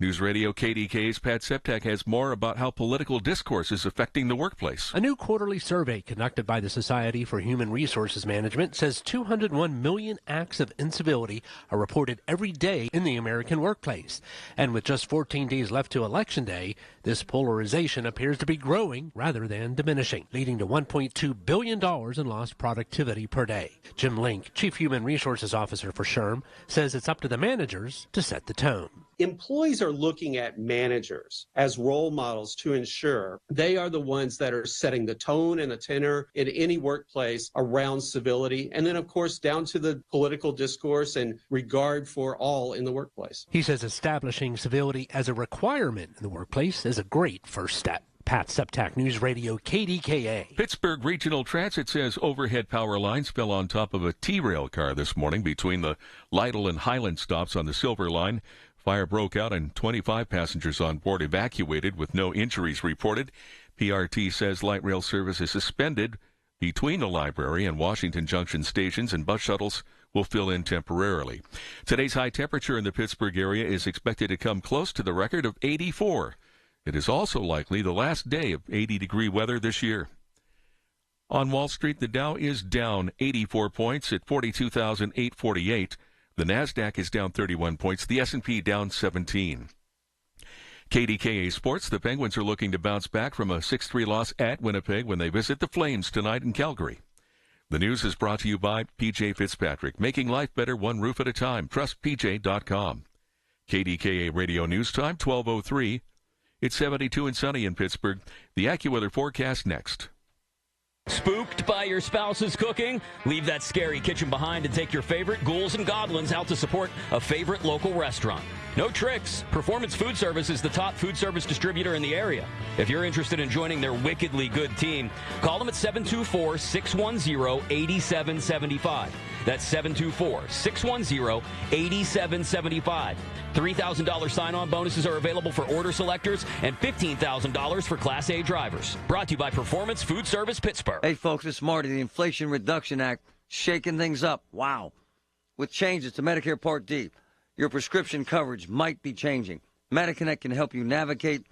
News Radio KDKA's Pat Septak has more about how political discourse is affecting the workplace.
A new quarterly survey conducted by the Society for Human Resources Management says 201 million acts of incivility are reported every day in the American workplace. And with just 14 days left to Election Day, this polarization appears to be growing rather than diminishing, leading to $1.2 billion in lost productivity per day. Jim Link, Chief Human Resources Officer for SHRM, says it's up to the managers to set the tone.
Employees are looking at managers as role models to ensure they are the ones that are setting the tone and the tenor in any workplace around civility, and then, of course, down to the political discourse and regard for all in the workplace.
He says establishing civility as a requirement in the workplace is a great first step. Pat Septak, News Radio KDKA.
Pittsburgh Regional Transit says overhead power lines fell on top of a T-rail car this morning between the Lytle and Highland stops on the Silver Line. Fire broke out and 25 passengers on board evacuated with no injuries reported. PRT says light rail service is suspended between the library and Washington Junction stations, and bus shuttles will fill in temporarily. Today's high temperature in the Pittsburgh area is expected to come close to the record of 84. It is also likely the last day of 80-degree weather this year. On Wall Street, the Dow is down 84 points at 42,848. The NASDAQ is down 31 points. The S&P down 17. KDKA Sports, the Penguins are looking to bounce back from a 6-3 loss at Winnipeg when they visit the Flames tonight in Calgary. The news is brought to you by PJ Fitzpatrick, making life better one roof at a time. TrustPJ.com. KDKA Radio News Time, 12:03. It's 72 and sunny in Pittsburgh. The AccuWeather forecast next.
Spooked by your spouse's cooking? Leave that scary kitchen behind and take your favorite ghouls and goblins out to support a favorite local restaurant. No tricks. Performance Food Service is the top food service distributor in the area. If you're interested in joining their wickedly good team, call them at 724-610-8775. That's 724-610-8775. $3,000 sign-on bonuses are available for order selectors and $15,000 for Class A drivers. Brought to you by Performance Food Service Pittsburgh.
Hey, folks, it's Marty. The Inflation Reduction Act shaking things up. Wow. With changes to Medicare Part D, your prescription coverage might be changing. MediConnect can help you navigate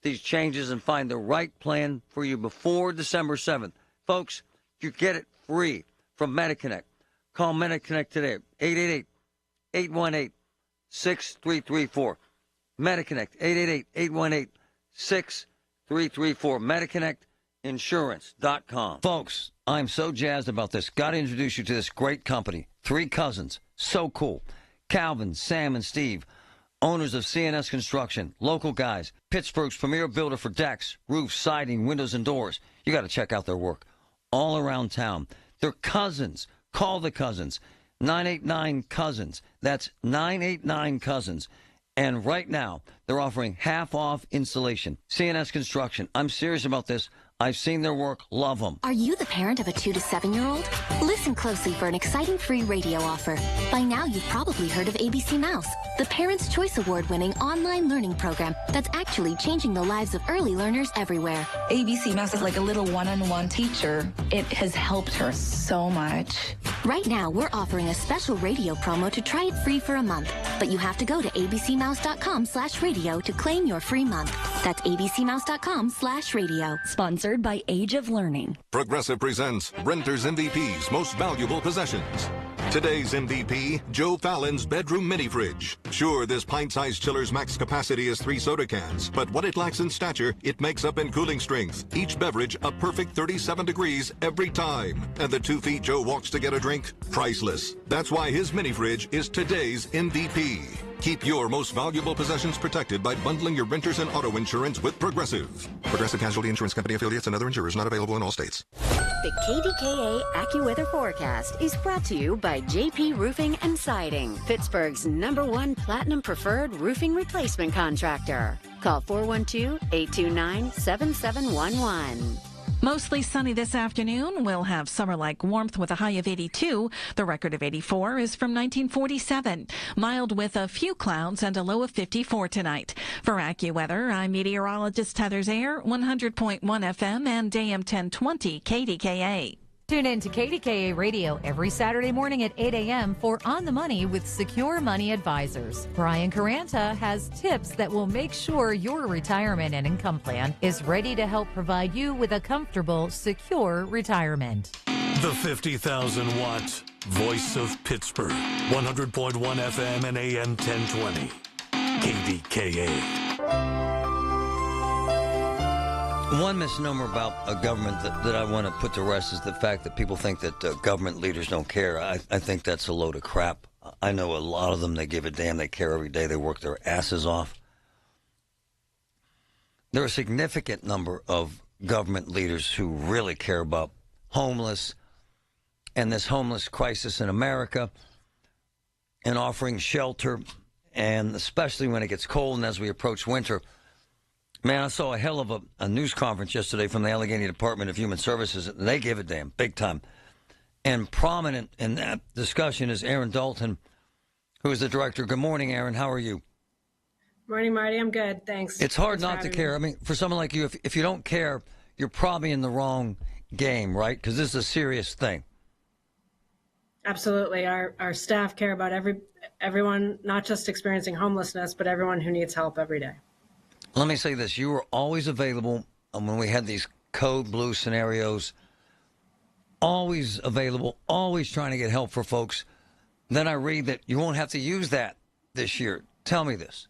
these changes and find the right plan for you before December 7th. Folks, you get it free from MediConnect. Call MediConnect today at 888-818-6334. MediConnect, 888-818-6334. MediConnectInsurance.com. Folks, I'm so jazzed about this. Got to introduce you to this great company. 3 cousins. So cool. Calvin, Sam, and Steve, owners of CNS Construction, local guys, Pittsburgh's premier builder for decks, roofs, siding, windows, and doors. You got to check out their work all around town. They're cousins. Call the cousins. 989-COUSINS. That's 989-COUSINS. And right now, they're offering half-off installation. CNS Construction. I'm serious about this. I've seen their work. Love them.
Are you the parent of a 2 to 7-year-old? Listen closely for an exciting free radio offer. By now, you've probably heard of ABC Mouse, the Parents' Choice Award-winning online learning program that's actually changing the lives of early learners everywhere.
ABC Mouse is like a little one-on-one teacher. It has helped her so much.
Right now, we're offering a special radio promo to try it free for a month. But you have to go to abcmouse.com/radio to claim your free month. That's abcmouse.com/radio. Sponsored by Age of Learning.
Progressive presents Renter's MVP's Most Valuable Possessions. Today's MVP, Joe Fallon's bedroom mini fridge. Sure, this pint-sized chiller's max capacity is 3 soda cans, but what it lacks in stature, it makes up in cooling strength. Each beverage a perfect 37 degrees every time. And the 2 feet Joe walks to get a drink? Priceless. That's why his mini fridge is today's MVP. Keep your most valuable possessions protected by bundling your renters and auto insurance with Progressive. Progressive Casualty Insurance Company affiliates and other insurers not available in all states.
The KDKA AccuWeather forecast is brought to you by JP Roofing and Siding, Pittsburgh's #1 Platinum Preferred Roofing Replacement Contractor. Call 412-829-7711.
Mostly sunny this afternoon. We'll have summer-like warmth with a high of 82. The record of 84 is from 1947. Mild with a few clouds and a low of 54 tonight. For AccuWeather, I'm meteorologist Heather Zayer, 100.1 FM and AM 1020 KDKA.
Tune in to KDKA Radio every Saturday morning at 8 a.m. for On the Money with Secure Money Advisors. Brian Caranta has tips that will make sure your retirement and income plan is ready to help provide you with a comfortable, secure retirement.
The 50,000-watt voice of Pittsburgh, 100.1 FM and AM 1020, KDKA.
One misnomer about a government that I want to put to rest is the fact that people think that government leaders don't care. I think that's a load of crap. I know a lot of them, they give a damn. They care every day. They work their asses off. There are a significant number of government leaders who really care about homeless and this homeless crisis in America and offering shelter, and especially when it gets cold and as we approach winter. Man, I saw a hell of a news conference yesterday from the Allegheny Department of Human Services. They give a damn, big time. And prominent in that discussion is Aaron Dalton, who is the director. Good morning, Aaron. How are you?
Morning, Marty. I'm good. Thanks.
It's hard not to care. I mean, for someone like you, if you don't care, you're probably in the wrong game, right? Because this is a serious thing.
Absolutely. Our staff care about everyone, not just experiencing homelessness, but everyone who needs help every day.
Let me say this. You were always available when we had these code blue scenarios, always available, always trying to get help for folks. Then I read that you won't have to use that this year. Tell me this.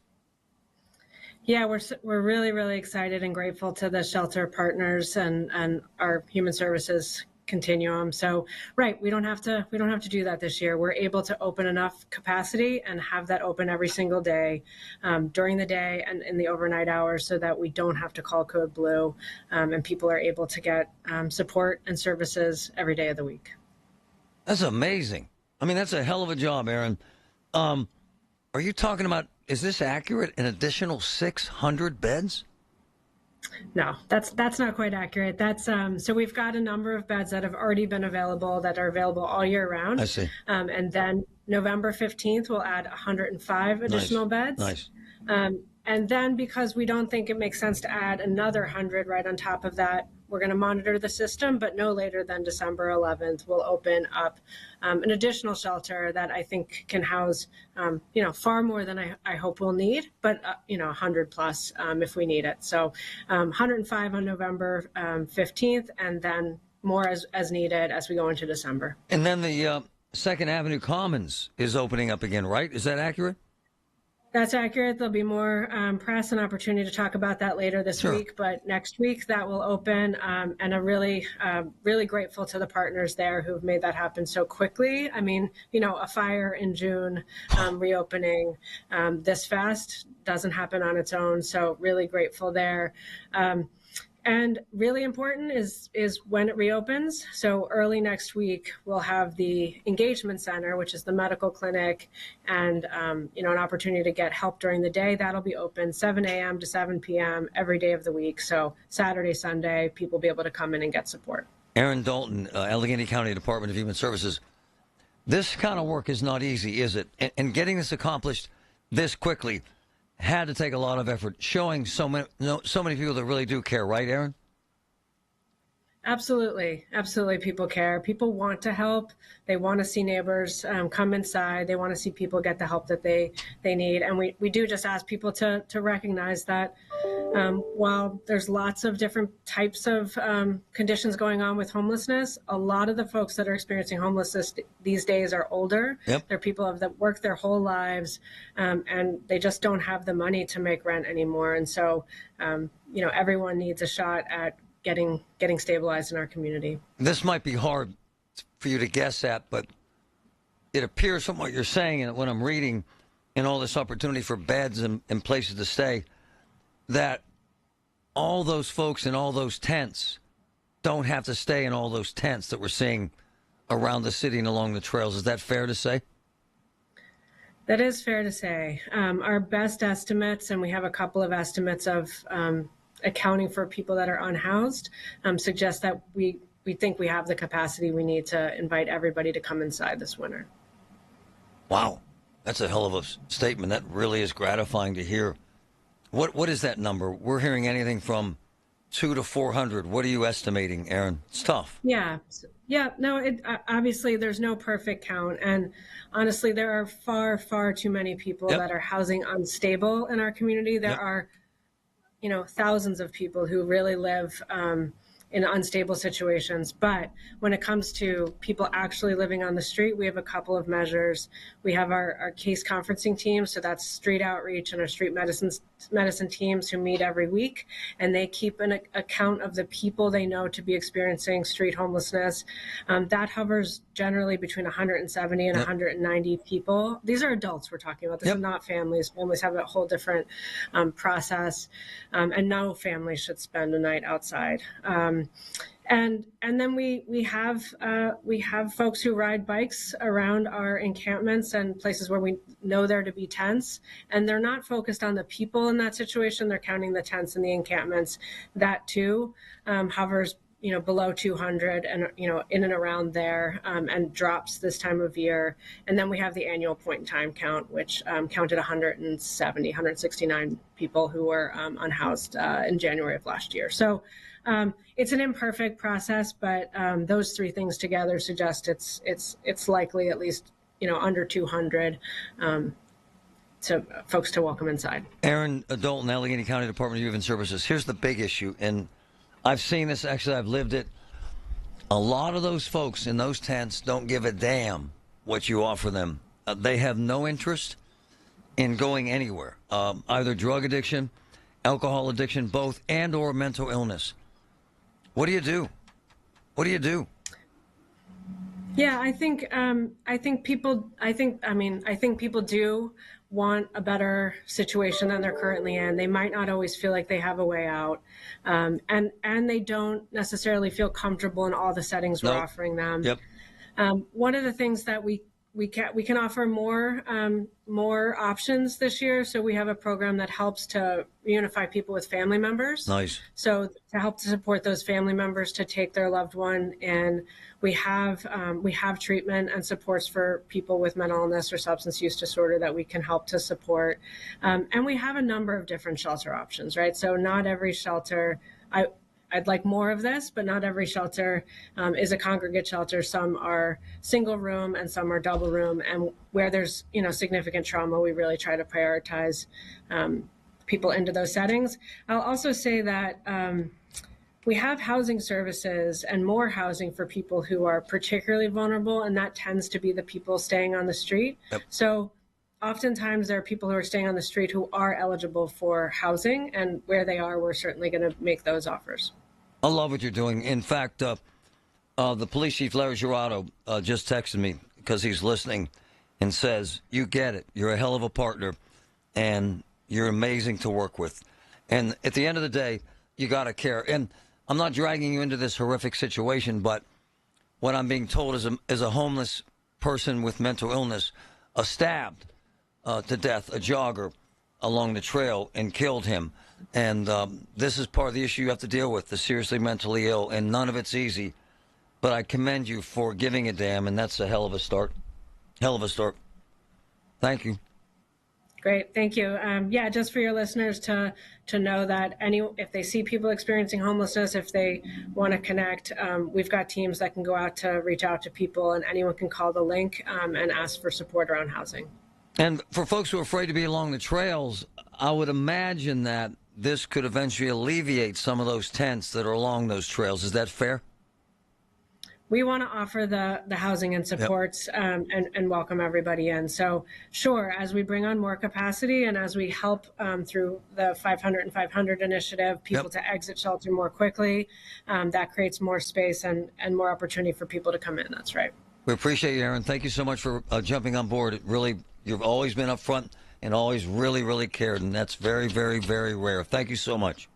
Yeah, we're really, really excited and grateful to the shelter partners and our human services continuum. So, right, we don't have to do that this year. We're able to open enough capacity and have that open every single day during the day and in the overnight hours so that we don't have to call code blue and people are able to get support and services every day of the week.
That's amazing. I mean, that's a hell of a job, Aaron. Are you talking about, is this accurate, an additional 600 beds?
No, that's not quite accurate. That's so we've got a number of beds that have already been available that are available all year round.
I see.
And then November 15th, we'll add 105 additional beds.
Nice.
And then because we don't think it makes sense to add another 100 right on top of that, we're going to monitor the system, but no later than December 11th, we'll open up an additional shelter that I think can house, far more than I hope we'll need, but, 100 plus if we need it. So 105 on November 15th, and then more as needed as we go into December.
And then the Second Avenue Commons is opening up again, right? Is that accurate?
That's accurate. There'll be more press and opportunity to talk about that later this week, but next week that will open, and I'm really grateful to the partners there who've made that happen so quickly. I mean, a fire in June, reopening this fast doesn't happen on its own, so really grateful there. And really important is when it reopens. So early next week, we'll have the engagement center, which is the medical clinic, and an opportunity to get help during the day. That'll be open 7 a.m. to 7 p.m. every day of the week. So Saturday, Sunday, people will be able to come in and get support.
Aaron Dalton, Allegheny County Department of Human Services. This kind of work is not easy, is it? And getting this accomplished this quickly had to take a lot of effort, showing so many people that really do care, right, Aaron?
Absolutely. People care. People want to help. They want to see neighbors come inside. They want to see people get the help that they need. And we do just ask people to recognize that while there's lots of different types of conditions going on with homelessness, a lot of the folks that are experiencing homelessness these days are older. Yep. They're people that worked their whole lives and they just don't have the money to make rent anymore. And so, everyone needs a shot at getting stabilized in our community.
This might be hard for you to guess at, but it appears from what you're saying and when I'm reading and all this opportunity for beds and places to stay, that all those folks in all those tents don't have to stay in all those tents that we're seeing around the city and along the trails. Is that fair to say?
That is fair to say. Our best estimates, and we have a couple of estimates of accounting for people that are unhoused, suggest that we think we have the capacity we need to invite everybody to come inside this winter.
Wow. That's a hell of a statement. That really is gratifying to hear. What is that number? We're hearing anything from 200 to 400. What are you estimating, Aaron? It's tough.
Yeah. No, obviously there's no perfect count. And honestly, there are far, far too many people that are housing unstable in our community. There are, thousands of people who really live in unstable situations. But when it comes to people actually living on the street, we have a couple of measures. We have our case conferencing team. So that's street outreach and our street medicine teams who meet every week. And they keep an account of the people they know to be experiencing street homelessness. That hovers generally between 170 and 190 people. These are adults we're talking about. This is not families. Families have a whole different process. And no family should spend a night outside. And then we have folks who ride bikes around our encampments and places where we know there to be tents, and they're not focused on the people in that situation. They're counting the tents and the encampments. That too hovers below 200 and in and around there, and drops this time of year. And then we have the annual point in time count, which counted 169 people who were unhoused in January of last year. So it's an imperfect process, but those three things together suggest it's likely at least under 200 to folks to welcome inside.
Aaron Dalton, Allegheny County Department of Human Services. Here's the big issue, and I've seen this. Actually, I've lived it. A lot of those folks in those tents don't give a damn what you offer them. They have no interest in going anywhere, either drug addiction, alcohol addiction, both, and or mental illness. What do you do? What do you do?
Yeah, I think people do want a better situation than they're currently in. They might not always feel like they have a way out, and they don't necessarily feel comfortable in all the settings we're offering them. One of the things that we can offer more options this year. So we have a program that helps to reunify people with family members.
Nice.
So to help to support those family members to take their loved one, and we have treatment and supports for people with mental illness or substance use disorder that we can help to support. And we have a number of different shelter options, right? So not every shelter, I'd like more of this, but not every shelter is a congregate shelter. Some are single room and some are double room. And where there's, significant trauma, we really try to prioritize people into those settings. I'll also say that we have housing services and more housing for people who are particularly vulnerable, and that tends to be the people staying on the street. So oftentimes there are people who are staying on the street who are eligible for housing, and where they are, we're certainly going to make those offers.
I love what you're doing. In fact, the police chief, Larry Girardo, just texted me because he's listening and says, you get it. You're a hell of a partner, and you're amazing to work with. And at the end of the day, you got to care. And I'm not dragging you into this horrific situation, but what I'm being told is a homeless person with mental illness stabbed to death a jogger along the trail and killed him. And this is part of the issue you have to deal with, the seriously mentally ill, and none of it's easy. But I commend you for giving a damn, and that's a hell of a start. Hell of a start. Thank you.
Great, thank you. Just for your listeners to know that if they see people experiencing homelessness, if they want to connect, we've got teams that can go out to reach out to people, and anyone can call the link and ask for support around housing.
And for folks who are afraid to be along the trails, I would imagine that this could eventually alleviate some of those tents that are along those trails. Is that fair?
We want to offer the housing and supports and welcome everybody in. So sure, as we bring on more capacity and as we help through the 500 and 500 initiative, people to exit shelter more quickly, that creates more space and more opportunity for people to come in. That's right.
We appreciate you, Aaron. Thank you so much for jumping on board. It really, you've always been up front and always really, really cared, and that's very, very, very rare. Thank you so much.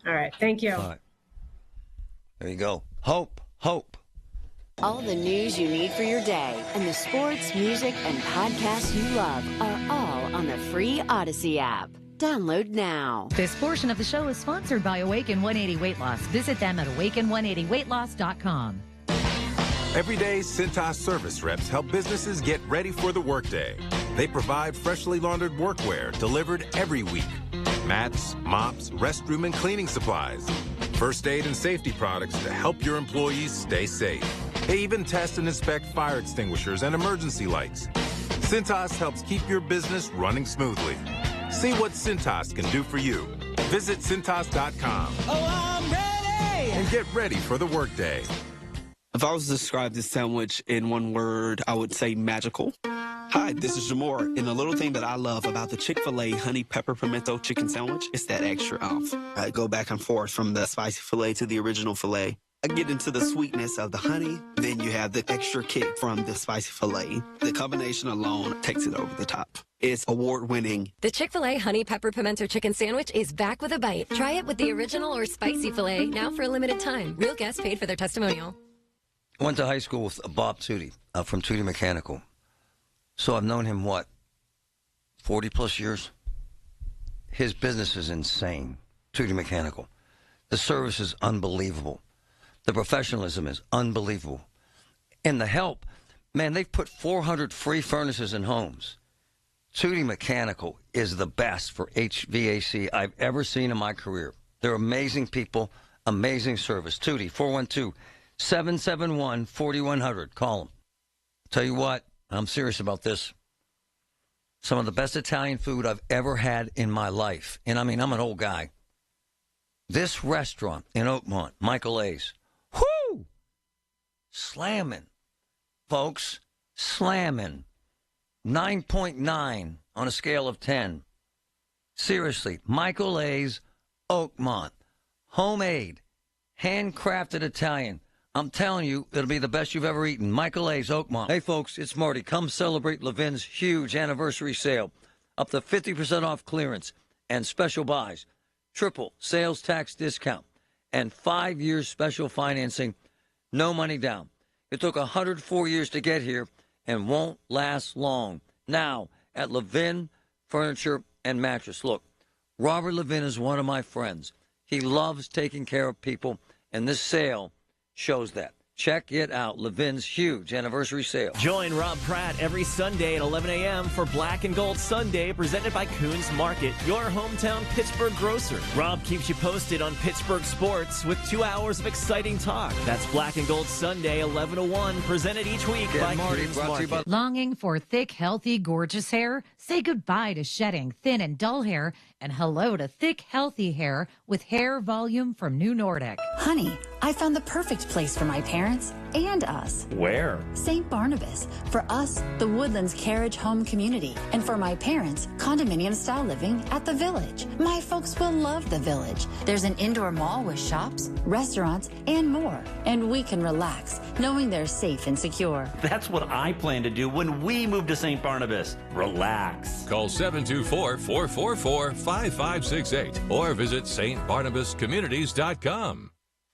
All right. Thank you.
All right. There you go. Hope.
All the news you need for your day and the sports, music, and podcasts you love are all on the free Odyssey app. Download now.
This portion of the show is sponsored by Awaken 180 Weight Loss. Visit them at awaken180weightloss.com.
Every day, Cintas service reps help businesses get ready for the workday. They provide freshly laundered workwear delivered every week. Mats, mops, restroom, and cleaning supplies. first aid and safety products to help your employees stay safe. They even test and inspect fire extinguishers and emergency lights. Cintas helps keep your business running smoothly. See what Cintas can do for you. Visit Cintas.com.
Oh, I'm ready!
And get ready for the workday.
If I was to describe this sandwich in one word, I would say magical. Hi, this is Jamor, and the little thing that I love about the Chick-fil-A honey pepper pimento chicken sandwich is that extra oomph. I go back and forth from the spicy filet to the original filet. I get into the sweetness of the honey, then you have the extra kick from the spicy filet. The combination alone takes it over the top. It's award-winning.
The Chick-fil-A Honey Pepper Pimento Chicken Sandwich is back with a bite. Try it with the original or spicy filet, now for a limited time. Real guests paid for their testimonial.
I went to high school with Bob Tootie from Tootie Mechanical. So I've known him, 40-plus years? His business is insane, Tootie Mechanical. The service is unbelievable. The professionalism is unbelievable. And the help, man, they've put 400 free furnaces in homes. Tootie Mechanical is the best for HVAC I've ever seen in my career. They're amazing people, amazing service. Tootie, 412-771-4100. Call them. Tell you what, I'm serious about this. Some of the best Italian food I've ever had in my life. And I mean, I'm an old guy. This restaurant in Oakmont, Michael A's, whoo! Slamming. Folks, slamming. 9.9 on a scale of 10. Seriously, Michael A's, Oakmont. Homemade, handcrafted Italian. I'm telling you, it'll be the best you've ever eaten. Michael A's, Oakmont. Hey, folks, it's Marty. Come celebrate Levin's huge anniversary sale. Up to 50% off clearance and special buys. Triple sales tax discount and 5 years special financing. No money down. It took 104 years to get here and won't last long. Now, at Levin Furniture and Mattress. Look, Robert Levin is one of my friends. He loves taking care of people, and this sale shows that. Check it out. Levin's huge anniversary sale.
Join Rob Pratt every Sunday at 11 a.m. for Black and Gold Sunday, presented by Coons Market, your hometown Pittsburgh grocer. Rob keeps you posted on Pittsburgh sports with 2 hours of exciting talk. That's Black and Gold Sunday, 11 to 1, presented each week by Coons Market.
Longing for thick, healthy, gorgeous hair? Say goodbye to shedding thin and dull hair and hello to thick, healthy hair with hair volume from New Nordic.
Honey, I found the perfect place for my parents and us.
Where?
St. Barnabas. For us, the Woodlands Carriage Home Community. And for my parents, condominium-style living at the Village. My folks will love the Village. There's an indoor mall with shops, restaurants, and more. And we can relax, knowing they're safe and secure.
That's what I plan to do when we move to St. Barnabas. Relax.
Call 724-444-5568 or visit stbarnabascommunities.com.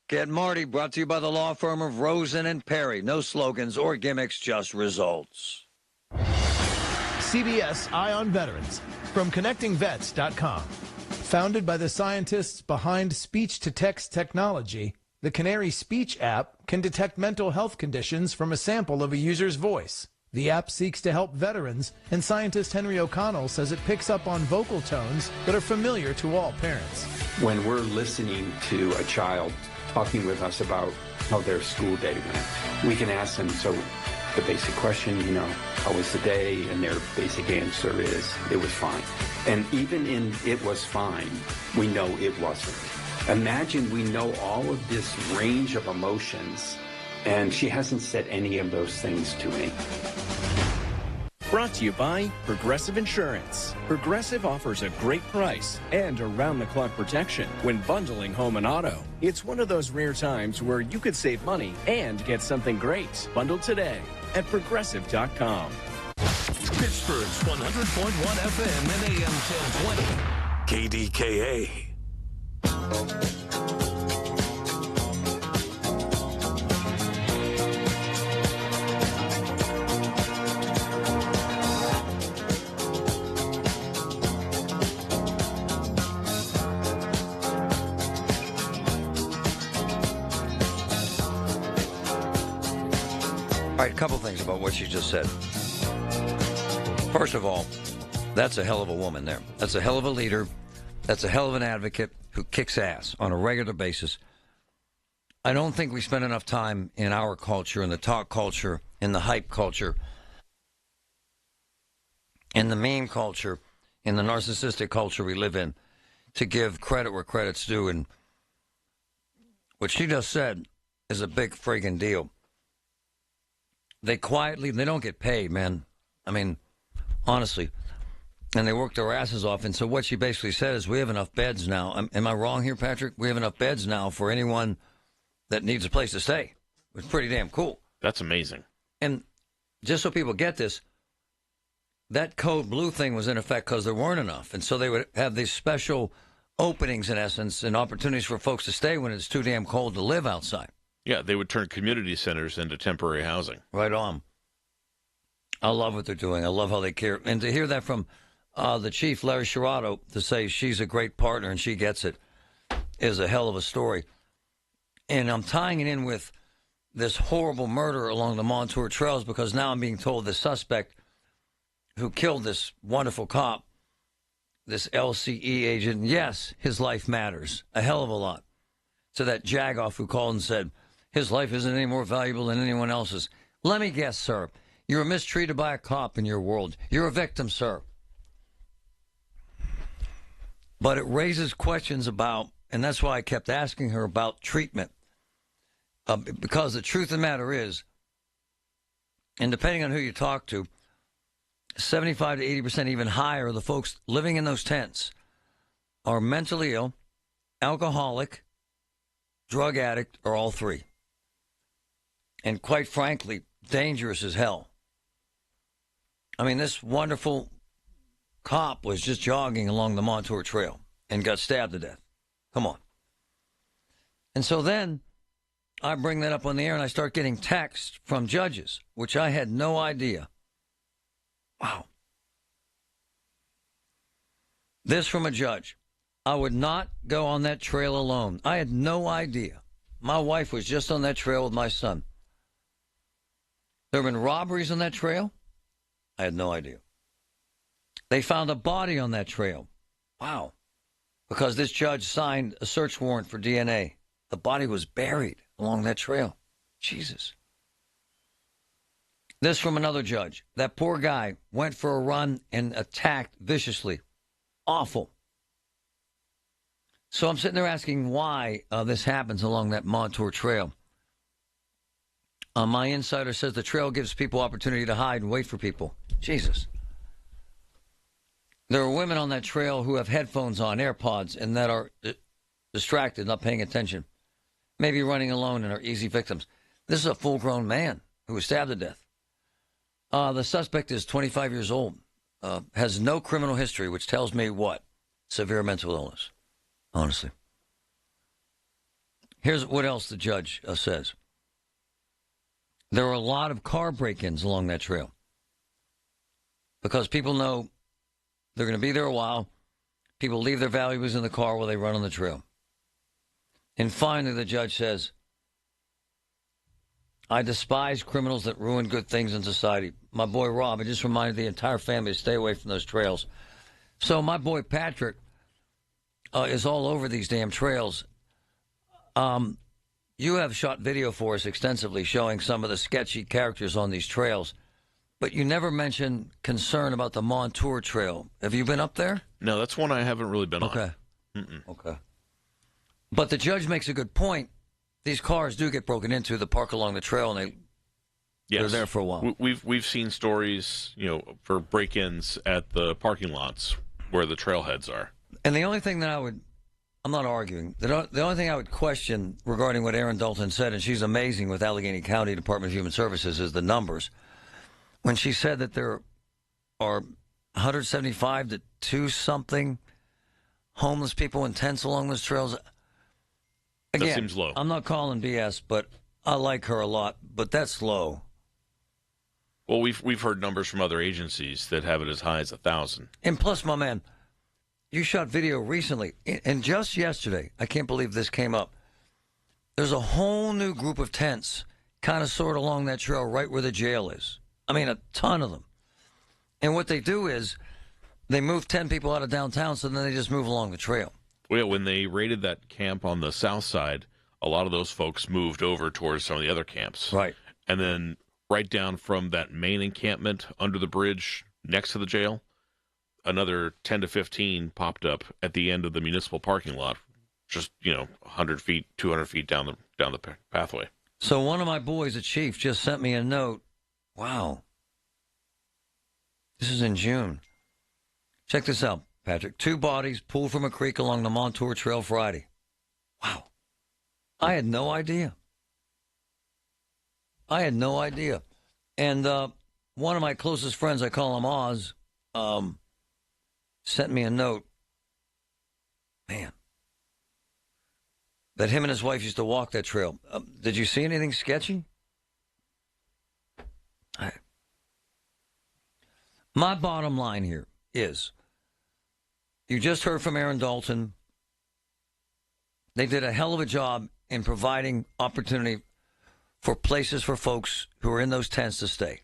Get Marty, brought to you by the law firm of Rosen and Perry. No slogans or gimmicks, just results.
CBS Eye on Veterans from ConnectingVets.com. Founded by the scientists behind speech-to-text technology, the Canary Speech app can detect mental health conditions from a sample of a user's voice. The app seeks to help veterans, and scientist Henry O'Connell says it picks up on vocal tones that are familiar to all parents.
When we're listening to a child talking with us about how their school day went, we can ask them, so the basic question, how was the day? And their basic answer is, it was fine. And even in it was fine, we know it wasn't. Imagine we know all of this range of emotions, and she hasn't said any of those things to me.
Brought to you by Progressive Insurance. Progressive offers a great price and around-the-clock protection when bundling home and auto. It's one of those rare times where you could save money and get something great. Bundle today at Progressive.com.
Pittsburgh's 100.1 FM and AM 1020. KDKA.
All right, a couple things about what you just said. First of all, that's a hell of a woman there. That's a hell of a leader. That's a hell of an advocate who kicks ass on a regular basis I don't think we spend enough time in our culture, in the talk culture, in the hype culture, in the meme culture, in the narcissistic culture we live in, to give credit where credit's due. And what she just said is a big friggin' deal. They don't get paid, man. I mean, honestly. And they work their asses off. And so what she basically said is, we have enough beds now. Am I wrong here, Patrick? We have enough beds now for anyone that needs a place to stay. It's pretty damn cool.
That's amazing.
And just so people get this, that code blue thing was in effect because there weren't enough. And so they would have these special openings, in essence, and opportunities for folks to stay when it's too damn cold to live outside.
Yeah, they would turn community centers into temporary housing.
Right on. I love what they're doing. I love how they care. And to hear that from the chief, Larry Sherrato, to say she's a great partner and she gets it, is a hell of a story. And I'm tying it in with this horrible murder along the Montour Trails because now I'm being told the suspect who killed this wonderful cop, this LCE agent, yes, his life matters a hell of a lot. To that jagoff who called and said, his life isn't any more valuable than anyone else's. Let me guess, sir. You were mistreated by a cop in your world. You're a victim, sir. But it raises questions about, and that's why I kept asking her about treatment. Because the truth of the matter is, and depending on who you talk to, 75 to 80%, even higher, of the folks living in those tents are mentally ill, alcoholic, drug addict, or all three. And quite frankly, dangerous as hell. I mean, this wonderful cop was just jogging along the Montour Trail and got stabbed to death. Come on. And so then I bring that up on the air and I start getting texts from judges, which I had no idea. Wow. This from a judge. I would not go on that trail alone. I had no idea. My wife was just on that trail with my son. There have been robberies on that trail. I had no idea. They found a body on that trail. Wow. Because this judge signed a search warrant for DNA. The body was buried along that trail. Jesus. This from another judge. That poor guy went for a run and attacked viciously. Awful. So I'm sitting there asking why this happens along that Montour Trail. My insider says the trail gives people opportunity to hide and wait for people. Jesus. There are women on that trail who have headphones on, AirPods, and that are distracted, not paying attention. Maybe running alone and are easy victims. This is a full-grown man who was stabbed to death. The suspect is 25 years old, has no criminal history, which tells me what? Severe mental illness, honestly. Here's what else the judge says. There are a lot of car break-ins along that trail because people know they're going to be there a while. People leave their valuables in the car while they run on the trail. And finally, the judge says, I despise criminals that ruin good things in society. My boy Rob, I just reminded the entire family to stay away from those trails. So my boy Patrick is all over these damn trails. You have shot video for us extensively showing some of the sketchy characters on these trails, but you never mentioned concern about the Montour Trail. Have you been up there?
No, that's one I haven't really been
on.
Okay.
Okay. But the judge makes a good point. These cars do get broken into, the park along the trail, and they're there for a while.
We've seen stories, for break-ins at the parking lots where the trailheads are.
And the only thing that I'm not arguing. The only thing I would question regarding what Erin Dalton said, and she's amazing with Allegheny County Department of Human Services, is the numbers. When she said that there are 175 to 2-something homeless people in tents along those trails. Again,
that seems low.
I'm not calling BS, but I like her a lot, but that's low.
Well, we've heard numbers from other agencies that have it as high as 1,000.
And plus, my man, you shot video recently, and just yesterday, I can't believe this came up. There's a whole new group of tents kind of sort of along that trail right where the jail is. I mean, a ton of them. And what they do is they move 10 people out of downtown, so then they just move along the trail.
Well, yeah, when they raided that camp on the south side, a lot of those folks moved over towards some of the other camps.
Right.
And then right down from that main encampment under the bridge next to the jail, another 10 to 15 popped up at the end of the municipal parking lot, just, 100 feet, 200 feet down the pathway.
So one of my boys, a chief, just sent me a note. Wow. This is in June. Check this out, Patrick. 2 bodies pulled from a creek along the Montour Trail Friday. Wow. I had no idea. And one of my closest friends, I call him Oz, sent me a note. Man. That him and his wife used to walk that trail. Did you see anything sketchy? My bottom line here is, you just heard from Aaron Dalton. They did a hell of a job in providing opportunity for places for folks who are in those tents to stay.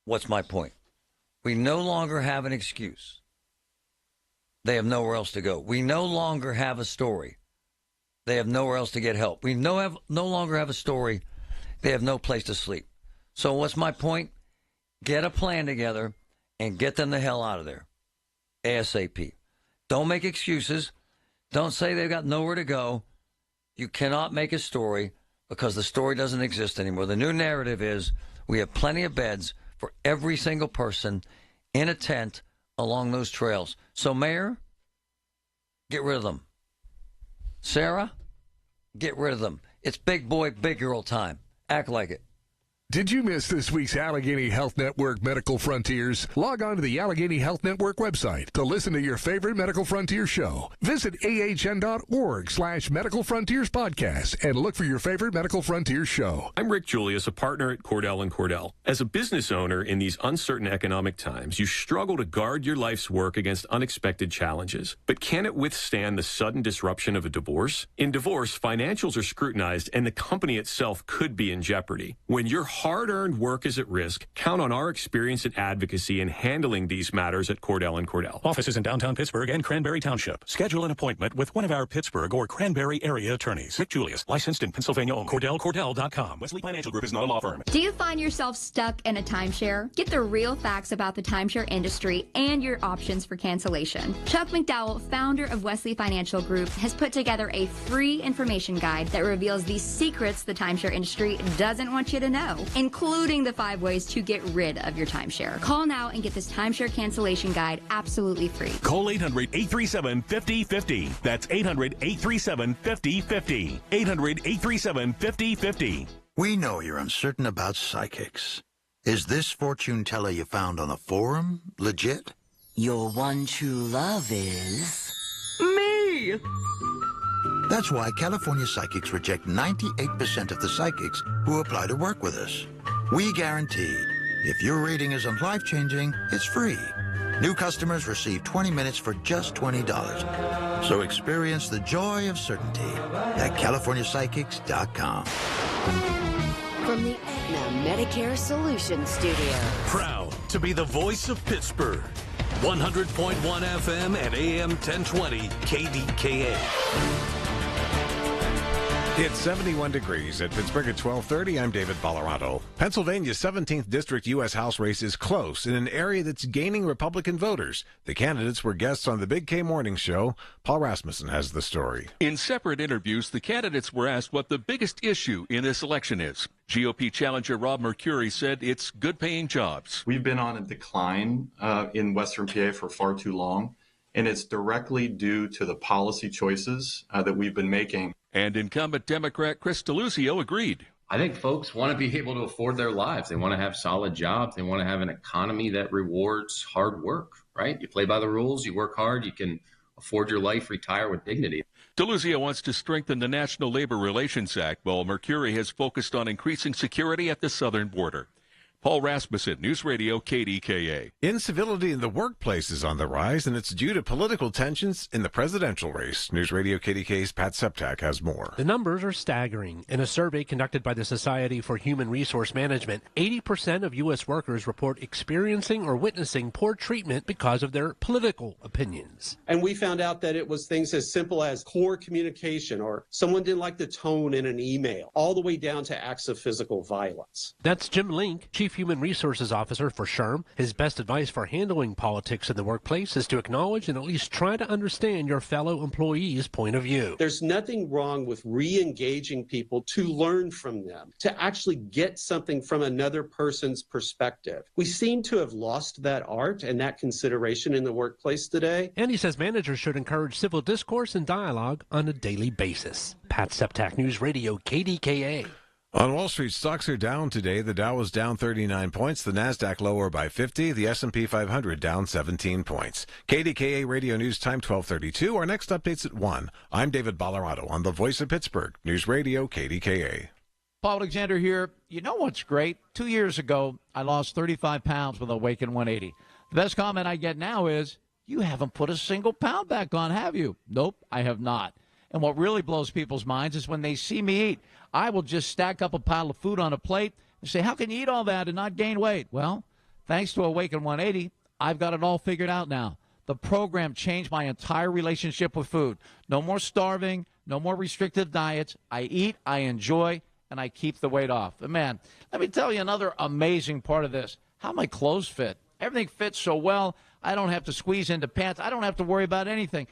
What's my point? We no longer have an excuse. They have nowhere else to go. We no longer have a story. They have nowhere else to get help. We no longer have a story. They have no place to sleep. So what's my point? Get a plan together and get them the hell out of there. ASAP. Don't make excuses. Don't say they've got nowhere to go. You cannot make a story because the story doesn't exist anymore. The new narrative is we have plenty of beds for every single person in a tent along those trails. So, Mayor, get rid of them. Sarah, get rid of them. It's big boy, big girl time. Act like it.
Did you miss this week's Allegheny Health Network Medical Frontiers? Log on to the Allegheny Health Network website to listen to your favorite Medical Frontier show. Visit ahn.org/Medical Frontiers podcast and look for your favorite Medical Frontiers show.
I'm Rick Julius, a partner at Cordell & Cordell. As a business owner in these uncertain economic times, you struggle to guard your life's work against unexpected challenges. But can it withstand the sudden disruption of a divorce? In divorce, financials are scrutinized and the company itself could be in jeopardy. When your hard-earned work is at risk, count on our experience and advocacy in handling these matters at Cordell & Cordell.
Offices in downtown Pittsburgh and Cranberry Township. Schedule an appointment with one of our Pittsburgh or Cranberry area attorneys. Rick Julius, licensed in Pennsylvania only. CordellCordell.com. Wesley Financial Group is not a law firm.
Do you find yourself stuck in a timeshare? Get the real facts about the timeshare industry and your options for cancellation. Chuck McDowell, founder of Wesley Financial Group, has put together a free information guide that reveals the secrets the timeshare industry doesn't want you to know, including the 5 ways to get rid of your timeshare. Call now and get this timeshare cancellation guide absolutely free.
Call 800-837-5050. That's 800-837-5050. 800-837-5050.
We know you're uncertain about psychics. Is this fortune teller you found on a forum legit?
Your one true love is...
me! That's why California psychics reject 98% of the psychics who apply to work with us. We guarantee if your reading isn't life-changing, it's free. New customers receive 20 minutes for just $20. So experience the joy of certainty at CaliforniaPsychics.com.
From the Aetna Medicare Solutions Studio.
Proud to be the voice of Pittsburgh. 100.1 FM and AM 1020 KDKA.
It's 71 degrees at Pittsburgh at 12:30. I'm David Ballarado. Pennsylvania's 17th District U.S. House race is close in an area that's gaining Republican voters. The candidates were guests on the Big K Morning Show. Paul Rasmussen has the story.
In separate interviews, the candidates were asked what the biggest issue in this election is. GOP challenger Rob Mercuri said it's good-paying jobs.
We've been on a decline in Western PA for far too long, and it's directly due to the policy choices that we've been making.
And incumbent Democrat Chris DeLuzio agreed.
I think folks want to be able to afford their lives. They want to have solid jobs. They want to have an economy that rewards hard work, right? You play by the rules, you work hard, you can afford your life, retire with dignity.
DeLuzio wants to strengthen the National Labor Relations Act, while Mercuri has focused on increasing security at the southern border. Paul Rasmussen, News Radio KDKA.
Incivility in the workplace is on the rise, and it's due to political tensions in the presidential race. News Radio KDKA's Pat Septak has more.
The numbers are staggering. In a survey conducted by the Society for Human Resource Management, 80% of U.S. workers report experiencing or witnessing poor treatment because of their political opinions.
And we found out that it was things as simple as poor communication, or someone didn't like the tone in an email, all the way down to acts of physical violence.
That's Jim Link, Chief Human Resources Officer for SHRM. His best advice for handling politics in the workplace is to acknowledge and at least try to understand your fellow employee's point of view.
There's nothing wrong with re-engaging people to learn from them, to actually get something from another person's perspective. We seem to have lost that art and that consideration in the workplace today.
And he says managers should encourage civil discourse and dialogue on a daily basis. Pat Septak, News Radio KDKA.
On Wall Street, stocks are down today. The Dow was down 39 points, the Nasdaq lower by 50, the S&P 500 down 17 points. KDKA Radio News Time 12:32. Our next update's at 1. I'm David Ballarado on the Voice of Pittsburgh, News Radio KDKA.
Paul Alexander here. You know what's great? 2 years ago, I lost 35 pounds with Awaken 180. The best comment I get now is, you haven't put a single pound back on, have you? Nope, I have not. And what really blows people's minds is when they see me eat. I will just stack up a pile of food on a plate and say, how can you eat all that and not gain weight? Well, thanks to Awaken 180, I've got it all figured out now. The program changed my entire relationship with food. No more starving, no more restrictive diets. I eat, I enjoy, and I keep the weight off. And man, let me tell you another amazing part of this. How my clothes fit. Everything fits so well, I don't have to squeeze into pants. I don't have to worry about anything.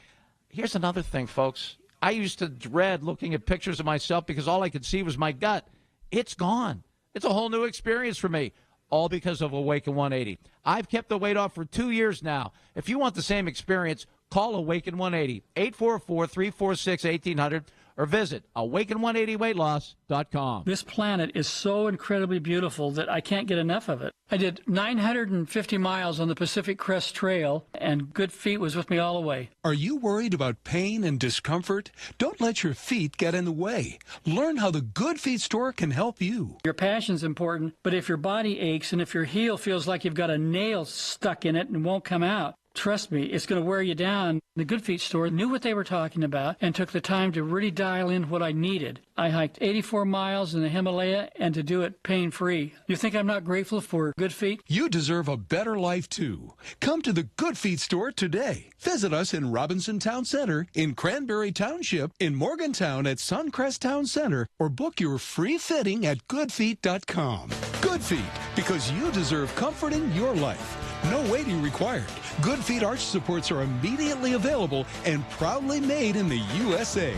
Here's another thing, folks. I used to dread looking at pictures of myself because all I could see was my gut. It's gone. It's a whole new experience for me, all because of Awaken 180. I've kept the weight off for 2 years now. If you want the same experience, call Awaken 180, 844-346-1800, or visit awaken180weightloss.com.
This planet is so incredibly beautiful that I can't get enough of it. I did 950 miles on the Pacific Crest Trail, and Good Feet was with me all the way.
Are you worried about pain and discomfort? Don't let your feet get in the way. Learn how the Good Feet store can help you.
Your passion's important, but if your body aches and if your heel feels like you've got a nail stuck in it and won't come out, trust me, it's going to wear you down. The Good Feet store knew what they were talking about and took the time to really dial in what I needed. I hiked 84 miles in the Himalaya and to do it pain-free. You think I'm not grateful for Good Feet?
You deserve a better life, too. Come to the Good Feet store today. Visit us in Robinson Town Center, in Cranberry Township, in Morgantown at Suncrest Town Center, or book your free fitting at goodfeet.com. Good Feet, because you deserve comfort in your life. No waiting required. Good Feet arch supports are immediately available and proudly made in the USA.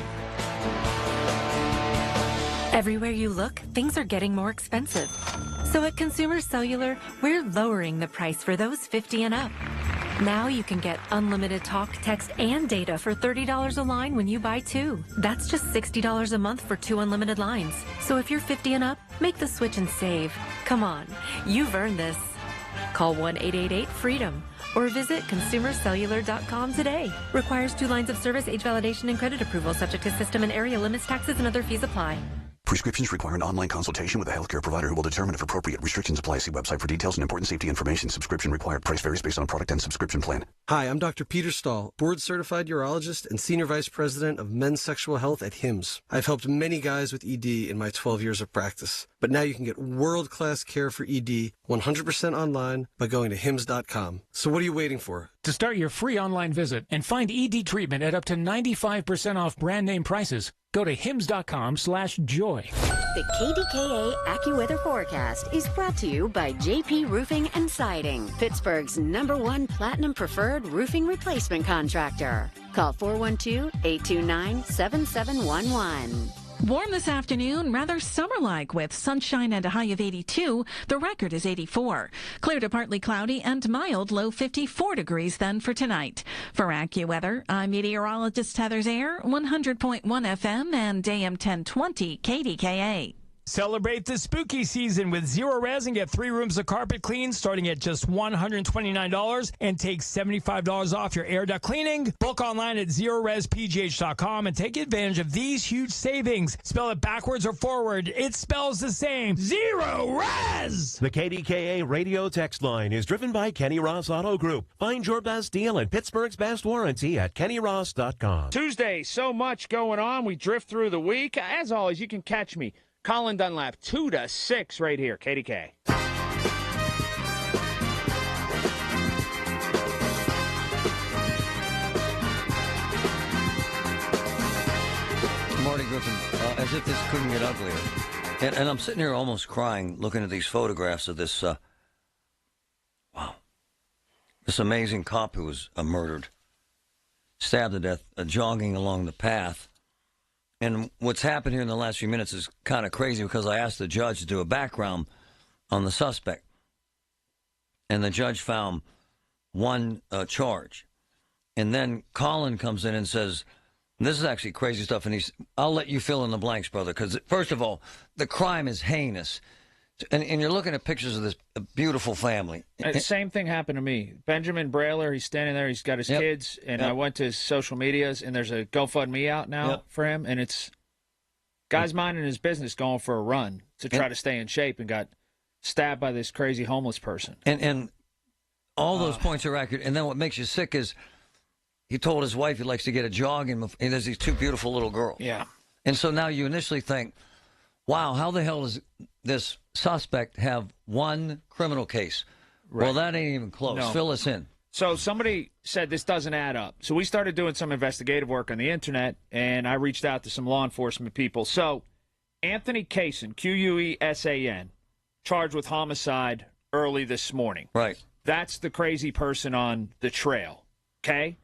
Everywhere you look, things are getting more expensive. So at Consumer Cellular, we're lowering the price for those 50 and up. Now you can get unlimited talk, text, and data for $30 a line when you buy 2. That's just $60 a month for 2 unlimited lines. So if you're 50 and up, make the switch and save. Come on, you've earned this. Call 1-888-FREEDOM or visit consumercellular.com today. Requires 2 lines of service, age validation, and credit approval, subject to system and area limits, taxes, and other fees apply.
Prescriptions require an online consultation with a healthcare provider who will determine if appropriate. Restrictions apply. See website for details and important safety information. Subscription required. Price varies based on product and subscription plan.
Hi, I'm Dr. Peter Stahl, board-certified urologist and senior vice president of men's sexual health at HIMSS. I've helped many guys with ED in my 12 years of practice. But now you can get world-class care for ED 100% online by going to HIMSS.com. So what are you waiting for?
To start your free online visit and find ED treatment at up to 95% off brand name prices, go to hims.com/joy.
The KDKA AccuWeather forecast is brought to you by JP Roofing and Siding, Pittsburgh's #1 Platinum Preferred Roofing Replacement Contractor. Call 412-829-7711.
Warm this afternoon, rather summer-like with sunshine and a high of 82. The record is 84. Clear to partly cloudy and mild, low 54 degrees then for tonight. For AccuWeather, I'm meteorologist Heather Zaire, 100.1 FM and AM 1020 KDKA.
Celebrate the spooky season with Zero Res and get 3 rooms of carpet clean starting at just $129 and take $75 off your air duct cleaning. Book online at ZeroResPGH.com and take advantage of these huge savings. Spell it backwards or forward. It spells the same. Zero Res!
The KDKA radio text line is driven by Kenny Ross Auto Group. Find your best deal and Pittsburgh's best warranty at KennyRoss.com.
Tuesday, so much going on. We drift through the week. As always, you can catch me, Colin Dunlap, 2 to 6 right here, KDK.
Marty Griffin, as if this couldn't get uglier. And I'm sitting here almost crying looking at these photographs of this, this amazing cop who was murdered, stabbed to death, jogging along the path. And what's happened here in the last few minutes is kind of crazy because I asked the judge to do a background on the suspect. And the judge found one charge. And then Colin comes in and says, this is actually crazy stuff. And I'll let you fill in the blanks, brother, because first of all, the crime is heinous. And you're looking at pictures of this beautiful family.
Same thing happened to me. Benjamin Brailer, he's standing there, he's got his kids, and I went to his social medias, and there's a GoFundMe out now for him, and it's guy's minding his business going for a run to try to stay in shape and got stabbed by this crazy homeless person.
And all those points are accurate. And then what makes you sick is he told his wife he likes to get a jog, and there's these 2 beautiful little girls.
Yeah.
And so now you initially think, wow, how the hell does this suspect have 1 criminal case? Right. Well, that ain't even close.
No.
Fill us in.
So somebody said this doesn't add up. So we started doing some investigative work on the internet, and I reached out to some law enforcement people. So Anthony Quesan, Quesan, charged with homicide early this morning.
Right.
That's the crazy person on the trail, okay?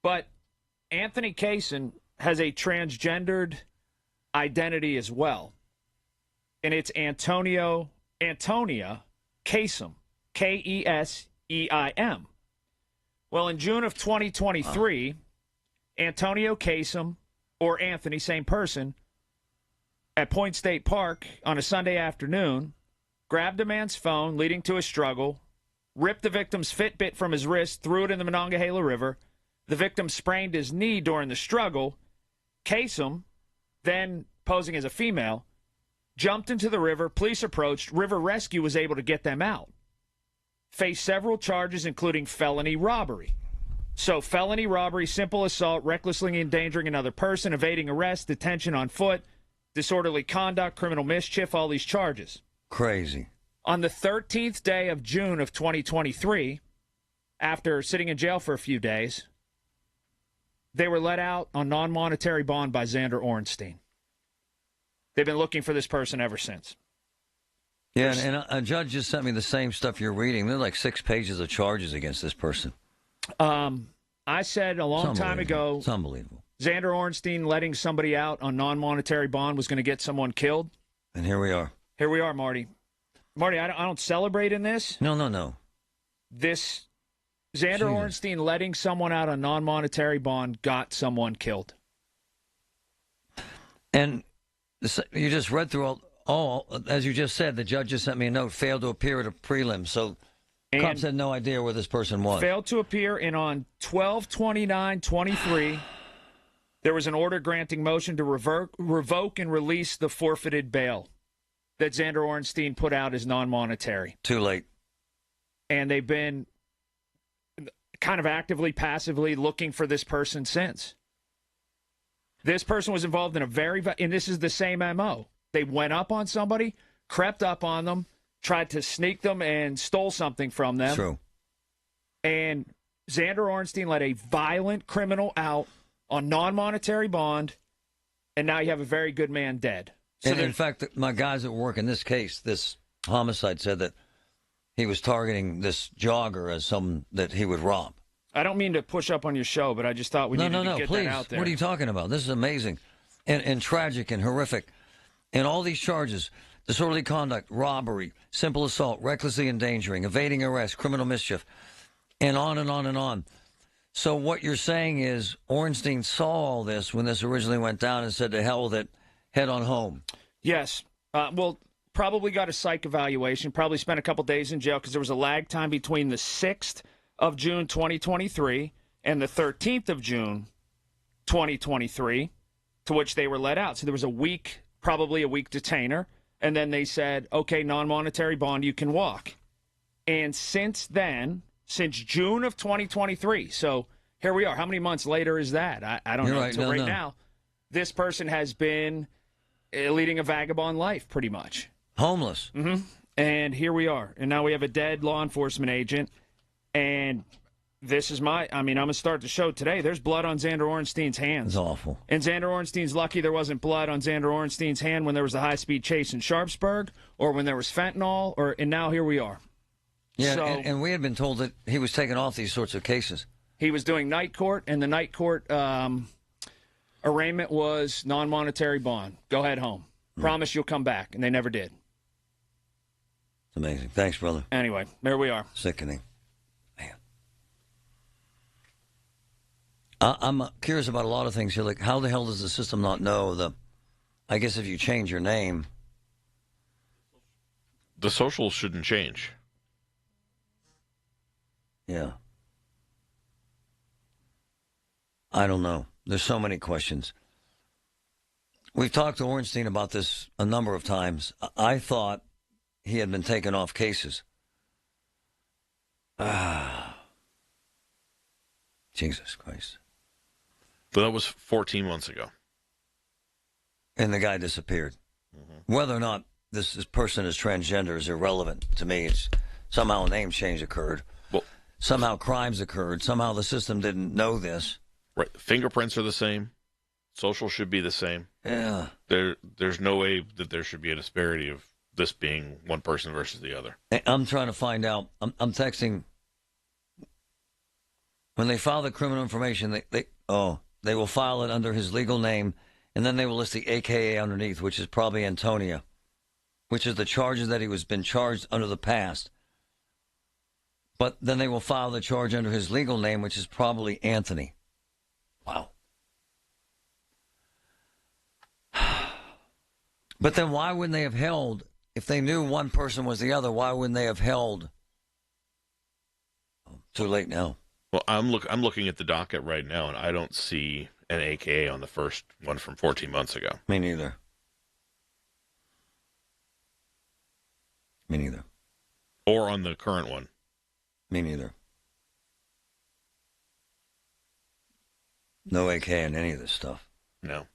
But Anthony Quesan has a transgendered identity as well. And it's Antonia Kesim, Keseim. Well, in June of 2023, Antonio Kesim, or Anthony, same person, at Point State Park on a Sunday afternoon, grabbed a man's phone, leading to a struggle, ripped the victim's Fitbit from his wrist, threw it in the Monongahela River. The victim sprained his knee during the struggle. Kesim, then posing as a female, jumped into the river. Police approached. River Rescue was able to get them out. Faced several charges, including felony robbery. So felony robbery, simple assault, recklessly endangering another person, evading arrest, detention on foot, disorderly conduct, criminal mischief, all these charges.
Crazy.
On the 13th day of June of 2023, after sitting in jail for a few days, they were let out on non-monetary bond by Xander Orenstein. They've been looking for this person ever since.
Yeah, and a judge just sent me the same stuff you're reading. There are like 6 pages of charges against this person.
I said a long time ago,
it's unbelievable.
Xander Orenstein letting somebody out on non-monetary bond was going to get someone killed.
And here we are.
Here we are, Marty. Marty, I don't celebrate in this.
No.
This Xander Orenstein letting someone out on non-monetary bond got someone killed.
And you just read through all, as you just said, the judge just sent me a note, failed to appear at a prelim. So cops had no idea where this person was.
Failed to appear, and on 12/29/23, there was an order granting motion to revoke and release the forfeited bail that Xander Orenstein put out as non-monetary.
Too late.
And they've been kind of actively, passively looking for this person since. This person was involved in and this is the same MO. They went up on somebody, crept up on them, tried to sneak them, and stole something from them.
True.
And Xander Orenstein let a violent criminal out on non-monetary bond, and now you have a very good man dead. So
and in fact, my guys that work in this case, this homicide, said that he was targeting this jogger as someone that he would rob.
I don't mean to push up on your show, but I just thought we needed to get
please.
that out there.
What are you talking about? This is amazing and tragic and horrific. And all these charges, disorderly conduct, robbery, simple assault, recklessly endangering, evading arrest, criminal mischief, and on and on and on. So what you're saying is Orenstein saw all this when this originally went down and said, to hell with it, head on home.
Yes. Well, probably got a psych evaluation, probably spent a couple days in jail because there was a lag time between the 6th of June 2023 and the 13th of June 2023, to which they were let out. So there was probably a week detainer, and then they said, okay, non-monetary bond, you can walk. And since then, since June of 2023, so here we are. How many months later is that? I don't know.
Right.
So now, this person has been leading a vagabond life, pretty much.
Homeless.
Mm-hmm. And here we are. And now we have a dead law enforcement agent. And this is I'm going to start the show today. There's blood on Xander Orenstein's hands.
It's awful.
And Xander Orenstein's lucky there wasn't blood on Xander Orenstein's hand when there was a high-speed chase in Sharpsburg or when there was fentanyl. And now here we are.
Yeah,
so,
and we had been told that he was taking off these sorts of cases.
He was doing night court, and the night court arraignment was non-monetary bond. Go head home. Promise you'll come back. And they never did.
It's amazing. Thanks, brother.
Anyway, there we are.
Sickening. Man. I'm curious about a lot of things here. Like, how the hell does the system not know I guess if you change your name.
The social shouldn't change.
Yeah. I don't know. There's so many questions. We've talked to Orenstein about this a number of times. I thought he had been taken off cases. Jesus Christ.
But that was 14 months ago.
And the guy disappeared. Mm-hmm. Whether or not this person is transgender is irrelevant to me. It's somehow a name change occurred.
Well,
somehow crimes occurred. Somehow the system didn't know this.
Right. Fingerprints are the same. Social should be the same.
Yeah.
There's no way that there should be a disparity of this being one person versus the other.
I'm trying to find out. I'm texting. When they file the criminal information, they will file it under his legal name, and then they will list the AKA underneath, which is probably Antonia, which is the charges that he was been charged under the past. But then they will file the charge under his legal name, which is probably Anthony. Wow. But then why wouldn't they have held, if they knew one person was the other, why wouldn't they have held? Oh, too late now.
Well, I'm looking at the docket right now, and I don't see an AKA on the first one from 14 months ago.
Me neither. Me neither.
Or on the current one.
Me neither. No AK in any of this stuff.
No.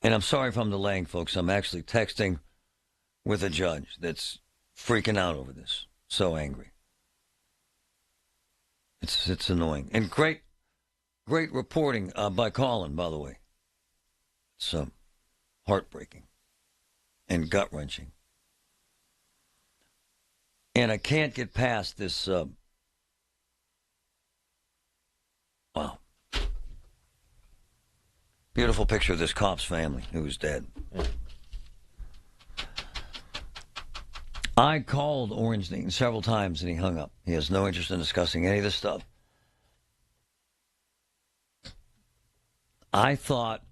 And I'm sorry if I'm delaying, folks. I'm actually texting with a judge that's freaking out over this. So angry. It's annoying. And great reporting by Colin, by the way. It's heartbreaking and gut-wrenching. And I can't get past this. Wow. Beautiful picture of this cop's family who's dead. I called Orenstein several times and he hung up. He has no interest in discussing any of this stuff. I thought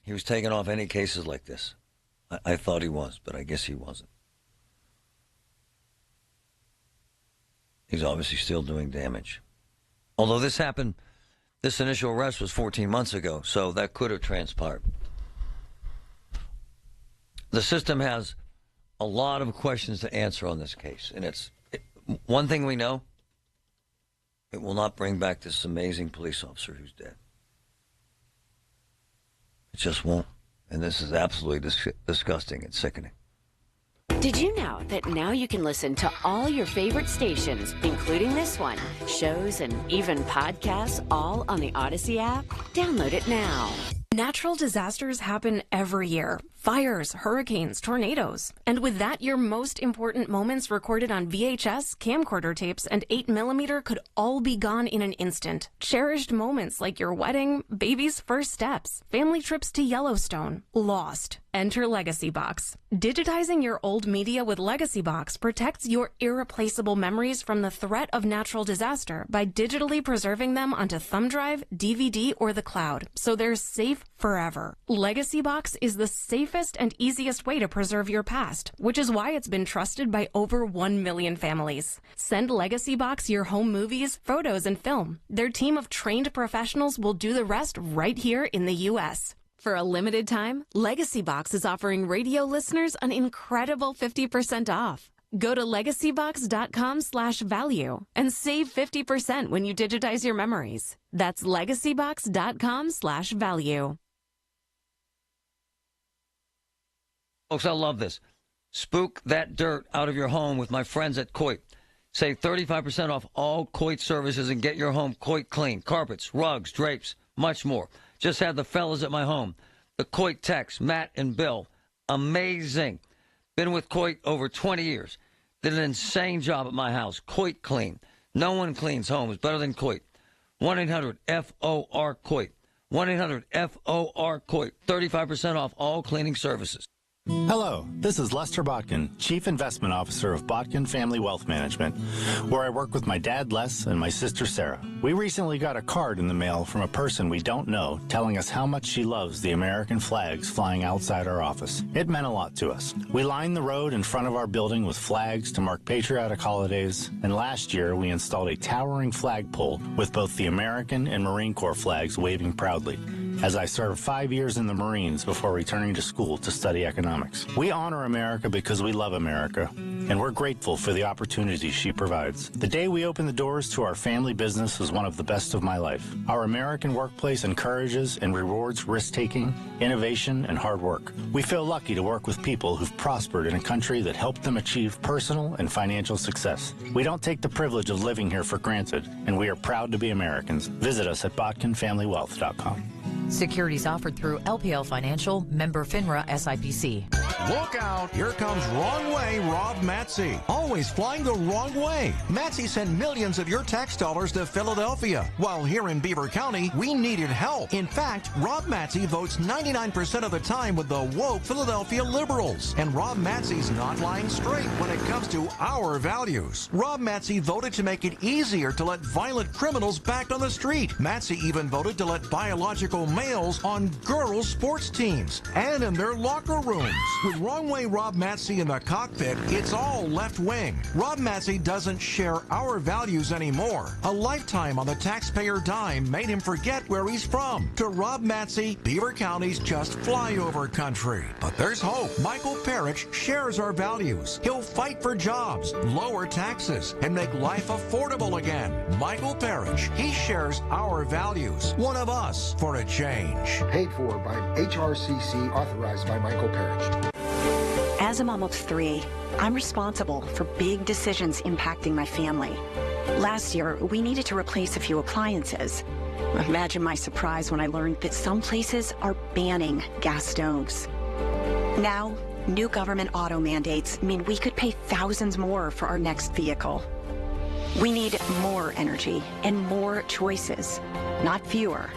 he was taking off any cases like this. I thought he was, but I guess he wasn't. He's obviously still doing damage. Although this initial arrest was 14 months ago, so that could have transpired. The system has a lot of questions to answer on this case, and one thing we know, it will not bring back this amazing police officer who's dead. It just won't, and this is absolutely disgusting and sickening.
Did you know that now you can listen to all your favorite stations, including this one, shows and even podcasts, all on the Odyssey app? Download it now.
Natural disasters happen every year. Fires, hurricanes, tornadoes. And with that, your most important moments recorded on VHS, camcorder tapes, and 8mm could all be gone in an instant. Cherished moments like your wedding, baby's first steps, family trips to Yellowstone, lost. Enter Legacy Box. Digitizing your old media with Legacy Box protects your irreplaceable memories from the threat of natural disaster by digitally preserving them onto thumb drive, DVD, or the cloud, so they're safe safe forever. Legacy Box is the safest and easiest way to preserve your past, which is why it's been trusted by over 1 million families. Send Legacy Box your home movies, photos, and film. Their team of trained professionals will do the rest right here in the U.S. For a limited time, Legacy Box is offering radio listeners an incredible 50% off. Go to legacybox.com/value and save 50% when you digitize your memories. That's legacybox.com/value.
Folks, I love this. Spook that dirt out of your home with my friends at Coit. Save 35% off all Coit services and get your home Coit clean. Carpets, rugs, drapes, much more. Just had the fellas at my home. The Coit techs, Matt and Bill. Amazing. Been with Coit over 20 years. Did an insane job at my house. Coit Clean. No one cleans homes better than Coit. 1-800-FOR-COIT. 1-800-FOR-COIT. 35% off all cleaning services.
Hello, this is Lester Botkin, Chief Investment Officer of Botkin Family Wealth Management, where I work with my dad, Les, and my sister, Sarah. We recently got a card in the mail from a person we don't know telling us how much she loves the American flags flying outside our office. It meant a lot to us. We lined the road in front of our building with flags to mark patriotic holidays, and last year we installed a towering flagpole with both the American and Marine Corps flags waving proudly, as I served 5 years in the Marines before returning to school to study economics. We honor America because we love America, and we're grateful for the opportunities she provides. The day we opened the doors to our family business was one of the best of my life. Our American workplace encourages and rewards risk-taking, innovation, and hard work. We feel lucky to work with people who've prospered in a country that helped them achieve personal and financial success. We don't take the privilege of living here for granted, and we are proud to be Americans. Visit us at botkinfamilywealth.com.
Securities offered through LPL Financial, member FINRA SIPC.
Look out! Here comes Wrong Way Rob Matsy. Always flying the wrong way. Matsy sent millions of your tax dollars to Philadelphia. While here in Beaver County, we needed help. In fact, Rob Matsy votes 99% of the time with the woke Philadelphia liberals. And Rob Matsy's not lying straight when it comes to our values. Rob Matsy voted to make it easier to let violent criminals back on the street. Matsy even voted to let biological males on girls' sports teams and in their locker rooms. With Wrong Way Rob Matsy in the cockpit, it's all left wing. Rob Matsy doesn't share our values anymore. A lifetime on the taxpayer dime made him forget where he's from. To Rob Matsy, Beaver County's just flyover country. But there's hope. Michael Parrish shares our values. He'll fight for jobs, lower taxes, and make life affordable again. Michael Parrish, he shares our values. One of us for a change.
Paid for by HRCC, authorized by Michael Parrish.
As a mom of 3, I'm responsible for big decisions impacting my family. Last year, we needed to replace a few appliances. Imagine my surprise when I learned that some places are banning gas stoves. Now, new government auto mandates mean we could pay thousands more for our next vehicle. We need more energy and more choices, not fewer.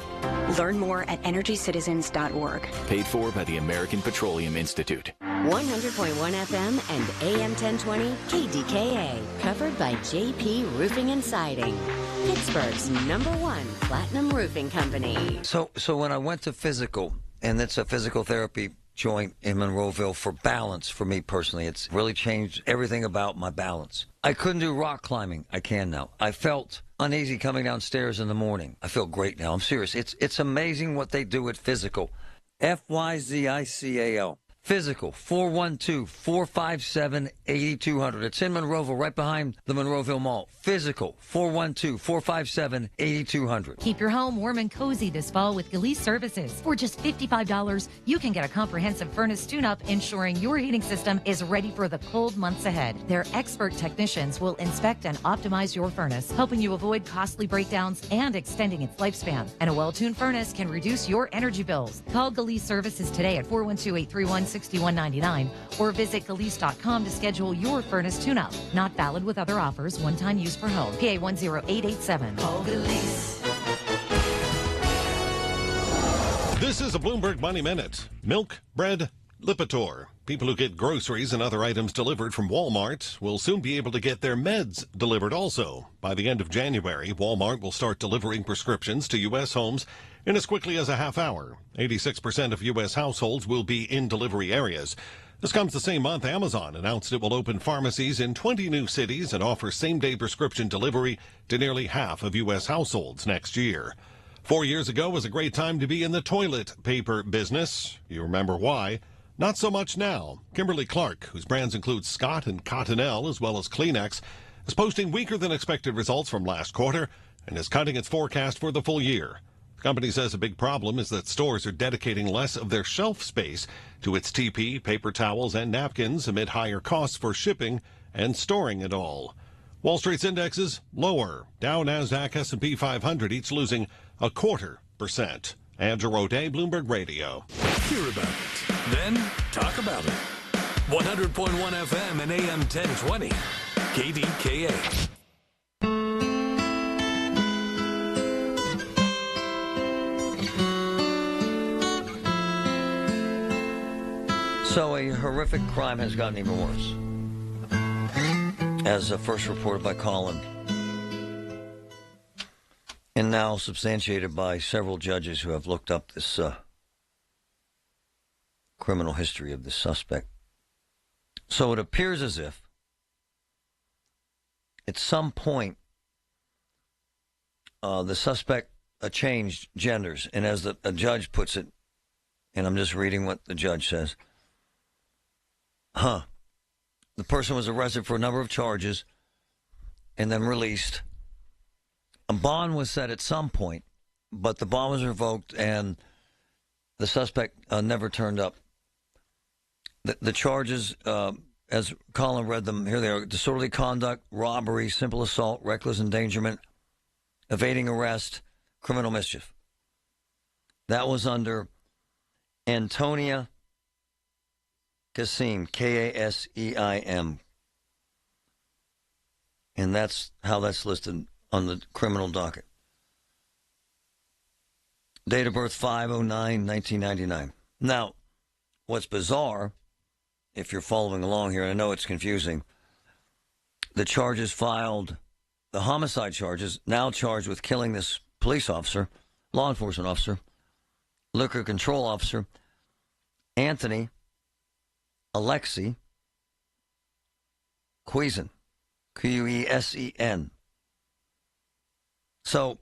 Learn more at energycitizens.org.
Paid for by the American Petroleum Institute.
100.1 FM and AM 1020 KDKA. Covered by JP Roofing and Siding. Pittsburgh's #1 platinum roofing company.
So when I went to physical, and it's a physical therapy joint in Monroeville for balance for me personally. It's really changed everything about my balance. I couldn't do rock climbing. I can now. I felt uneasy coming downstairs in the morning. I feel great now. I'm serious. It's amazing what they do at Physical. FYZICAL. Physical, 412-457-8200. It's in Monroeville, right behind the Monroeville Mall. Physical, 412-457-8200.
Keep your home warm and cozy this fall with Galease Services. For just $55, you can get a comprehensive furnace tune-up, ensuring your heating system is ready for the cold months ahead. Their expert technicians will inspect and optimize your furnace, helping you avoid costly breakdowns and extending its lifespan. And a well-tuned furnace can reduce your energy bills. Call Galease Services today at 412-831-6199 or visit Galease.com to schedule your furnace tune-up. Not valid with other offers. One-time use for home. PA 10887. Call Galease.
This is a Bloomberg Money Minute. Milk, bread, Lipitor.
People who get groceries and other items delivered from Walmart will soon be able to get their meds delivered also. By the end of January, Walmart will start delivering prescriptions to U.S. homes in as quickly as a half hour. 86% of U.S. households will be in delivery areas. This comes the same month Amazon announced it will open pharmacies in 20 new cities and offer same-day prescription delivery to nearly half of U.S. households next year. 4 years ago was a great time to be in the toilet paper business. You remember why? Not so much now. Kimberly Clark, whose brands include Scott and Cottonelle as well as Kleenex, is posting weaker than expected results from last quarter and is cutting its forecast for the full year. The company says a big problem is that stores are dedicating less of their shelf space to its TP, paper towels, and napkins amid higher costs for shipping and storing it all. Wall Street's indexes lower. Dow, Nasdaq, S&P 500 each losing 0.25%. Andrew O'Day, Bloomberg Radio.
Hear about it, then talk about it. 100.1 FM and AM 1020. KDKA.
So a horrific crime has gotten even worse. As first reported by Colin, and now substantiated by several judges who have looked up this criminal history of the suspect. So it appears as if at some point the suspect changed genders, and as a judge puts it, and I'm just reading what the judge says, the person was arrested for a number of charges and then released. A bond was set at some point, but the bond was revoked and the suspect never turned up. The charges, as Colin read them, here they are: disorderly conduct, robbery, simple assault, reckless endangerment, evading arrest, criminal mischief. That was under Antonia Kasim, Kaseim. And that's how that's listed on the criminal docket. Date of birth 5/09/1999. Now, what's bizarre, if you're following along here, and I know it's confusing, the charges filed, the homicide charges, now charged with killing this police officer, law enforcement officer, liquor control officer, Anthony Alexei Cuisen, Quesen. So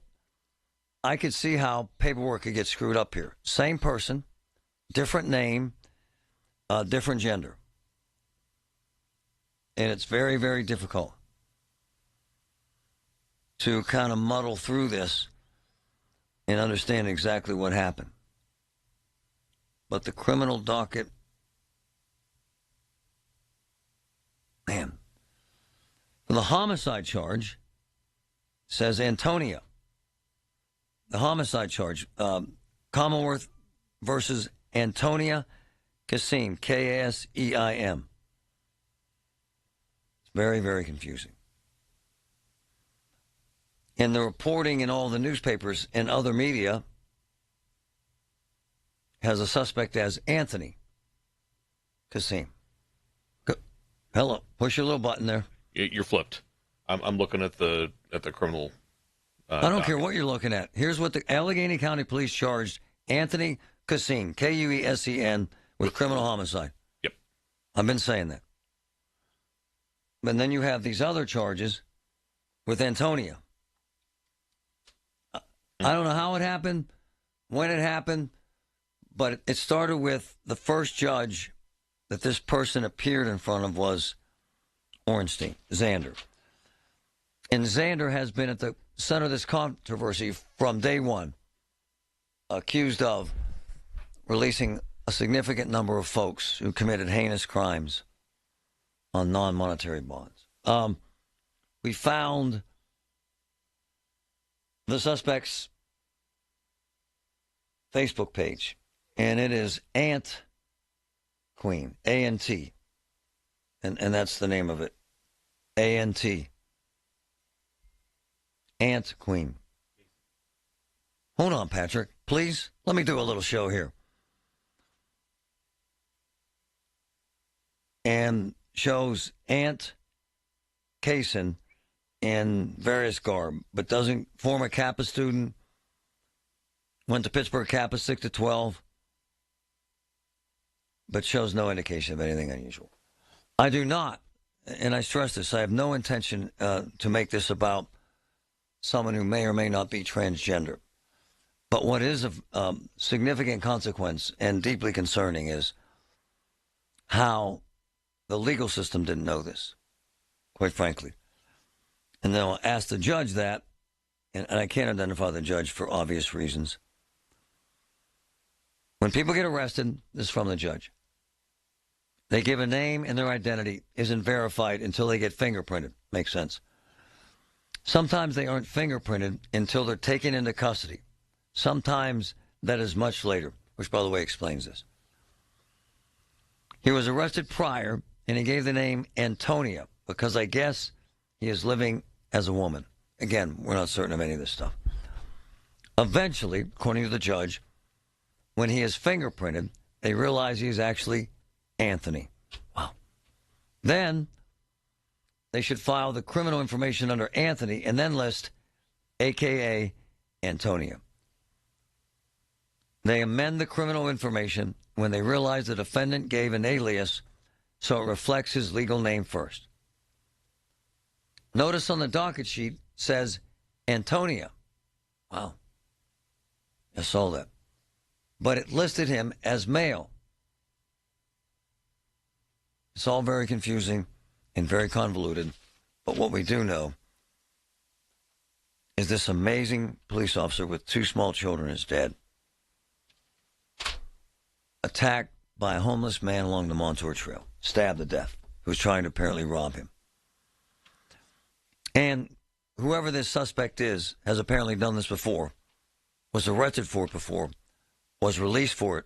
I could see how paperwork could get screwed up here. Same person, different name, different gender. And it's very, very difficult to kind of muddle through this and understand exactly what happened. But the criminal docket, man, for the homicide charge, says Antonia. The homicide charge, Commonwealth versus Antonia Kasim, Kaseim. It's very, very confusing. And the reporting in all the newspapers and other media has a suspect as Anthony Kasim. Hello, push your little button there.
You're flipped. I'm looking at the criminal.
I don't care what you're looking at. Here's what the Allegheny County Police charged Anthony Kuesen, Kuesen, with criminal homicide.
Yep.
I've been saying that. But then you have these other charges with Antonia. I don't know how it happened, when it happened, but it started with the first judge that this person appeared in front of was Ornstein, Xander. And Xander has been at the center of this controversy from day one, accused of releasing a significant number of folks who committed heinous crimes on non-monetary bonds. We found the suspect's Facebook page, and it is Ant Queen, A-N-T, and that's the name of it, A-N-T, Ant Queen. Hold on, Patrick, please. Let me do a little show here. and shows Aunt Kaysen in various garb, but doesn't former Kappa student, went to Pittsburgh Kappa 6 to 12, but shows no indication of anything unusual. I do not, and I stress this, I have no intention to make this about someone who may or may not be transgender. But what is of significant consequence and deeply concerning is how the legal system didn't know this, quite frankly. And they'll ask the judge that, and I can't identify the judge for obvious reasons. When people get arrested, this is from the judge. They give a name and their identity isn't verified until they get fingerprinted. Makes sense. Sometimes they aren't fingerprinted until they're taken into custody. Sometimes that is much later, which, by the way, explains this. He was arrested prior, and he gave the name Antonia because I guess he is living as a woman. Again, we're not certain of any of this stuff. Eventually, according to the judge, when he is fingerprinted, they realize he is actually Anthony. Wow. Then they should file the criminal information under Anthony and then list AKA Antonia. They amend the criminal information when they realize the defendant gave an alias so it reflects his legal name first. Notice on the docket sheet says Antonia. Wow. I saw that. But it listed him as male. It's all very confusing and very convoluted. But what we do know is this amazing police officer with 2 small children is dead. Attacked by a homeless man along the Montour Trail. Stabbed to death. Who was trying to apparently rob him. And whoever this suspect is has apparently done this before. Was arrested for it before. Was released for it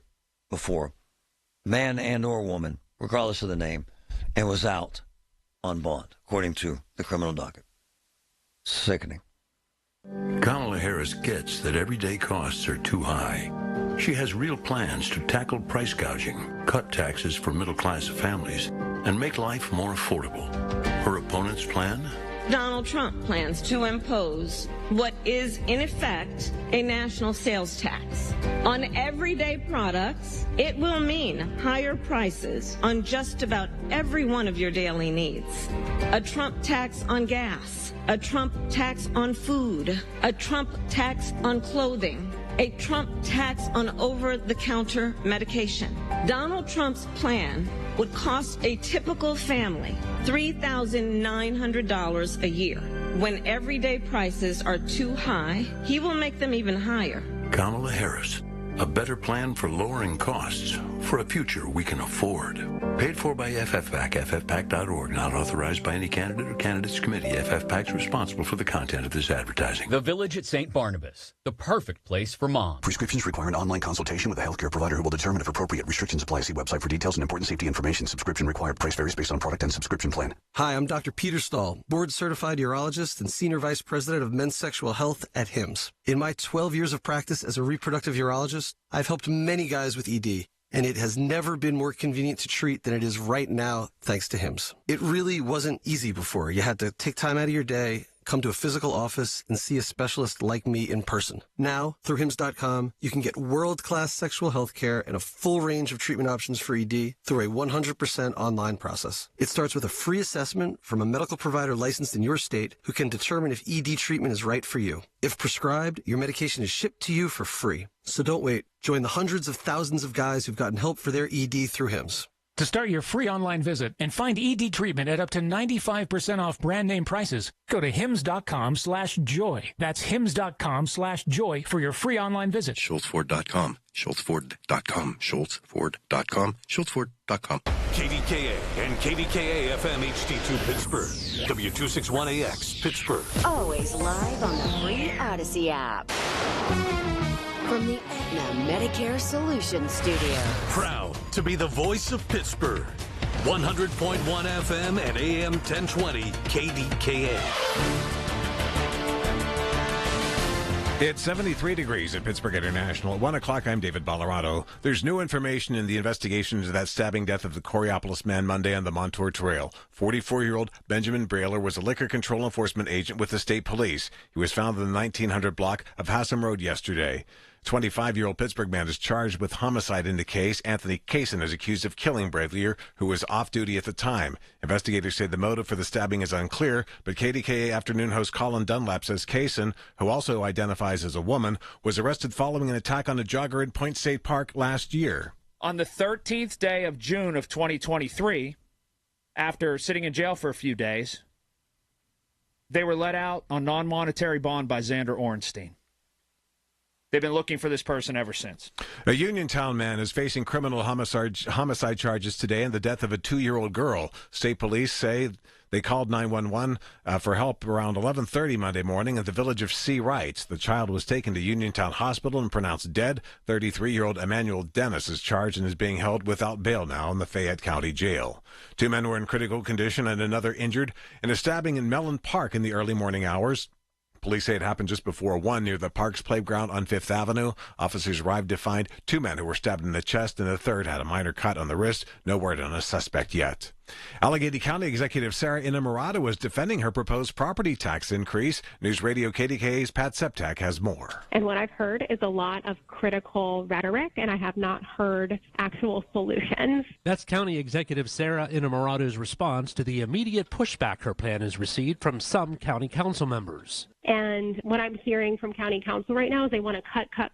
before. Man and or woman, regardless of the name. And was out on bond, according to the criminal docket. Sickening.
Kamala Harris gets that everyday costs are too high. She has real plans to tackle price gouging, cut taxes for middle-class families, and make life more affordable. Her opponent's plan?
Donald Trump plans to impose what is, in effect, a national sales tax. On everyday products, it will mean higher prices on just about every one of your daily needs. A Trump tax on gas, a Trump tax on food, a Trump tax on clothing, a Trump tax on over-the-counter medication. Donald Trump's plan would cost a typical family $3,900 a year. When everyday prices are too high, he will make them even higher.
Kamala Harris, a better plan for lowering costs for a future we can afford. Paid for by FFPAC, ffpac.org, not authorized by any candidate or candidates committee. FFPAC's responsible for the content of this advertising.
The Village at St. Barnabas, the perfect place for moms.
Prescriptions require an online consultation with a healthcare provider who will determine if appropriate. Restrictions apply. See website for details and important safety information. Subscription required. Price varies based on product and subscription plan.
Hi, I'm Dr. Peter Stahl, board-certified urologist and senior vice president of men's sexual health at HIMSS. In my 12 years of practice as a reproductive urologist, I've helped many guys with ED. And it has never been more convenient to treat than it is right now, thanks to HIMSS. It really wasn't easy before. You had to take time out of your day, come to a physical office, and see a specialist like me in person. Now, through HIMSS.com, you can get world-class sexual health care and a full range of treatment options for ED through a 100% online process. It starts with a free assessment from a medical provider licensed in your state who can determine if ED treatment is right for you. If prescribed, your medication is shipped to you for free. So don't wait. Join the hundreds of thousands of guys who've gotten help for their ED through HIMSS.
To start your free online visit and find ED treatment at up to 95% off brand name prices, go to hims.com/joy. That's hims.com/joy for your free online visit.
SchultzFord.com. SchultzFord.com. SchultzFord.com. SchultzFord.com.
KDKA and KDKA FM HD2 Pittsburgh. W261AX Pittsburgh.
Always live on the free Odyssey app. From the Aetna Medicare Solutions Studio.
Proud to be the voice of Pittsburgh. 100.1 FM and AM 1020 KDKA.
It's 73 degrees at Pittsburgh International. At 1 o'clock, I'm David Ballarado. There's new information in the investigation into that stabbing death of the Coriopolis man Monday on the Montour Trail. 44-year-old Benjamin Brailer was a liquor control enforcement agent with the state police. He was found in the 1900 block of Haslam Road yesterday. 25-year-old Pittsburgh man is charged with homicide in the case. Anthony Kaysen is accused of killing Brailer, who was off duty at the time. Investigators say the motive for the stabbing is unclear, but KDKA afternoon host Colin Dunlap says Kaysen, who also identifies as a woman, was arrested following an attack on a jogger in Point State Park last year.
On the 13th day of June of 2023, after sitting in jail for a few days, they were let out on non-monetary bond by Xander Orenstein. They've been looking for this person ever since.
A Uniontown man is facing criminal homicide charges today in the death of a 2-year-old girl. State police say they called 911 for help around 11:30 Monday morning in the village of Sea Wrights. The child was taken to Uniontown Hospital and pronounced dead. 33-year-old Emmanuel Dennis is charged and is being held without bail now in the Fayette County Jail. 2 men were in critical condition and another injured in a stabbing in Mellon Park in the early morning hours. Police say it happened just before 1 near the Parks Playground on 5th Avenue. Officers arrived to find 2 men who were stabbed in the chest and a third had a minor cut on the wrist. No word on a suspect yet. Allegheny County Executive Sarah Inamorata was defending her proposed property tax increase. News Radio KDKA's Pat Septak has more.
And what I've heard is a lot of critical rhetoric, and I have not heard actual solutions.
That's County Executive Sarah Inamorata's response to the immediate pushback her plan has received from some county council members.
And what I'm hearing from county council right now is they want to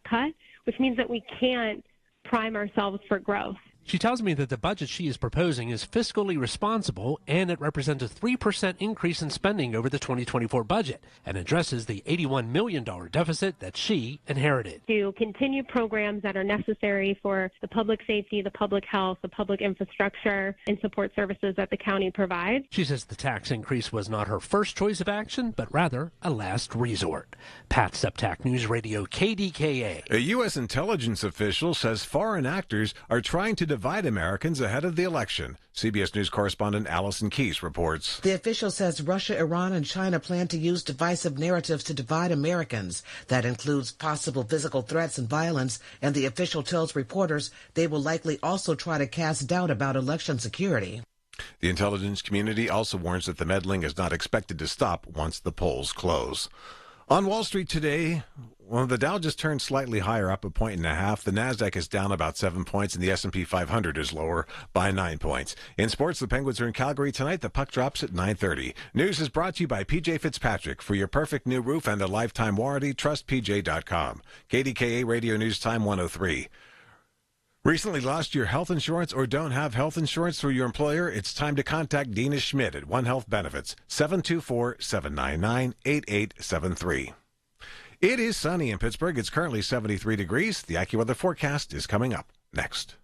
cut, which means that we can't prime ourselves for growth.
She tells me that the budget she is proposing is fiscally responsible and it represents a 3% increase in spending over the 2024 budget and addresses the $81 million deficit that she inherited.
To continue programs that are necessary for the public safety, the public health, the public infrastructure, and support services that the county provides.
She says the tax increase was not her first choice of action, but rather a last resort. Pat Septak, News Radio KDKA.
A U.S. intelligence official says foreign actors are trying to divide Americans ahead of the election. CBS News correspondent Allison Keyes reports.
The official says Russia, Iran, and China plan to use divisive narratives to divide Americans. That includes possible physical threats and violence, and the official tells reporters they will likely also try to cast doubt about election security.
The intelligence community also warns that the meddling is not expected to stop once the polls close. On Wall Street today, the Dow just turned slightly higher, up 1.5 points. The Nasdaq is down about 7 points, and the S&P 500 is lower by 9 points. In sports, the Penguins are in Calgary tonight. The puck drops at 9:30. News is brought to you by PJ Fitzpatrick. For your perfect new roof and a lifetime warranty, trust PJ.com. KDKA Radio News Time 103. Recently lost your health insurance or don't have health insurance through your employer? It's time to contact Dina Schmidt at One Health Benefits, 724-799-8873. It is sunny in Pittsburgh. It's currently 73 degrees. The AccuWeather forecast is coming up next.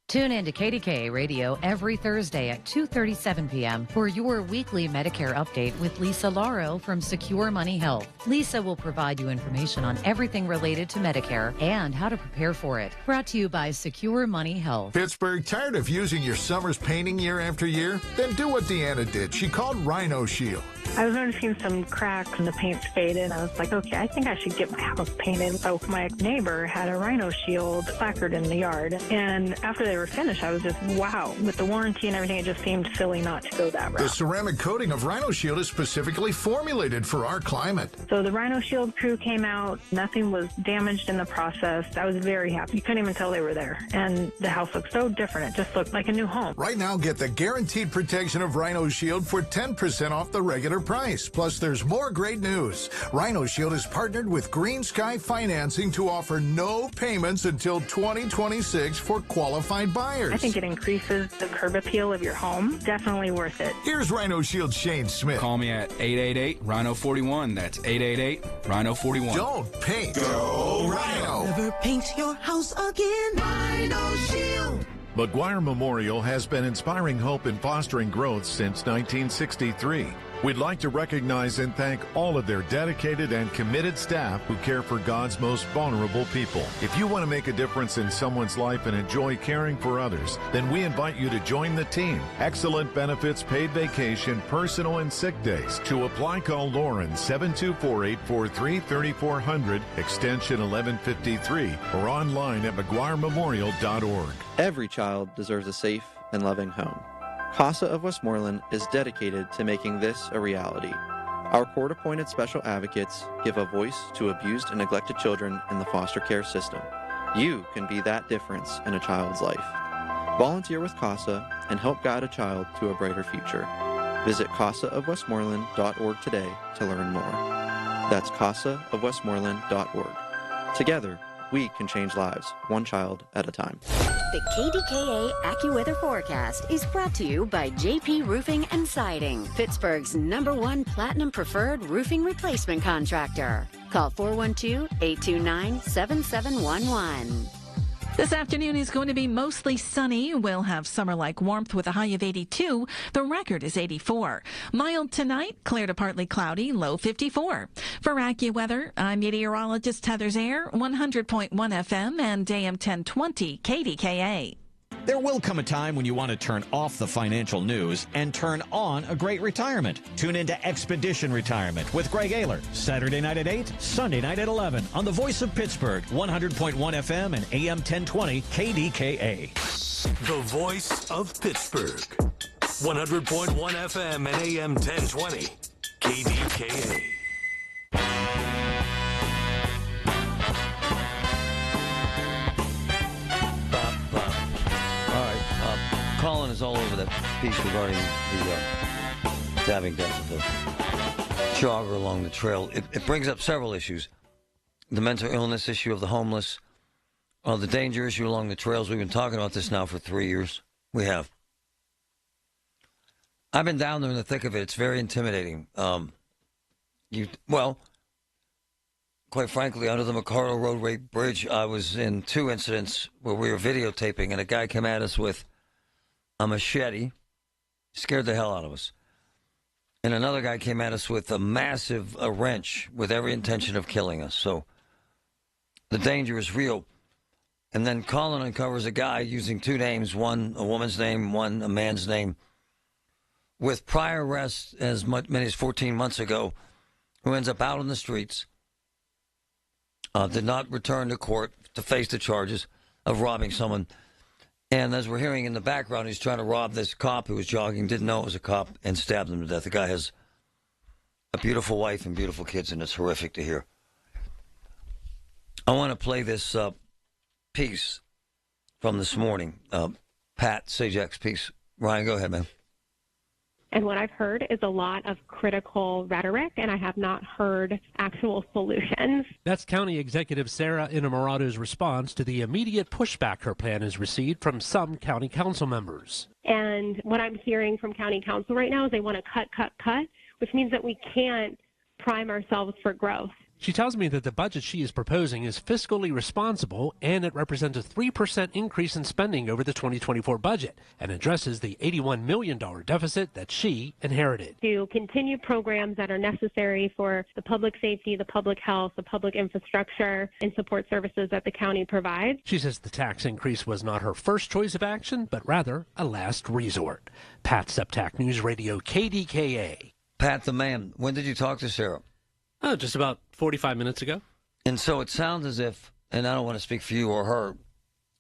Tune in to KDKA Radio every Thursday at 2:37 p.m. for your weekly Medicare update with Lisa Lauro from Secure Money Health. Lisa will provide you information on everything related to Medicare and how to prepare for it. Brought to you by Secure Money Health.
Pittsburgh, tired of using your summer's painting year after year? Then do what Deanna did. She called Rhino Shield.
I was noticing some cracks and the paint's faded. I was like, okay, I think I should get my house painted. So my neighbor had a Rhino Shield placard in the yard. And after they were finished, I was just, wow. With the warranty and everything, it just seemed silly not to go that route.
The ceramic coating of Rhino Shield is specifically formulated for our climate.
So the Rhino Shield crew came out. Nothing was damaged in the process. I was very happy. You couldn't even tell they were there. And the house looked so different. It just looked like a new home.
Right now, get the guaranteed protection of Rhino Shield for 10% off the regular price. Plus, there's more great news. Rhino Shield is partnered with Green Sky Financing to offer no payments until 2026 for qualified buyers.
I think it increases the curb appeal of your home. Definitely worth it.
Here's Rhino Shield Shane Smith.
Call me at 888-RHINO-41. That's 888-RHINO-41.
Don't paint. Go Rhino.
Never paint your house again. Rhino Shield.
McGuire Memorial has been inspiring hope and fostering growth since 1963.
We'd like to recognize and thank all of their dedicated and committed staff who care for God's most vulnerable people. If you want to make a difference in someone's life and enjoy caring for others, then we invite you to join the team. Excellent benefits, paid vacation, personal and sick days. To apply, call Lauren 724-843-3400, extension 1153, or online at McGuireMemorial.org.
Every child deserves a safe and loving home. CASA of Westmoreland is dedicated to making this a reality. Our court-appointed special advocates give a voice to abused and neglected children in the foster care system. You can be that difference in a child's life. Volunteer with CASA and help guide a child to a brighter future. Visit casaofwestmoreland.org today to learn more. That's casaofwestmoreland.org. Together, we can change lives, one child at a time.
The KDKA AccuWeather forecast is brought to you by JP Roofing and Siding, Pittsburgh's #1 Platinum Preferred Roofing Replacement Contractor. Call 412-829-7711.
This afternoon is going to be mostly sunny. We'll have summer-like warmth with a high of 82. The record is 84. Mild tonight, clear to partly cloudy, low 54. For AccuWeather, I'm meteorologist Heather Zaire, 100.1 FM and AM 1020 KDKA.
There will come a time when you want to turn off the financial news and turn on a great retirement. Tune into Expedition Retirement with Greg Ayler, Saturday night at 8, Sunday night at 11 on the Voice of Pittsburgh, 100.1 FM and AM 1020 KDKA.
The Voice of Pittsburgh, 100.1 FM and AM 1020 KDKA.
Colin is all over that piece regarding the stabbing death of the jogger along the trail. It brings up several issues. The mental illness issue of the homeless, the danger issue along the trails. We've been talking about this now for 3 years. We have. I've been down there in the thick of it. It's very intimidating. Quite frankly, under the McCardle Roadway Bridge, I was in 2 incidents where we were videotaping, and a guy came at us with a machete, scared the hell out of us. And another guy came at us with a massive wrench with every intention of killing us. So the danger is real. And then Colin uncovers a guy using 2 names, one a woman's name, one a man's name, with prior arrests as many as 14 months ago, who ends up out on the streets, did not return to court to face the charges of robbing someone. And as we're hearing in the background, he's trying to rob this cop who was jogging, didn't know it was a cop, and stabbed him to death. The guy has a beautiful wife and beautiful kids, and it's horrific to hear. I want to play this piece from this morning, Pat Sajak's piece. Ryan, go ahead, man.
And what I've heard is a lot of critical rhetoric, and I have not heard actual solutions.
That's County Executive Sarah Inamorado's response to the immediate pushback her plan has received from some county council members.
And what I'm hearing from county council right now is they want to cut, which means that we can't prime ourselves for growth.
She tells me that the budget she is proposing is fiscally responsible, and it represents a 3% increase in spending over the 2024 budget and addresses the $81 million deficit that she inherited.
To continue programs that are necessary for the public safety, the public health, the public infrastructure, and support services that the county provides.
She says the tax increase was not her first choice of action, but rather a last resort. Pat Septak, News Radio KDKA.
Pat the man, when did you talk to Sarah?
Oh, just about 45 minutes ago.
And so it sounds as if, and I don't want to speak for you or her,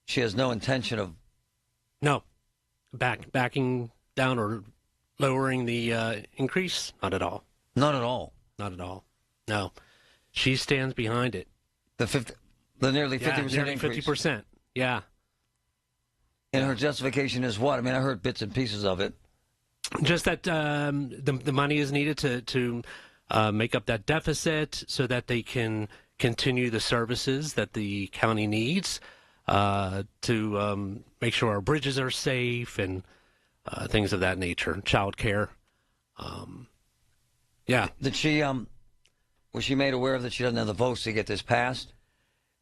she has no intention of...
No. Backing down or lowering the increase? Not at all.
Not at all?
Not at all. No. She stands behind it.
The nearly 50%
nearly
increase?
50%, yeah.
And her justification is what? I mean, I heard bits and pieces of it.
Just that the money is needed to make up that deficit so that they can continue the services that the county needs to make sure our bridges are safe and things of that nature, child care. Yeah.
Did she, was she made aware of that she doesn't have the votes to get this passed?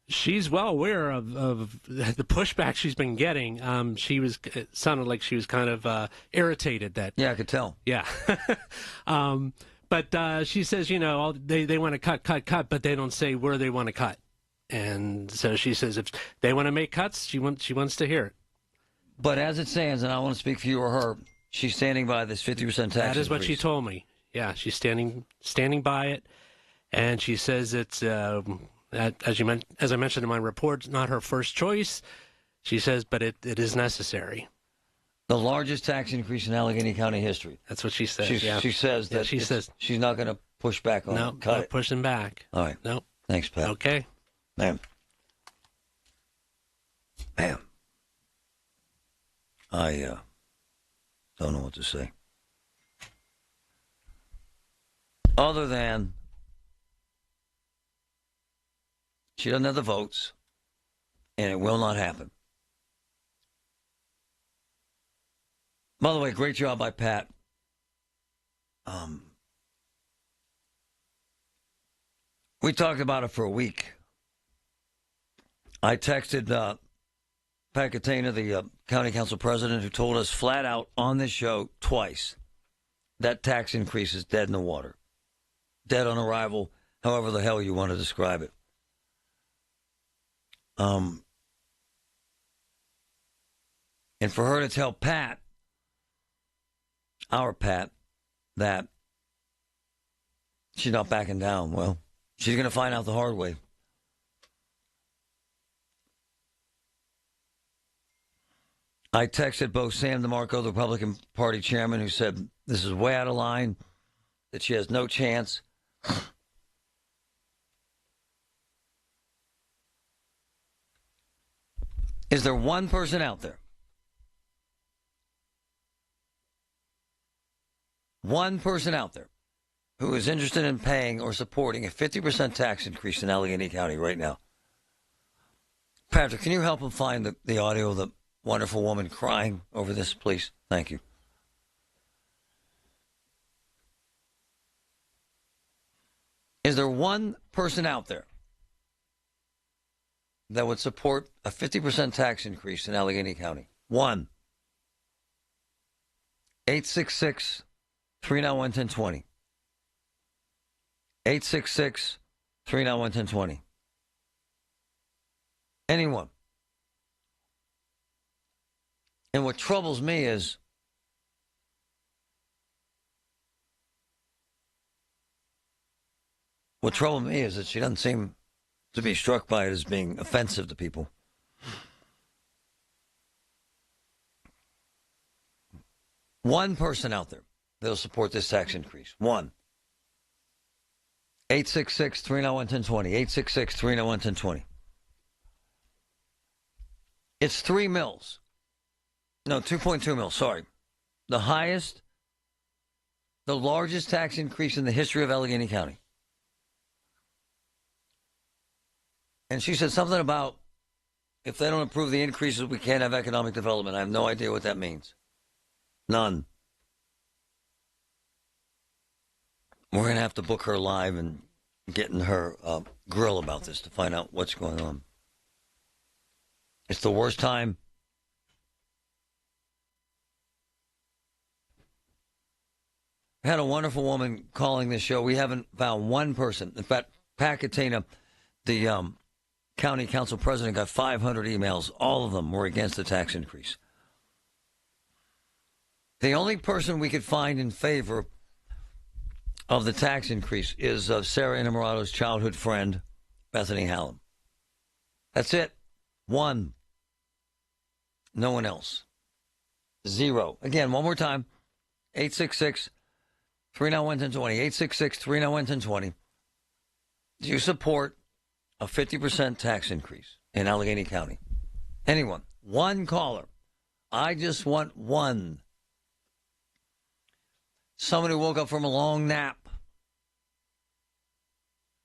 She's well aware of the pushback she's been getting. It sounded like she was kind of irritated that.
Yeah, I could tell.
Yeah. But she says, they want to cut, but they don't say where they want to cut. And so she says if they want to make cuts, she wants to hear it.
But as it stands, and I want to speak for you or her, she's standing by this 50% tax
That is what
increase.
she told me. Yeah, she's standing by it, and she says it's as I mentioned in my report, not her first choice. She says, but it is necessary.
The largest tax increase in Allegheny County history.
That's what she says.
She says that
she says
she's not going to push back on it.
No, pushing back.
All right.
No.
Thanks, Pat.
Okay.
Man. I don't know what to say. Other than she doesn't have the votes, and it will not happen. By the way, great job by Pat. We talked about it for a week. I texted Pat Catena, the county council president, who told us flat out on this show twice that tax increase is dead in the water. Dead on arrival, however the hell you want to describe it. And for her to tell Pat, our Pat, that she's not backing down, well, she's going to find out the hard way. I texted both Sam DeMarco, the Republican Party chairman, who said this is way out of line, that she has no chance. Is there one person out there? One person out there who is interested in paying or supporting a 50% tax increase in Allegheny County right now? Patrick, can you help him find the audio of the wonderful woman crying over this, please? Thank you. Is there one person out there that would support a 50% tax increase in Allegheny County? One. 866-391-1020. 866-391-1020. Anyone. And what troubles me is that she doesn't seem to be struck by it as being offensive to people. One person out there that'll support this tax increase. One. 866-391-1020. 866-391-1020. It's 3 mils. No, 2.2 mils, sorry. The largest tax increase in the history of Allegheny County. And she said something about if they don't approve the increases, we can't have economic development. I have no idea what that means. None. We're going to have to book her live and get in her grill about this to find out what's going on. It's the worst time. I had a wonderful woman calling this show. We haven't found one person. In fact, Pat Catena, the county council president, got 500 emails. All of them were against the tax increase. The only person we could find in favor of the tax increase is Sarah Inamorato's childhood friend, Bethany Hallam. That's it. One. No one else. Zero. Again, one more time. 866-391-1020. 866-391-1020. Do you support a 50% tax increase in Allegheny County? Anyone. One caller. I just want one. Someone who woke up from a long nap.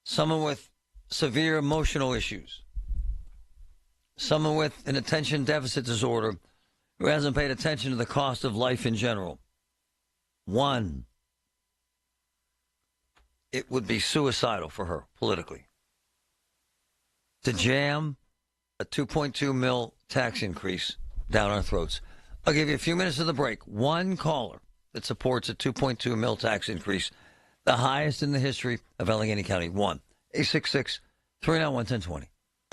Someone with severe emotional issues. Someone with an attention deficit disorder who hasn't paid attention to the cost of life in general. One. It would be suicidal for her politically. to jam a 2.2 mil tax increase down our throats. I'll give you a few minutes of the break. One caller that supports a 2.2 mil tax increase, the highest in the history of Allegheny County. 1-866-391-1020.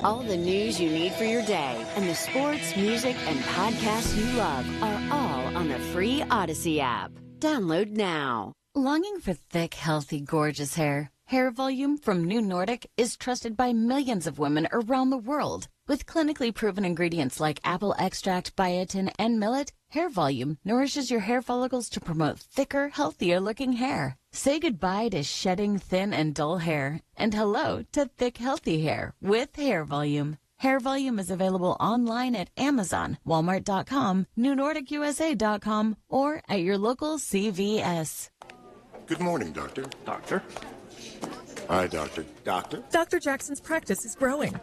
All the news you need for your day and the sports, music, and podcasts you love are all on the free Odyssey app. Download now. Longing for thick, healthy, gorgeous hair? Hair Volume from New Nordic is trusted by millions of women around the world. With clinically proven ingredients like apple extract, biotin, and millet, Hair Volume nourishes your hair follicles to promote thicker, healthier-looking hair. Say goodbye to shedding thin and dull hair, and hello to thick, healthy hair with Hair Volume. Hair Volume is available online at Amazon, Walmart.com, NewNordicUSA.com, or at your local CVS.
Good morning, Doctor.
Doctor?
Hi, Doctor.
Doctor?
Dr. Jackson's practice is growing.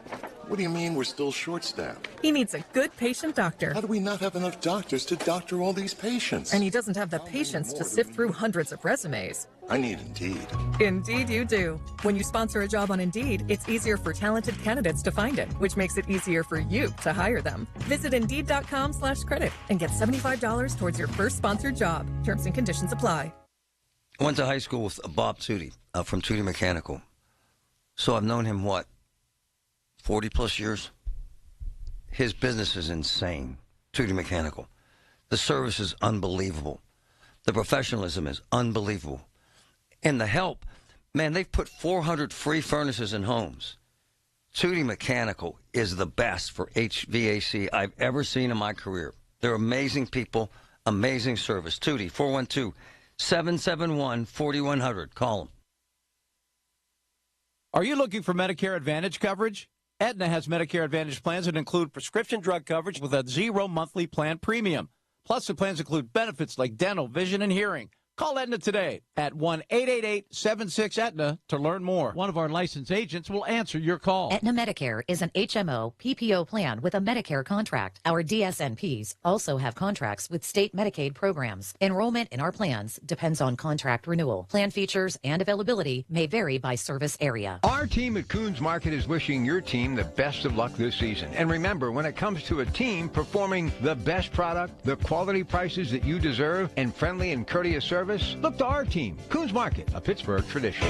What do you mean we're still short-staffed?
He needs a good patient doctor.
How do we not have enough doctors to doctor all these patients?
And he doesn't have the patience to sift through hundreds of resumes.
I need Indeed.
Indeed you do. When you sponsor a job on Indeed, it's easier for talented candidates to find it, which makes it easier for you to hire them. Visit Indeed.com/credit and get $75 towards your first sponsored job. Terms and conditions apply.
I went to high school with Bob Tootie from Tootie Mechanical. So I've known him, 40-plus years? His business is insane, Tootie Mechanical. The service is unbelievable. The professionalism is unbelievable. And the help, man, they've put 400 free furnaces in homes. Tootie Mechanical is the best for HVAC I've ever seen in my career. They're amazing people, amazing service. Tootie, 412-771-4100. Call them.
Are you looking for Medicare Advantage coverage? Aetna has Medicare Advantage plans that include prescription drug coverage with a 0 monthly plan premium. Plus, the plans include benefits like dental, vision, and hearing. Call Aetna today at 1-888-76-AETNA to learn more. One of our licensed agents will answer your call.
Aetna Medicare is an HMO PPO plan with a Medicare contract. Our DSNPs also have contracts with state Medicaid programs. Enrollment in our plans depends on contract renewal. Plan features and availability may vary by service area.
Our team at Coons Market is wishing your team the best of luck this season. And remember, when it comes to a team performing the best product, the quality prices that you deserve, and friendly and courteous service, look to our team, Coons Market, a Pittsburgh tradition.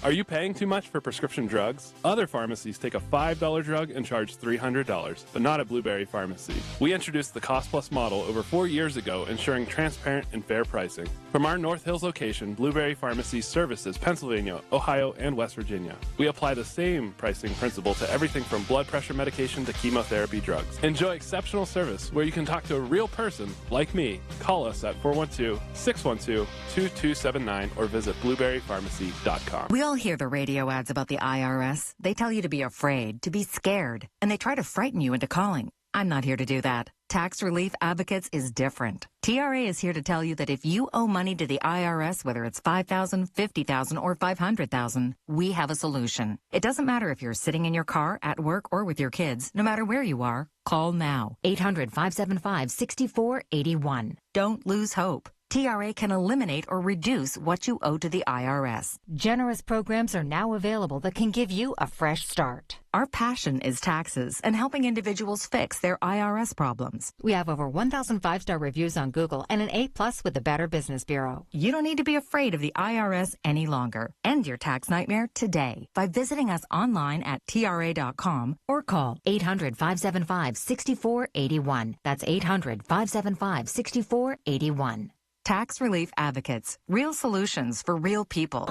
Are you paying too much for prescription drugs? Other pharmacies take a $5 drug and charge $300, but not at Blueberry Pharmacy. We introduced the Cost Plus model over 4 years ago, ensuring transparent and fair pricing. From our North Hills location, Blueberry Pharmacy services Pennsylvania, Ohio, and West Virginia. We apply the same pricing principle to everything from blood pressure medication to chemotherapy drugs. Enjoy exceptional service where you can talk to a real person like me. Call us at 412-612-2279 or visit blueberrypharmacy.com.
We all hear the radio ads about the IRS. They tell you to be afraid, to be scared, and they try to frighten you into calling. I'm not here to do that. Tax Relief Advocates is different. TRA is here to tell you that if you owe money to the IRS, whether it's $5,000, $50,000, or $500,000, we have a solution. It doesn't matter if you're sitting in your car, at work, or with your kids. No matter where you are, call now. 800-575-6481. Don't lose hope. TRA can eliminate or reduce what you owe to the IRS.
Generous programs are now available that can give you a fresh start.
Our passion is taxes and helping individuals fix their IRS problems.
We have over 1,000 5-star reviews on Google and an A+ with the Better Business Bureau.
You don't need to be afraid of the IRS any longer. End your tax nightmare today by visiting us online at TRA.com or call
800-575-6481. That's 800-575-6481.
Tax Relief Advocates. Real solutions for real people.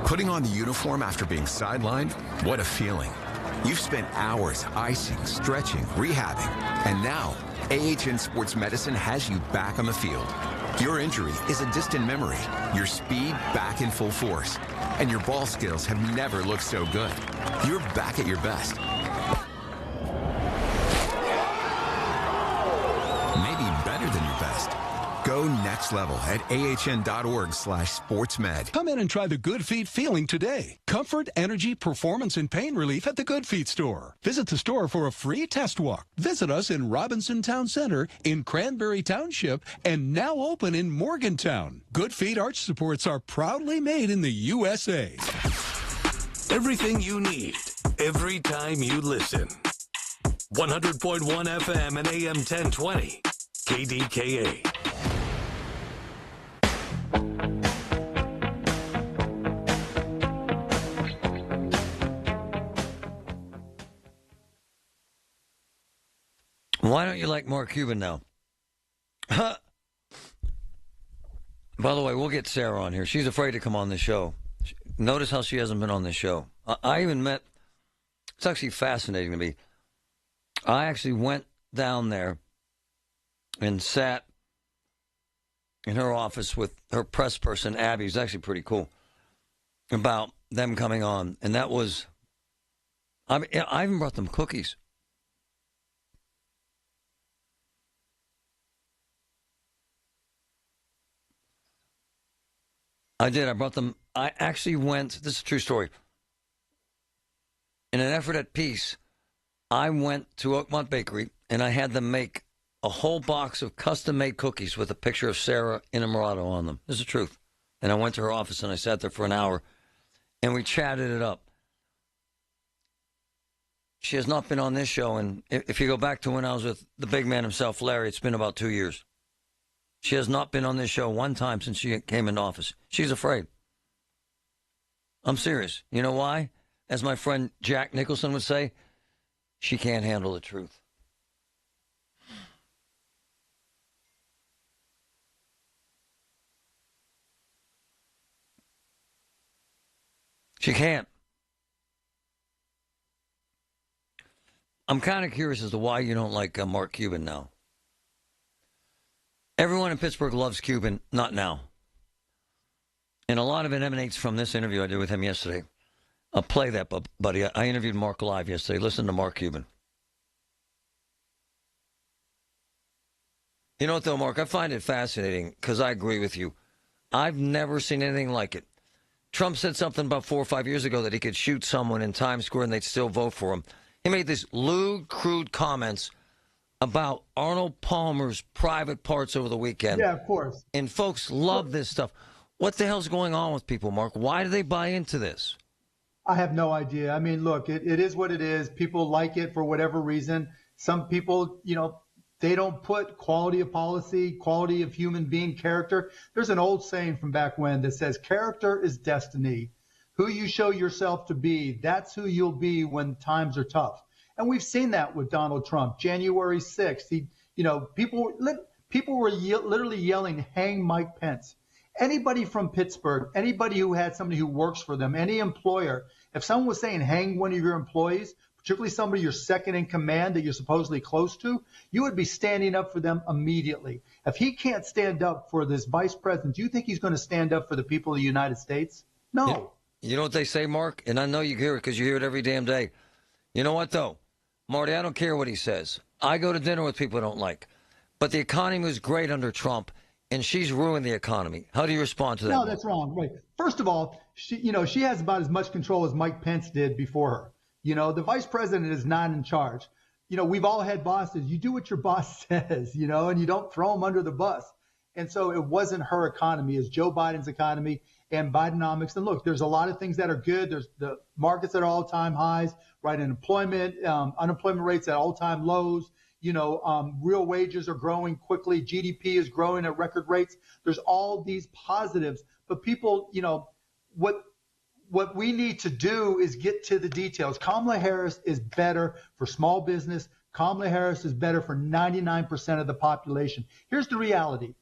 Putting on the uniform after being sidelined? What a feeling. You've spent hours icing, stretching, rehabbing, and now AHN Sports Medicine has you back on the field. Your injury is a distant memory, your speed back in full force, and your ball skills have never looked so good. You're back at your best. Maybe better than your best. Go next level at ahn.org/sportsmed.
Come in and try the Good Feet feeling today. Comfort, energy, performance, and pain relief at the Good Feet store. Visit the store for a free test walk. Visit us in Robinson Town Center, in Cranberry Township, and now open in Morgantown. Good Feet arch supports are proudly made in the USA.
Everything you need every time you listen. 100.1 FM and AM 1020. KDKA.
Why don't you like Mark Cuban now? By the way, we'll get Sarah on here. She's afraid to come on this show. Notice how she hasn't been on this show. I even met, it's actually fascinating to me. I actually went down there and sat in her office with her press person, Abby, who's actually pretty cool, about them coming on. And that was, I even brought them cookies. I did. I brought them. I actually went, this is a true story. In an effort at peace, I went to Oakmont Bakery, and I had them make a whole box of custom-made cookies with a picture of Sarah Innamorato on them. This is the truth. And I went to her office, and I sat there for an hour, and we chatted it up. She has not been on this show, and if you go back to when I was with the big man himself, Larry, it's been about 2 years. She has not been on this show one time since she came into office. She's afraid. I'm serious. You know why? As my friend Jack Nicholson would say, she can't handle the truth. She can't. I'm kind of curious as to why you don't like Mark Cuban now. Everyone in Pittsburgh loves Cuban, not now. And a lot of it emanates from this interview I did with him yesterday. I'll play that, buddy. I interviewed Mark live yesterday. Listen to Mark Cuban. You know what, though, Mark? I find it fascinating because I agree with you. I've never seen anything like it. Trump said something about 4 or 5 years ago that he could shoot someone in Times Square and they'd still vote for him. He made these lewd, crude comments about Arnold Palmer's private parts over the weekend.
Yeah, of course.
And folks love this stuff. What the hell's going on with people, Mark? Why do they buy into this?
I have no idea. I mean, look, it is what it is. People like it for whatever reason. Some people, they don't put quality of policy, quality of human being, character. There's an old saying from back when that says character is destiny. Who you show yourself to be, that's who you'll be when times are tough. And we've seen that with Donald Trump. January 6th, people were literally yelling, hang Mike Pence. Anybody from Pittsburgh, anybody who had somebody who works for them, any employer, if someone was saying hang one of your employees, particularly somebody you're second in command that you're supposedly close to, you would be standing up for them immediately. If he can't stand up for this vice president, do you think he's going to stand up for the people of the United States? No.
You know what they say, Mark? And I know you hear it because you hear it every damn day. You know what, though? Marty, I don't care what he says. I go to dinner with people I don't like. But the economy was great under Trump, and she's ruined the economy. How do you respond to that?
No, that's wrong. Right. First of all, she has about as much control as Mike Pence did before her. The vice president is not in charge. We've all had bosses. You do what your boss says, and you don't throw them under the bus. And so it wasn't her economy. It's Joe Biden's economy and Bidenomics. And look, there's a lot of things that are good. There's the markets at all-time highs, right? Unemployment rates at all-time lows. Real wages are growing quickly. GDP is growing at record rates. There's all these positives. But people, what we need to do is get to the details. Kamala Harris is better for small business. Kamala Harris is better for 99% of the population. Here's the reality.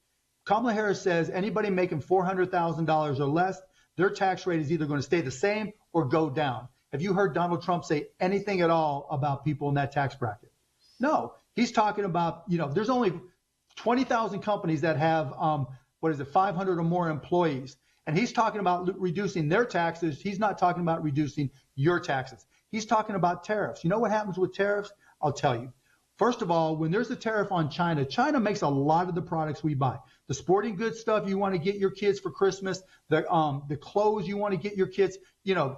Kamala Harris says anybody making $400,000 or less, their tax rate is either going to stay the same or go down. Have you heard Donald Trump say anything at all about people in that tax bracket? No. He's talking about, there's only 20,000 companies that have, 500 or more employees. And he's talking about reducing their taxes. He's not talking about reducing your taxes. He's talking about tariffs. You know what happens with tariffs? I'll tell you. First of all, when there's a tariff on China, China makes a lot of the products we buy. The sporting goods stuff you want to get your kids for Christmas, the clothes you want to get your kids,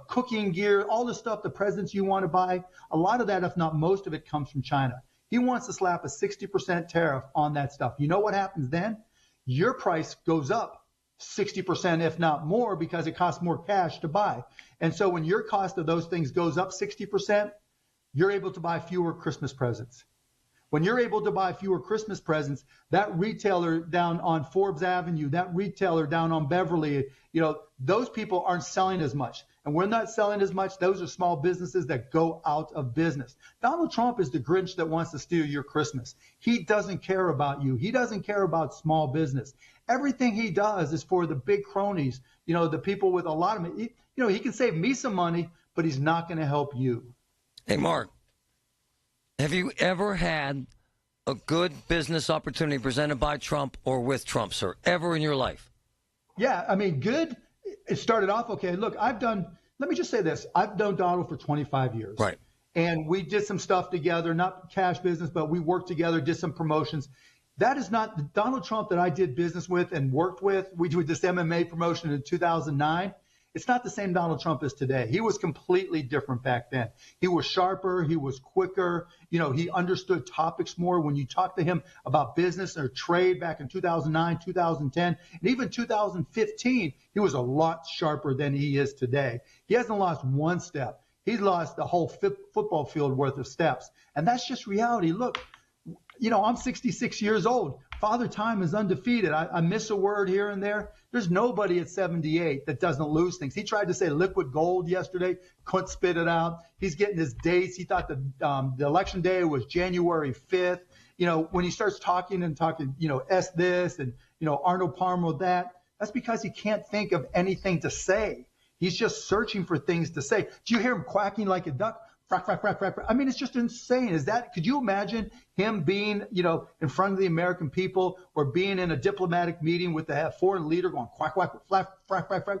cooking gear, all the stuff, the presents you want to buy. A lot of that, if not most of it, comes from China. He wants to slap a 60% tariff on that stuff. You know what happens then? Your price goes up 60%, if not more, because it costs more cash to buy. And so when your cost of those things goes up 60%, you're able to buy fewer Christmas presents. When you're able to buy fewer Christmas presents, that retailer down on Forbes Avenue, that retailer down on Beverly, those people aren't selling as much. And we're not selling as much. Those are small businesses that go out of business. Donald Trump is the Grinch that wants to steal your Christmas. He doesn't care about you. He doesn't care about small business. Everything he does is for the big cronies, the people with a lot of money. He can save me some money, but he's not going to help you.
Hey, Mark, have you ever had a good business opportunity presented by Trump or with Trump, sir, ever in your life?
Yeah, I mean, good. It started off okay. Look, let me just say this. I've known Donald for 25 years.
Right.
And we did some stuff together, not cash business, but we worked together, did some promotions. That is not the Donald Trump that I did business with and worked with. We did this MMA promotion in 2009. It's not the same Donald Trump as today. He was completely different back then. He was sharper. He was quicker. He understood topics more. When you talk to him about business or trade back in 2009, 2010, and even 2015, he was a lot sharper than he is today. He hasn't lost one step. He's lost the whole football field worth of steps. And that's just reality. Look, I'm 66 years old. Father Time is undefeated. I miss a word here and there. There's nobody at 78 that doesn't lose things. He tried to say liquid gold yesterday, couldn't spit it out. He's getting his dates. He thought the election day was January 5th. When he starts talking, S this and, Arnold Palmer that, that's because he can't think of anything to say. He's just searching for things to say. Do you hear him quacking like a duck? Frack, frack, frack, frack, frack. I mean, it's just insane. Could you imagine him being, in front of the American people or being in a diplomatic meeting with the foreign leader going quack, quack, frack, frack, frack, frack?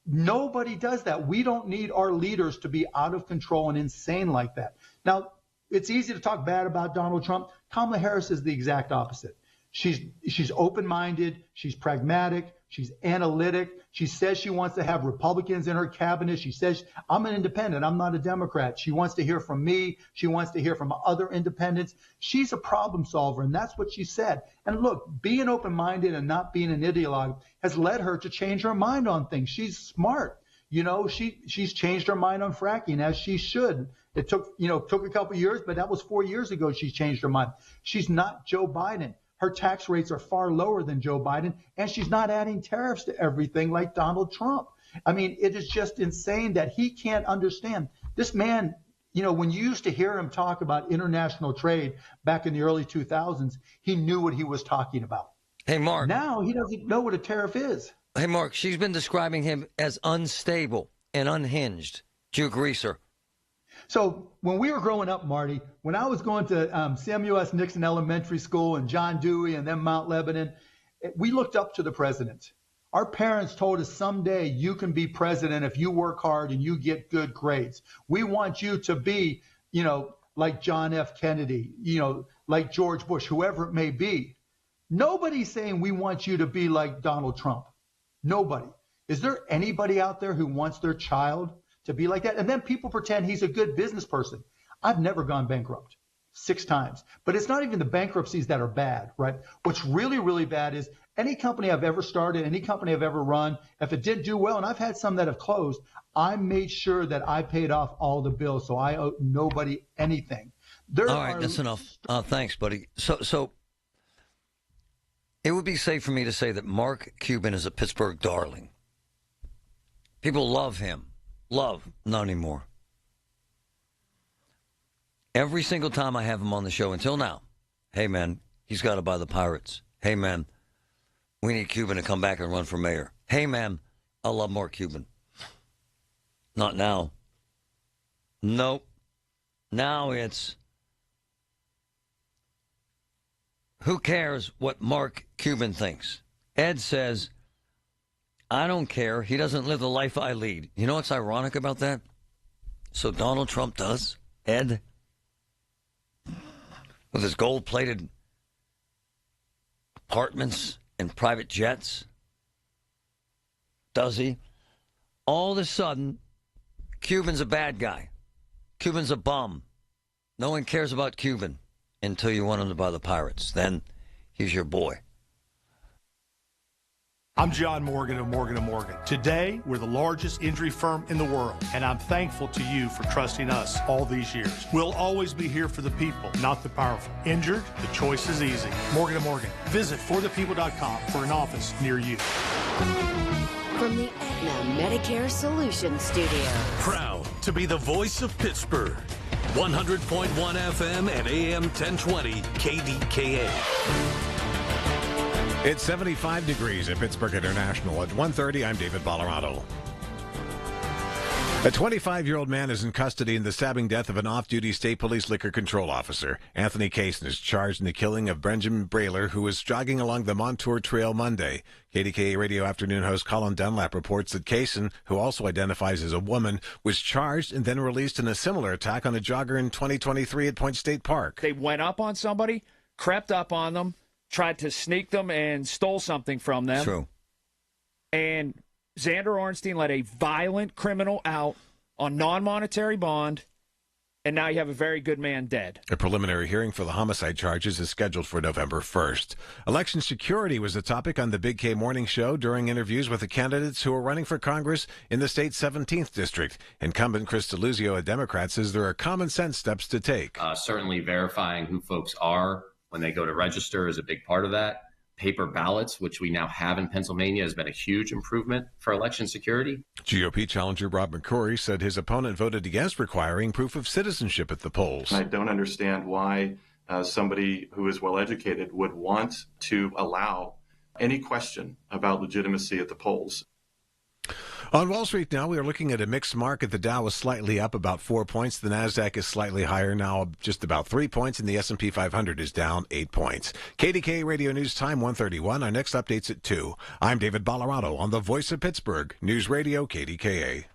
Nobody does that. We don't need our leaders to be out of control and insane like that. Now, it's easy to talk bad about Donald Trump. Kamala Harris is the exact opposite. She's open-minded. She's pragmatic. She's analytic. She says she wants to have Republicans in her cabinet. She says, I'm an independent. I'm not a Democrat. She wants to hear from me. She wants to hear from other independents. She's a problem solver, and that's what she said. And look, being open-minded and not being an ideologue has led her to change her mind on things. She's smart. She's changed her mind on fracking, as she should. It took a couple of years, but that was 4 years ago she changed her mind. She's not Joe Biden. Her tax rates are far lower than Joe Biden, and she's not adding tariffs to everything like Donald Trump. I mean, it is just insane that he can't understand. This man, when you used to hear him talk about international trade back in the early 2000s, he knew what he was talking about.
Hey, Mark.
Now he doesn't know what a tariff is.
Hey, Mark, she's been describing him as unstable and unhinged. Do you agree, sir?
So when we were growing up, Marty, when I was going to Samuel S. Nixon Elementary School and John Dewey and then Mount Lebanon, we looked up to the president. Our parents told us someday you can be president if you work hard and you get good grades. We want you to be, like John F. Kennedy, like George Bush, whoever it may be. Nobody's saying we want you to be like Donald Trump. Nobody. Is there anybody out there who wants their child to be like that? And then people pretend he's a good business person. I've never gone bankrupt 6 times, but it's not even the bankruptcies that are bad, right? What's really, really bad is any company I've ever started, any company I've ever run, if it didn't do well, and I've had some that have closed, I made sure that I paid off all the bills, so I owe nobody anything.
All right, that's enough. Thanks, buddy. So it would be safe for me to say that Mark Cuban is a Pittsburgh darling. People love him. Love, not anymore. Every single time I have him on the show until now, hey, man, he's got to buy the Pirates. Hey, man, we need Cuban to come back and run for mayor. Hey, man, I love Mark Cuban. Not now. Nope. Now it's, who cares what Mark Cuban thinks? Ed says, I don't care. He doesn't live the life I lead. You know what's ironic about that? So Donald Trump does, Ed, with his gold-plated apartments and private jets. Does he? All of a sudden, Cuban's a bad guy. Cuban's a bum. No one cares about Cuban until you want him to buy the Pirates. Then he's your boy.
I'm John Morgan of Morgan & Morgan. Today, we're the largest injury firm in the world, and I'm thankful to you for trusting us all these years. We'll always be here for the people, not the powerful. Injured? The choice is easy. Morgan & Morgan. Visit forthepeople.com for an office near you.
From the Aetna Medicare Solutions Studio.
Proud to be the voice of Pittsburgh. 100.1 FM and AM 1020 KDKA.
It's 75 degrees at Pittsburgh International. At 1:30, I'm David Ballarado. A 25-year-old man is in custody in the stabbing death of an off-duty state police liquor control officer. Anthony Kaysen is charged in the killing of Benjamin Brailer, who was jogging along the Montour Trail Monday. KDKA Radio Afternoon host Colin Dunlap reports that Kaysen, who also identifies as a woman, was charged and then released in a similar attack on a jogger in 2023 at Point State Park.
They went up on somebody, crept up on them, tried to sneak them and stole something from them.
True.
And Xander Ornstein let a violent criminal out on non-monetary bond, and now you have a very good man dead.
A preliminary hearing for the homicide charges is scheduled for November 1st. Election security was a topic on the Big K Morning Show during interviews with the candidates who are running for Congress in the state's 17th district. Incumbent Chris DeLuzio, a Democrat, says there are common sense steps to take.
Certainly verifying who folks are when they go to register is a big part of that. Paper ballots, which we now have in Pennsylvania, has been a huge improvement for election security.
GOP challenger Rob McCrory said his opponent voted against requiring proof of citizenship at the polls.
I don't understand why somebody who is well-educated would want to allow any question about legitimacy at the polls.
On Wall Street now, we are looking at a mixed market. The Dow is slightly up about 4 points. The Nasdaq is slightly higher now, just about 3 points, and the S&P 500 is down 8 points. KDKA Radio News Time 1:31. Our next update's at 2. I'm David Ballarado on the Voice of Pittsburgh News Radio KDKA.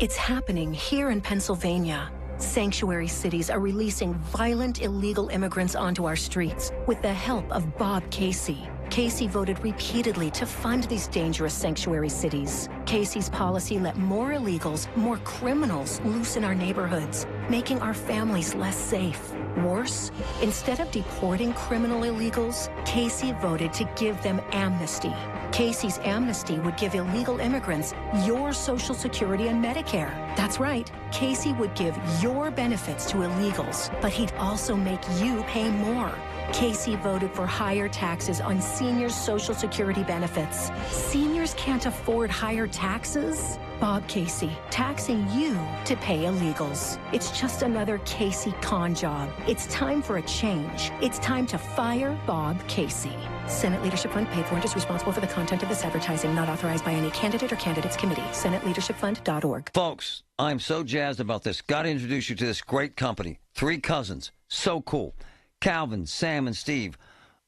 It's happening here in Pennsylvania. Sanctuary cities are releasing violent illegal immigrants onto our streets with the help of Bob Casey. Casey voted repeatedly to fund these dangerous sanctuary cities. Casey's policy let more illegals, more criminals loose in our neighborhoods, making our families less safe. Worse, instead of deporting criminal illegals, Casey voted to give them amnesty. Casey's amnesty would give illegal immigrants your Social Security and Medicare. That's right, Casey would give your benefits to illegals, but he'd also make you pay more. Casey voted for higher taxes on seniors' Social Security benefits. Seniors can't afford higher taxes? Bob Casey, taxing you to pay illegals. It's just another Casey con job. It's time for a change. It's time to fire Bob Casey. Senate Leadership Fund paid for and is responsible for the content of this advertising, not authorized by any candidate or candidates committee. SenateLeadershipFund.org.
Folks, I'm so jazzed about this. Got to introduce you to this great company. 3 cousins. So cool. Calvin, Sam, and Steve,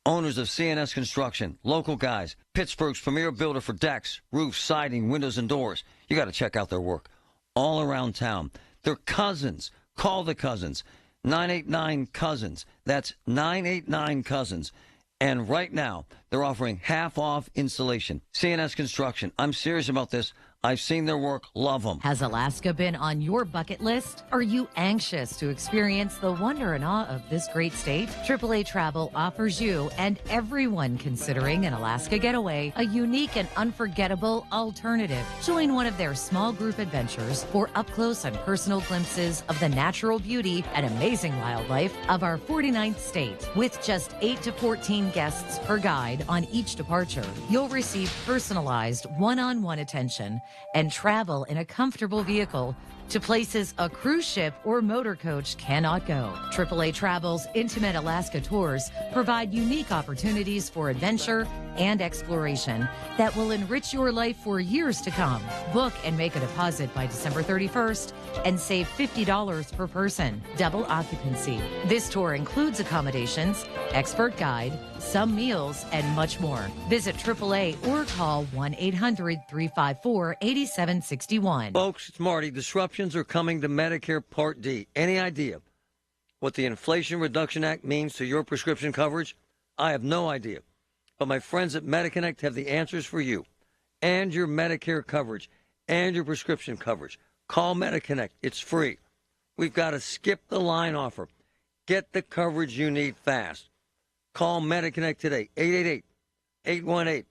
owners of CNS Construction, local guys, Pittsburgh's premier builder for decks, roofs, siding, windows, and doors. You got to check out their work all around town. They're cousins. Call the cousins. 989-COUSINS. That's 989-COUSINS. And right now, they're offering half off installation. CNS Construction. I'm serious about this. I've seen their work. Love them.
Has Alaska been on your bucket list? Are you anxious to experience the wonder and awe of this great state? AAA Travel offers you and everyone considering an Alaska getaway a unique and unforgettable alternative. Join one of their small group adventures for up-close and personal glimpses of the natural beauty and amazing wildlife of our 49th state. With just 8 to 14 guests per guide on each departure, you'll receive personalized one-on-one attention and travel in a comfortable vehicle to places a cruise ship or motor coach cannot go. AAA Travel's intimate Alaska tours provide unique opportunities for adventure and exploration that will enrich your life for years to come. Book and make a deposit by December 31st and save $50 per person, double occupancy. This tour includes accommodations, expert guide, some meals, and much more. Visit AAA or call 1-800-354-8761.
Folks, it's Marty. Disruptions are coming to Medicare Part D. Any idea what the Inflation Reduction Act means to your prescription coverage? I have no idea. But my friends at MediConnect have the answers for you and your Medicare coverage and your prescription coverage. Call MediConnect. It's free. We've got a skip the line offer. Get the coverage you need fast. Call MediConnect today, 888-818-6383.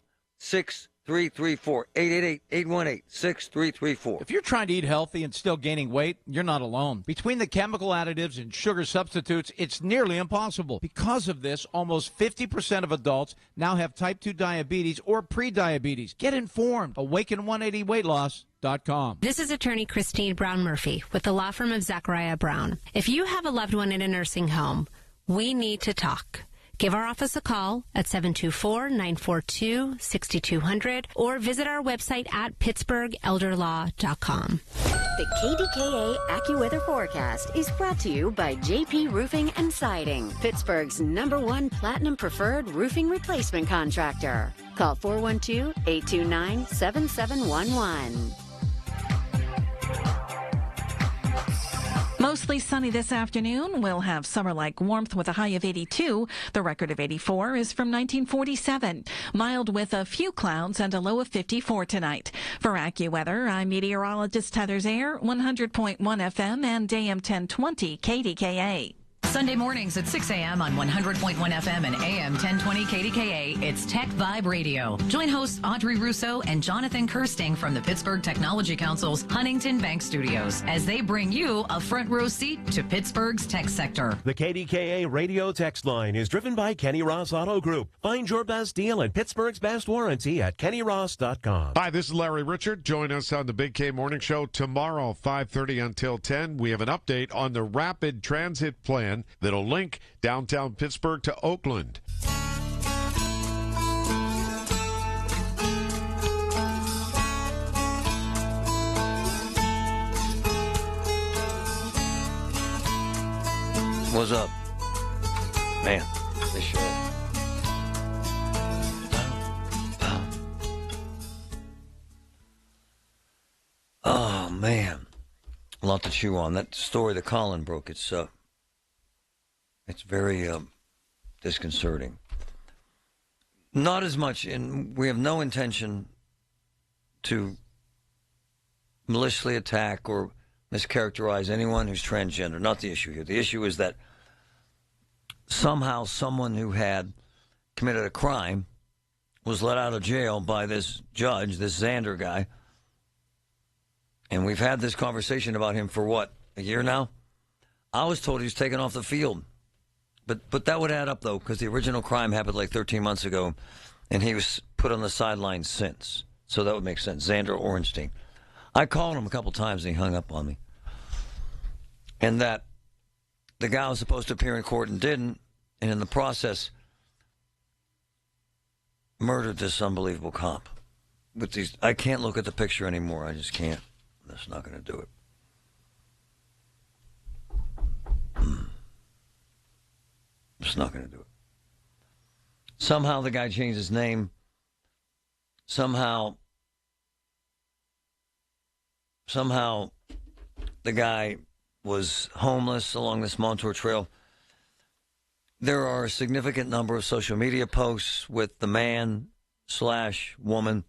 6334. 888-818-6334.
If you're trying to eat healthy and still gaining weight, you're not alone. Between the chemical additives and sugar substitutes, it's nearly impossible. Because of this, almost 50% of adults now have type 2 diabetes or prediabetes. Get informed. Awaken180weightloss.com.
This is attorney Christine Brown Murphy with the law firm of Zachariah Brown. If you have a loved one in a nursing home, we need to talk. Give our office a call at 724-942-6200 or visit our website at pittsburghelderlaw.com.
The KDKA AccuWeather forecast is brought to you by JP Roofing and Siding, Pittsburgh's #1 Platinum Preferred Roofing Replacement Contractor. Call 412-829-7711.
Mostly sunny this afternoon. We'll have summer-like warmth with a high of 82. The record of 84 is from 1947. Mild with a few clouds and a low of 54 tonight. For AccuWeather, I'm meteorologist Heather Zaire, 100.1 FM and AM 1020 KDKA.
Sunday mornings at 6 a.m. on 100.1 FM and AM 1020 KDKA, it's Tech Vibe Radio. Join hosts Audrey Russo and Jonathan Kirsting from the Pittsburgh Technology Council's Huntington Bank Studios as they bring you a front row seat to Pittsburgh's tech sector.
The KDKA radio text line is driven by Kenny Ross Auto Group. Find your best deal and Pittsburgh's best warranty at kennyross.com.
Hi, this is Larry Richard. Join us on the Big K Morning Show tomorrow, 5:30 until 10. We have an update on the rapid transit plan that'll link downtown Pittsburgh to Oakland.
What's up? Man, this show. Oh, man. A lot to chew on. That story that Colin broke, it's very disconcerting. Not as much, and we have no intention to maliciously attack or mischaracterize anyone who's transgender. Not the issue here. The issue is that somehow someone who had committed a crime was let out of jail by this judge, this Xander guy. And we've had this conversation about him for what, a year now? I was told he was taken off the field. But that would add up, though, because the original crime happened like 13 months ago, and he was put on the sidelines since. So that would make sense. Xander Orenstein. I called him a couple times, and he hung up on me. And that the guy was supposed to appear in court and didn't, and in the process murdered this unbelievable cop. With these, I can't look at the picture anymore. I just can't. That's not going to do it. Just not going to do it. Somehow the guy changed his name. Somehow the guy was homeless along this Montour Trail. There are a significant number of social media posts with the man/woman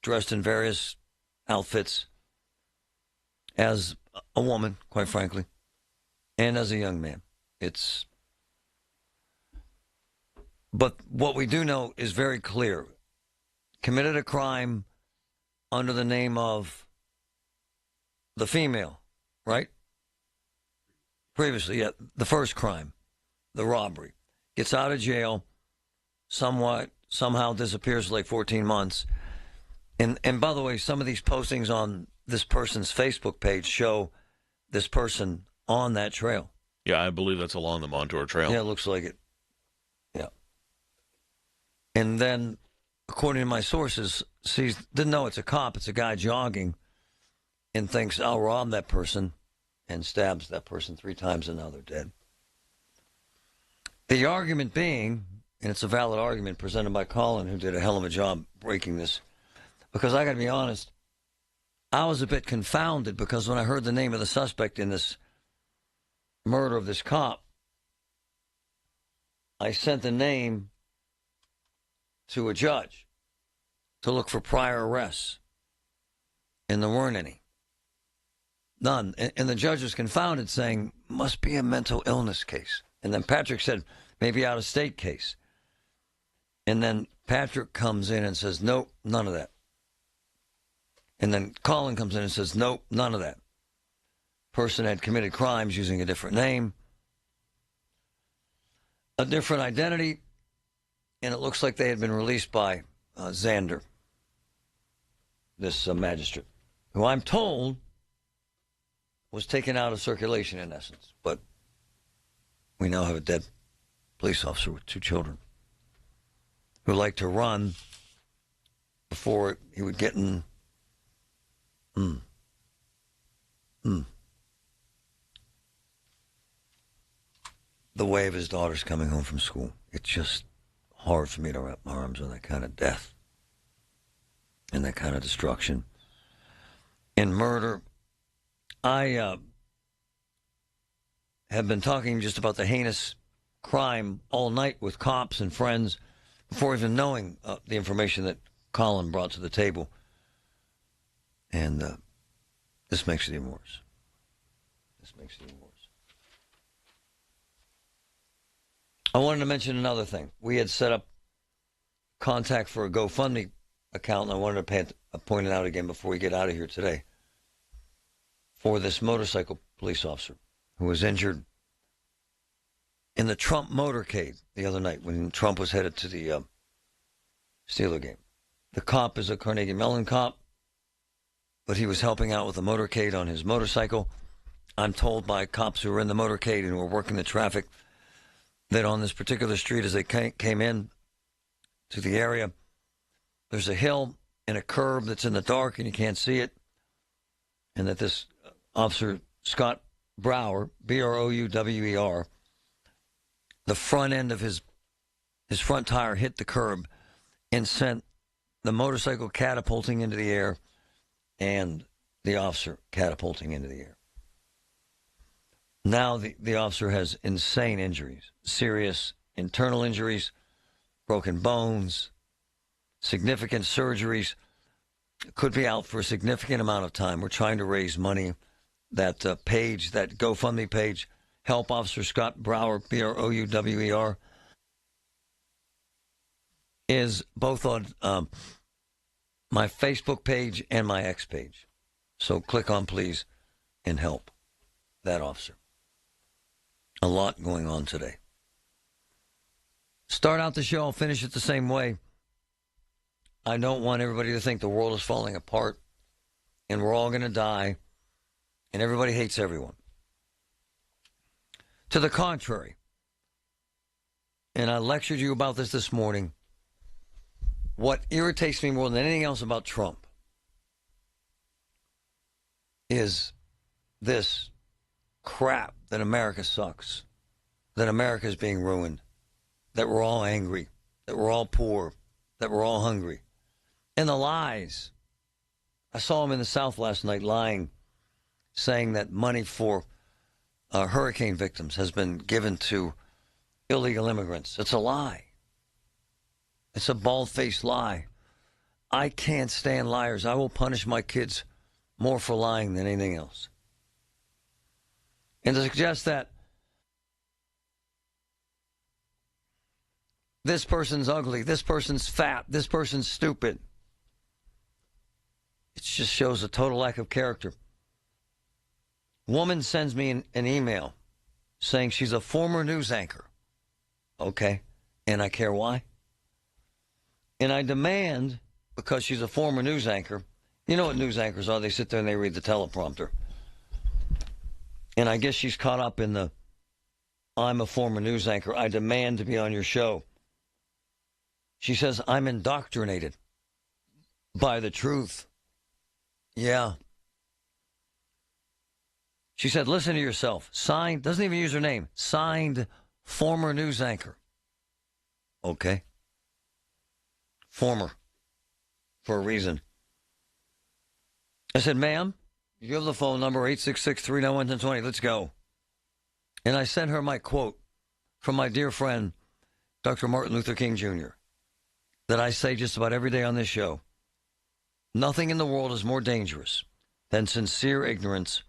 dressed in various outfits as a woman, quite frankly, and as a young man. But what we do know is very clear. Committed a crime under the name of the female, right? Previously, yeah, the first crime, the robbery. Gets out of jail, somehow disappears for like 14 months. And by the way, some of these postings on this person's Facebook page show this person on that trail.
Yeah, I believe that's along the Montour Trail.
Yeah, it looks like it. Yeah. And then, according to my sources, didn't know it's a cop. It's a guy jogging and thinks, I'll rob that person, and stabs that person 3 times and now they're dead. The argument being, and it's a valid argument presented by Colin, who did a hell of a job breaking this, because I got to be honest, I was a bit confounded because when I heard the name of the suspect in this murder of this cop, I sent the name to a judge to look for prior arrests, and there weren't any. None. And the judge was confounded, saying, must be a mental illness case. And then Patrick said, maybe out-of-state case. And then Patrick comes in and says, nope, none of that. And then Colin comes in and says, nope, none of that. Person had committed crimes using a different name, a different identity, and it looks like they had been released by Xander, this magistrate, who I'm told was taken out of circulation in essence. But we now have a dead police officer with 2 children who liked to run before he would get in. The way of his daughters coming home from school. It's just hard for me to wrap my arms around that kind of death and that kind of destruction and murder. I have been talking just about the heinous crime all night with cops and friends before even knowing the information that Colin brought to the table. And this makes it even worse. This makes it even worse. I wanted to mention another thing. We had set up contact for a GoFundMe account, and I wanted to point it out again before we get out of here today, for this motorcycle police officer who was injured in the Trump motorcade the other night when Trump was headed to the Steeler game. The cop is a Carnegie Mellon cop, but he was helping out with the motorcade on his motorcycle. I'm told by cops who were in the motorcade and who were working the traffic that on this particular street, as they came in to the area, there's a hill and a curb that's in the dark and you can't see it, and that this officer, Scott Brower, Brouwer, the front end of his front tire hit the curb and sent the motorcycle catapulting into the air and the officer catapulting into the air. Now the officer has insane injuries, serious internal injuries, broken bones, significant surgeries, could be out for a significant amount of time. We're trying to raise money. That page, that GoFundMe page, Help Officer Scott Brower, Brouwer, is both on my Facebook page and my X page. So click on please and help that officer. A lot going on today. Start out the show, I'll finish it the same way. I don't want everybody to think the world is falling apart and we're all going to die and everybody hates everyone. To the contrary, and I lectured you about this morning, what irritates me more than anything else about Trump is this crap that America sucks, that America is being ruined, that we're all angry, that we're all poor, that we're all hungry. And the lies. I saw him in the South last night lying, saying that money for hurricane victims has been given to illegal immigrants. It's a lie. It's a bald-faced lie. I can't stand liars. I will punish my kids more for lying than anything else. And to suggest that this person's ugly, this person's fat, this person's stupid, it just shows a total lack of character. Woman sends me an email saying she's a former news anchor. Okay, and I care why. And I demand, because she's a former news anchor, you know what news anchors are, they sit there and they read the teleprompter. And I guess she's caught up in the, I'm a former news anchor, I demand to be on your show. She says, I'm indoctrinated by the truth. Yeah. She said, listen to yourself. Signed, doesn't even use her name. Signed, former news anchor. Okay. Former. For a reason. I said, ma'am, you have the phone number, 866-391-1020. Let's go. And I sent her my quote from my dear friend, Dr. Martin Luther King Jr., that I say just about every day on this show. Nothing in the world is more dangerous than sincere ignorance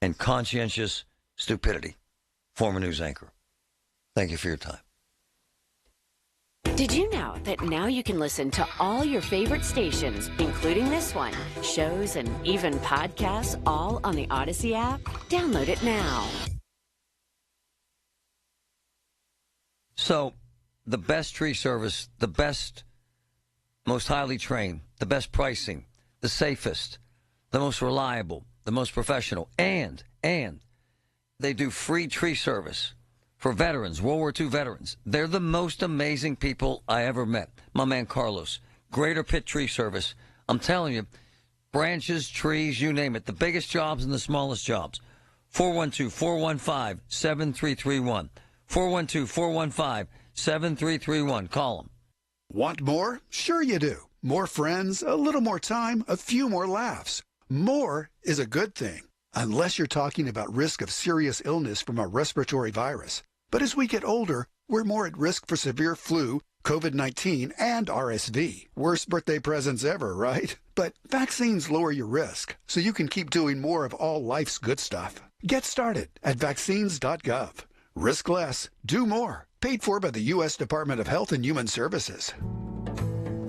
and conscientious stupidity. Former news anchor. Thank you for your time.
Did you know that now you can listen to all your favorite stations, including this one, shows, and even podcasts, all on the Odyssey app? Download it now.
So, the best tree service, the best, most highly trained, the best pricing, the safest, the most reliable, the most professional, and they do free tree service for veterans, World War II veterans. They're the most amazing people I ever met. My man Carlos, Greater Pitt Tree Service. I'm telling you, branches, trees, you name it, the biggest jobs and the smallest jobs. 412-415-7331. 412-415-7331. Call them.
Want more? Sure you do. More friends, a little more time, a few more laughs. More is a good thing, unless you're talking about risk of serious illness from a respiratory virus. But as we get older, we're more at risk for severe flu, COVID-19, and RSV. Worst birthday presents ever, right? But vaccines lower your risk, so you can keep doing more of all life's good stuff. Get started at vaccines.gov. Risk less, do more. Paid for by the U.S. Department of Health and Human Services.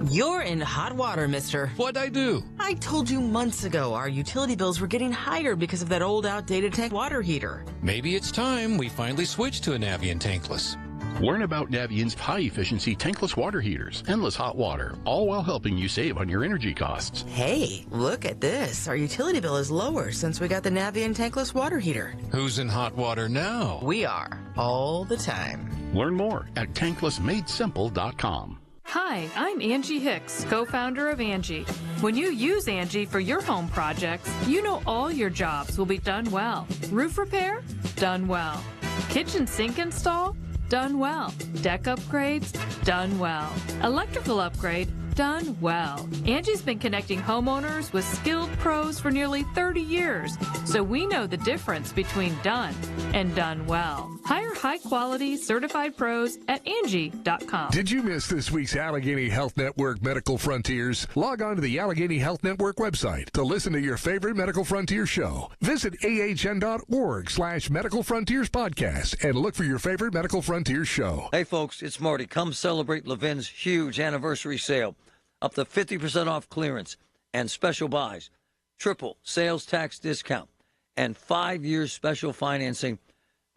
You're in hot water, mister.
What'd I do?
I told you months ago our utility bills were getting higher because of that old outdated tank water heater.
Maybe it's time we finally switch to a Navien tankless.
Learn about Navient's high-efficiency tankless water heaters, endless hot water, all while helping you save on your energy costs.
Hey, look at this. Our utility bill is lower since we got the Navien tankless water heater.
Who's in hot water now?
We are, all the time.
Learn more at tanklessmadesimple.com.
Hi, I'm Angie Hicks, co-founder of Angie. When you use Angie for your home projects, you know all your jobs will be done well. Roof repair? Done well. Kitchen sink install? Done well. Deck upgrades? Done well. Electrical upgrade? Done well. Angie's been connecting homeowners with skilled pros for nearly 30 years, so we know the difference between done and done well. Hire high-quality, certified pros at Angie.com.
Did you miss this week's Allegheny Health Network Medical Frontiers? Log on to the Allegheny Health Network website to listen to your favorite Medical Frontier show. Visit ahn.org/Medical Frontiers podcast and look for your favorite Medical Frontiers show.
Hey, folks, it's Marty. Come celebrate Levin's huge anniversary sale. Up to 50% off clearance and special buys, triple sales tax discount, and 5 years special financing,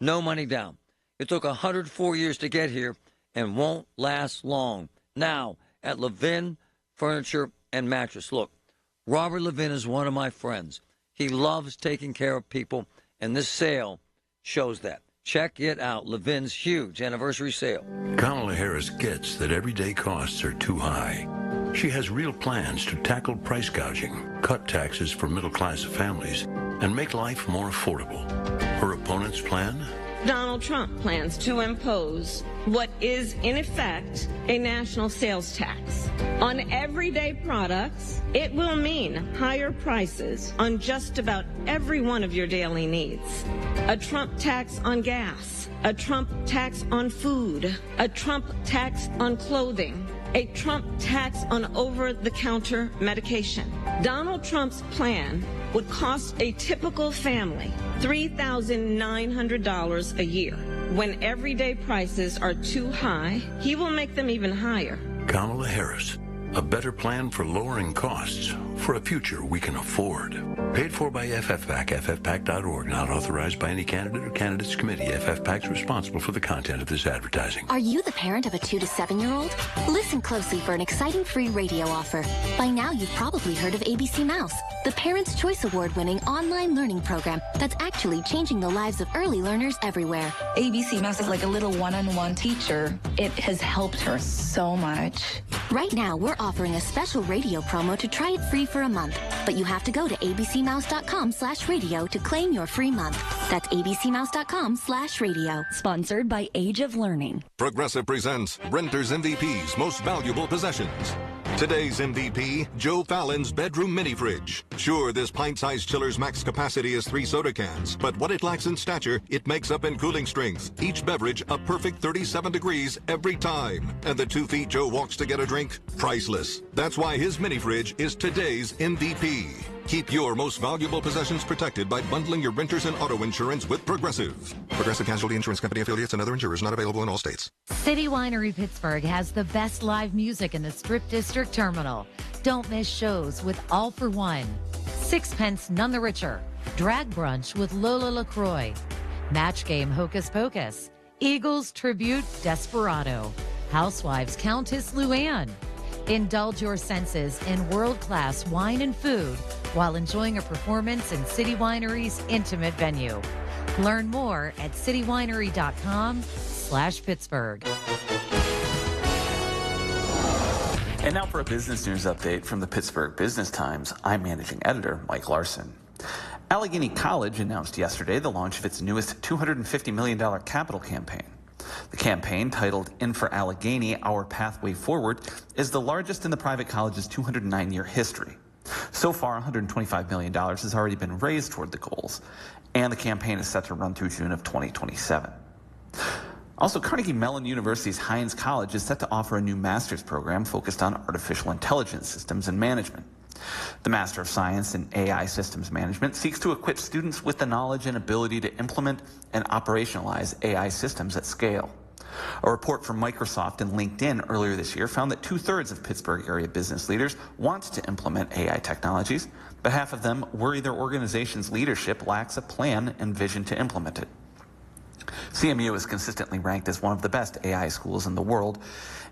no money down. It took 104 years to get here and won't last long. Now at Levin Furniture and Mattress. Look, Robert Levin is one of my friends. He loves taking care of people, and this sale shows that. Check it out, Levin's huge anniversary sale.
Kamala Harris gets that everyday costs are too high. She has real plans to tackle price gouging, cut taxes for middle-class families, and make life more affordable. Her opponent's plan?
Donald Trump plans to impose what is, in effect, a national sales tax. On everyday products, it will mean higher prices on just about every one of your daily needs. A Trump tax on gas, a Trump tax on food, a Trump tax on clothing, a Trump tax on over-the-counter medication. Donald Trump's plan would cost a typical family $3,900 a year. When everyday prices are too high, he will make them even higher.
Kamala Harris, a better plan for lowering costs for a future we can afford. Paid for by FFPAC, ffpac.org, not authorized by any candidate or candidates committee. FFPAC's responsible for the content of this advertising.
Are you the parent of a 2 to 7-year-old? Listen closely for an exciting free radio offer. By now, you've probably heard of ABC Mouse, the Parents' Choice Award-winning online learning program that's actually changing the lives of early learners everywhere.
ABC Mouse is like a little one-on-one teacher. It has helped her so much.
Right now, we're offering a special radio promo to try it free for a month, but you have to go to abcmouse.com/radio to claim your free month. That's abcmouse.com/radio. Sponsored by Age of Learning.
Progressive presents Renter's MVP's Most Valuable Possessions. Today's MVP, Joe Fallon's bedroom mini fridge. Sure, this pint-sized chiller's max capacity is 3 soda cans, but what it lacks in stature, it makes up in cooling strength. Each beverage a perfect 37 degrees every time. And the 2 feet Joe walks to get a drink, priceless. That's why his mini fridge is today's MVP. Keep your most valuable possessions protected by bundling your renters and auto insurance with Progressive. Progressive Casualty Insurance Company affiliates and other insurers not available in all states.
City Winery Pittsburgh has the best live music in the Strip District Terminal. Don't miss shows with All for One, Sixpence None the Richer, Drag Brunch with Lola LaCroix, Match Game Hocus Pocus, Eagles Tribute Desperado, Housewives Countess Luann. Indulge your senses in world-class wine and food while enjoying a performance in City Winery's intimate venue. Learn more at citywinery.com/Pittsburgh.
And now for a business news update from the Pittsburgh Business Times. I'm managing editor Mike Larson. Allegheny College announced yesterday the launch of its newest $250 million capital campaign. The campaign, titled In for Allegheny, Our Pathway Forward, is the largest in the private college's 209-year history. So far, $125 million has already been raised toward the goals, and the campaign is set to run through June of 2027. Also, Carnegie Mellon University's Heinz College is set to offer a new master's program focused on artificial intelligence systems and management. The Master of Science in AI Systems Management seeks to equip students with the knowledge and ability to implement and operationalize AI systems at scale. A report from Microsoft and LinkedIn earlier this year found that 2/3 of Pittsburgh area business leaders want to implement AI technologies, but half of them worry their organization's leadership lacks a plan and vision to implement it. CMU is consistently ranked as one of the best AI schools in the world,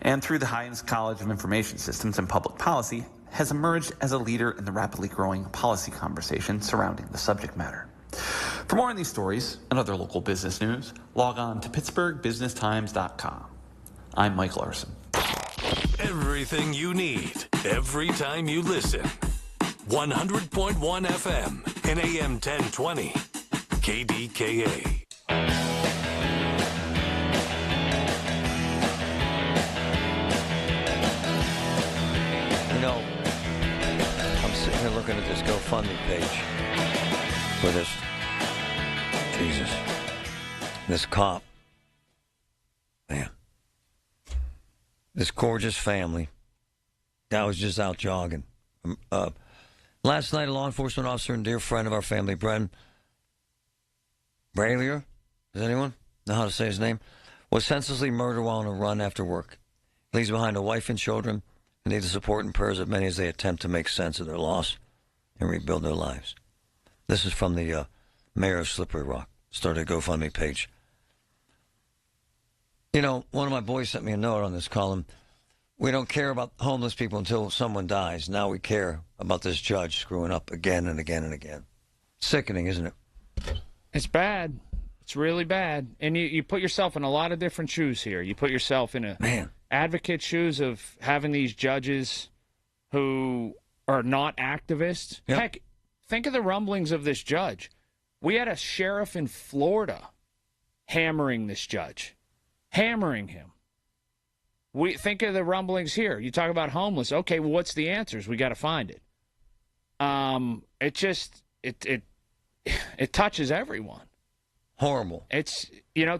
and through the Heinz College of Information Systems and Public Policy, has emerged as a leader in the rapidly growing policy conversation surrounding the subject matter. For more on these stories and other local business news, log on to pittsburghbusinesstimes.com. I'm Mike Larson.
Everything you need, every time you listen. 100.1 FM and AM 1020. KDKA.
Here looking at this GoFundMe page for this cop, man, this gorgeous family that was just out jogging. Last night, a law enforcement officer and dear friend of our family, Bren Bralier, does anyone know how to say his name, was senselessly murdered while on a run after work. He leaves behind a wife and children and need the support and prayers of many as they attempt to make sense of their loss and rebuild their lives. This is from the mayor of Slippery Rock. Started a GoFundMe page. You know, one of my boys sent me a note on this column. We don't care about homeless people until someone dies. Now we care about this judge screwing up again and again and again. Sickening, isn't it?
It's bad. It's really bad. And you put yourself in a lot of different shoes here. You put yourself in a advocate shoes of having these judges who are not activists. Yep. Heck, think of the rumblings of this judge. We had a sheriff in Florida hammering this judge, hammering him. We think of the rumblings here. You talk about homeless. Okay, well, what's the answers? We got to find it. It touches everyone.
Horrible.
It's,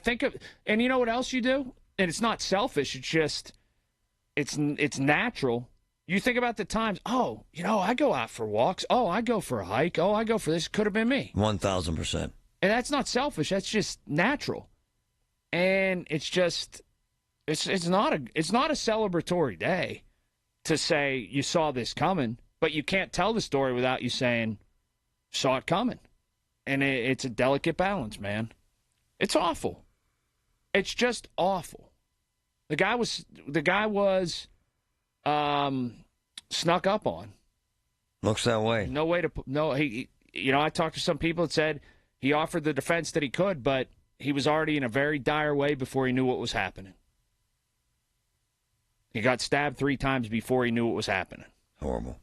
think of, and you know what else you do? And it's not selfish. It's just, it's natural. You think about the times, I go out for walks. Oh, I go for a hike. Oh, I go for this. Could have been me.
1,000%.
And that's not selfish. That's just natural. And it's just, it's not a celebratory day to say you saw this coming, but you can't tell the story without you saying, saw it coming. And it's a delicate balance, man. It's awful. It's just awful. The guy was snuck up on.
Looks that way.
I talked to some people that said he offered the defense that he could, but he was already in a very dire way before he knew what was happening. He got stabbed 3 times before he knew what was happening.
Horrible.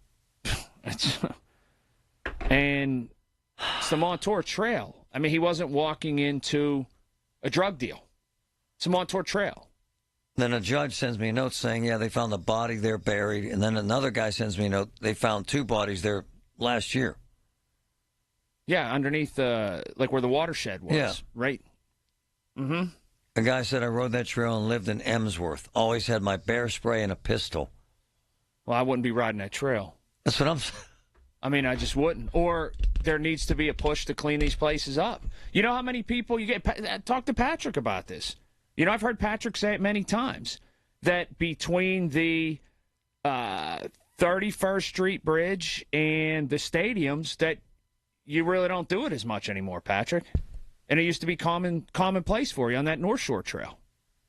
And it's the Montour Trail. I mean, he wasn't walking into a drug deal. It's a Montour Trail.
Then a judge sends me a note saying, they found the body there buried. And then another guy sends me a note, they found 2 bodies there last year.
Yeah, underneath, where the watershed was.
Yeah.
Right. Mm-hmm.
A guy said, I rode that trail and lived in Emsworth. Always had my bear spray and a pistol.
Well, I wouldn't be riding that trail.
That's what I'm saying.
I mean, I just wouldn't. Or there needs to be a push to clean these places up. You know how many people you get? Talk to Patrick about this. You know, I've heard Patrick say it many times that between the 31st Street Bridge and the stadiums that you really don't do it as much anymore, Patrick. And it used to be commonplace for you on that North Shore Trail.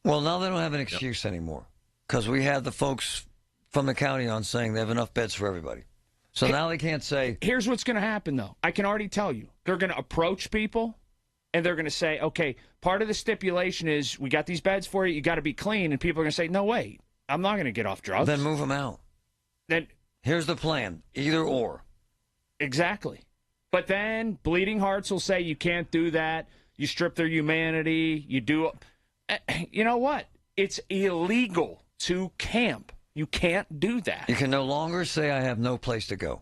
Well, now they don't have an excuse anymore because we had the folks from the county on saying they have enough beds for everybody. So now they can't say.
Here's what's going to happen, though. I can already tell you. They're going to approach people, and they're going to say, okay, part of the stipulation is we got these beds for you. You got to be clean. And people are going to say, no, wait, I'm not going to get off drugs.
Then move them out.
Then
here's the plan, either or.
Exactly. But then Bleeding Hearts will say you can't do that. You strip their humanity. You do. You know what? It's illegal to camp. You can't do that.
You can no longer say I have no place to go.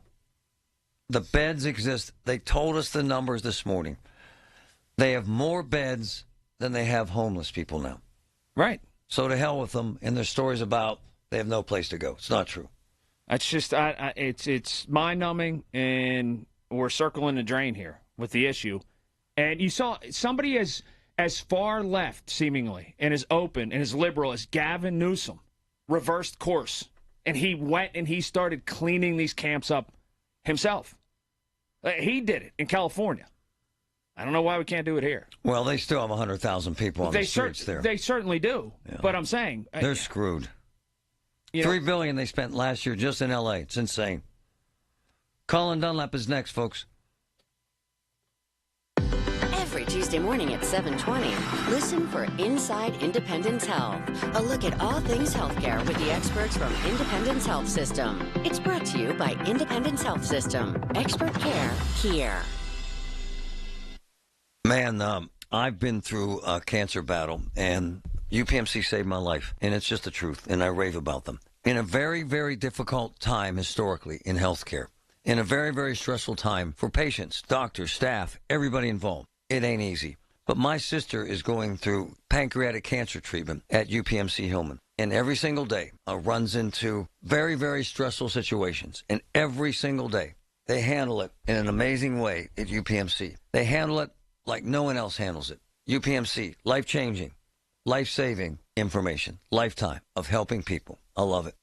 The beds exist. They told us the numbers this morning. They have more beds than they have homeless people now.
Right.
So to hell with them and their stories about they have no place to go. It's not true.
It's just it's mind-numbing, and we're circling the drain here with the issue. And you saw somebody as far left, seemingly, and as open and as liberal as Gavin Newsom reversed course, and he went and he started cleaning these camps up himself. He did it in California. I don't know why we can't do it here.
Well, they still have 100,000 people on the streets there.
They certainly do. Yeah. But I'm saying
they're screwed. $3 billion they spent last year just in L.A. It's insane. Colin Dunlap is next, folks.
Every Tuesday morning at 7:20, listen for Inside Independence Health, a look at all things healthcare with the experts from Independence Health System. It's brought to you by Independence Health System. Expert care here.
Man, I've been through a cancer battle, and UPMC saved my life, and it's just the truth, and I rave about them. In a very, very difficult time historically in healthcare, in a very, very stressful time for patients, doctors, staff, everybody involved. It ain't easy. But my sister is going through pancreatic cancer treatment at UPMC Hillman. And every single day runs into very, very stressful situations. And every single day they handle it in an amazing way at UPMC. They handle it like no one else handles it. UPMC, life-changing, life-saving information, lifetime of helping people. I love it.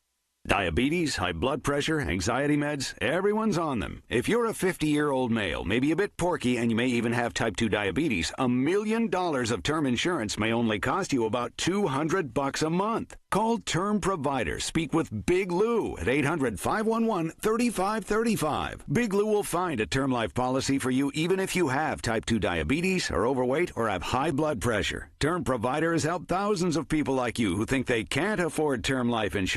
Diabetes, high blood pressure, anxiety meds, everyone's on them. If you're a 50-year-old male, maybe a bit porky, and you may even have type 2 diabetes, $1 million of term insurance may only cost you about $200 a month. Call Term Provider. Speak with Big Lou at 800-511-3535. Big Lou will find a term life policy for you even if you have type 2 diabetes, are overweight, or have high blood pressure. Term Provider has helped thousands of people like you who think they can't afford term life insurance.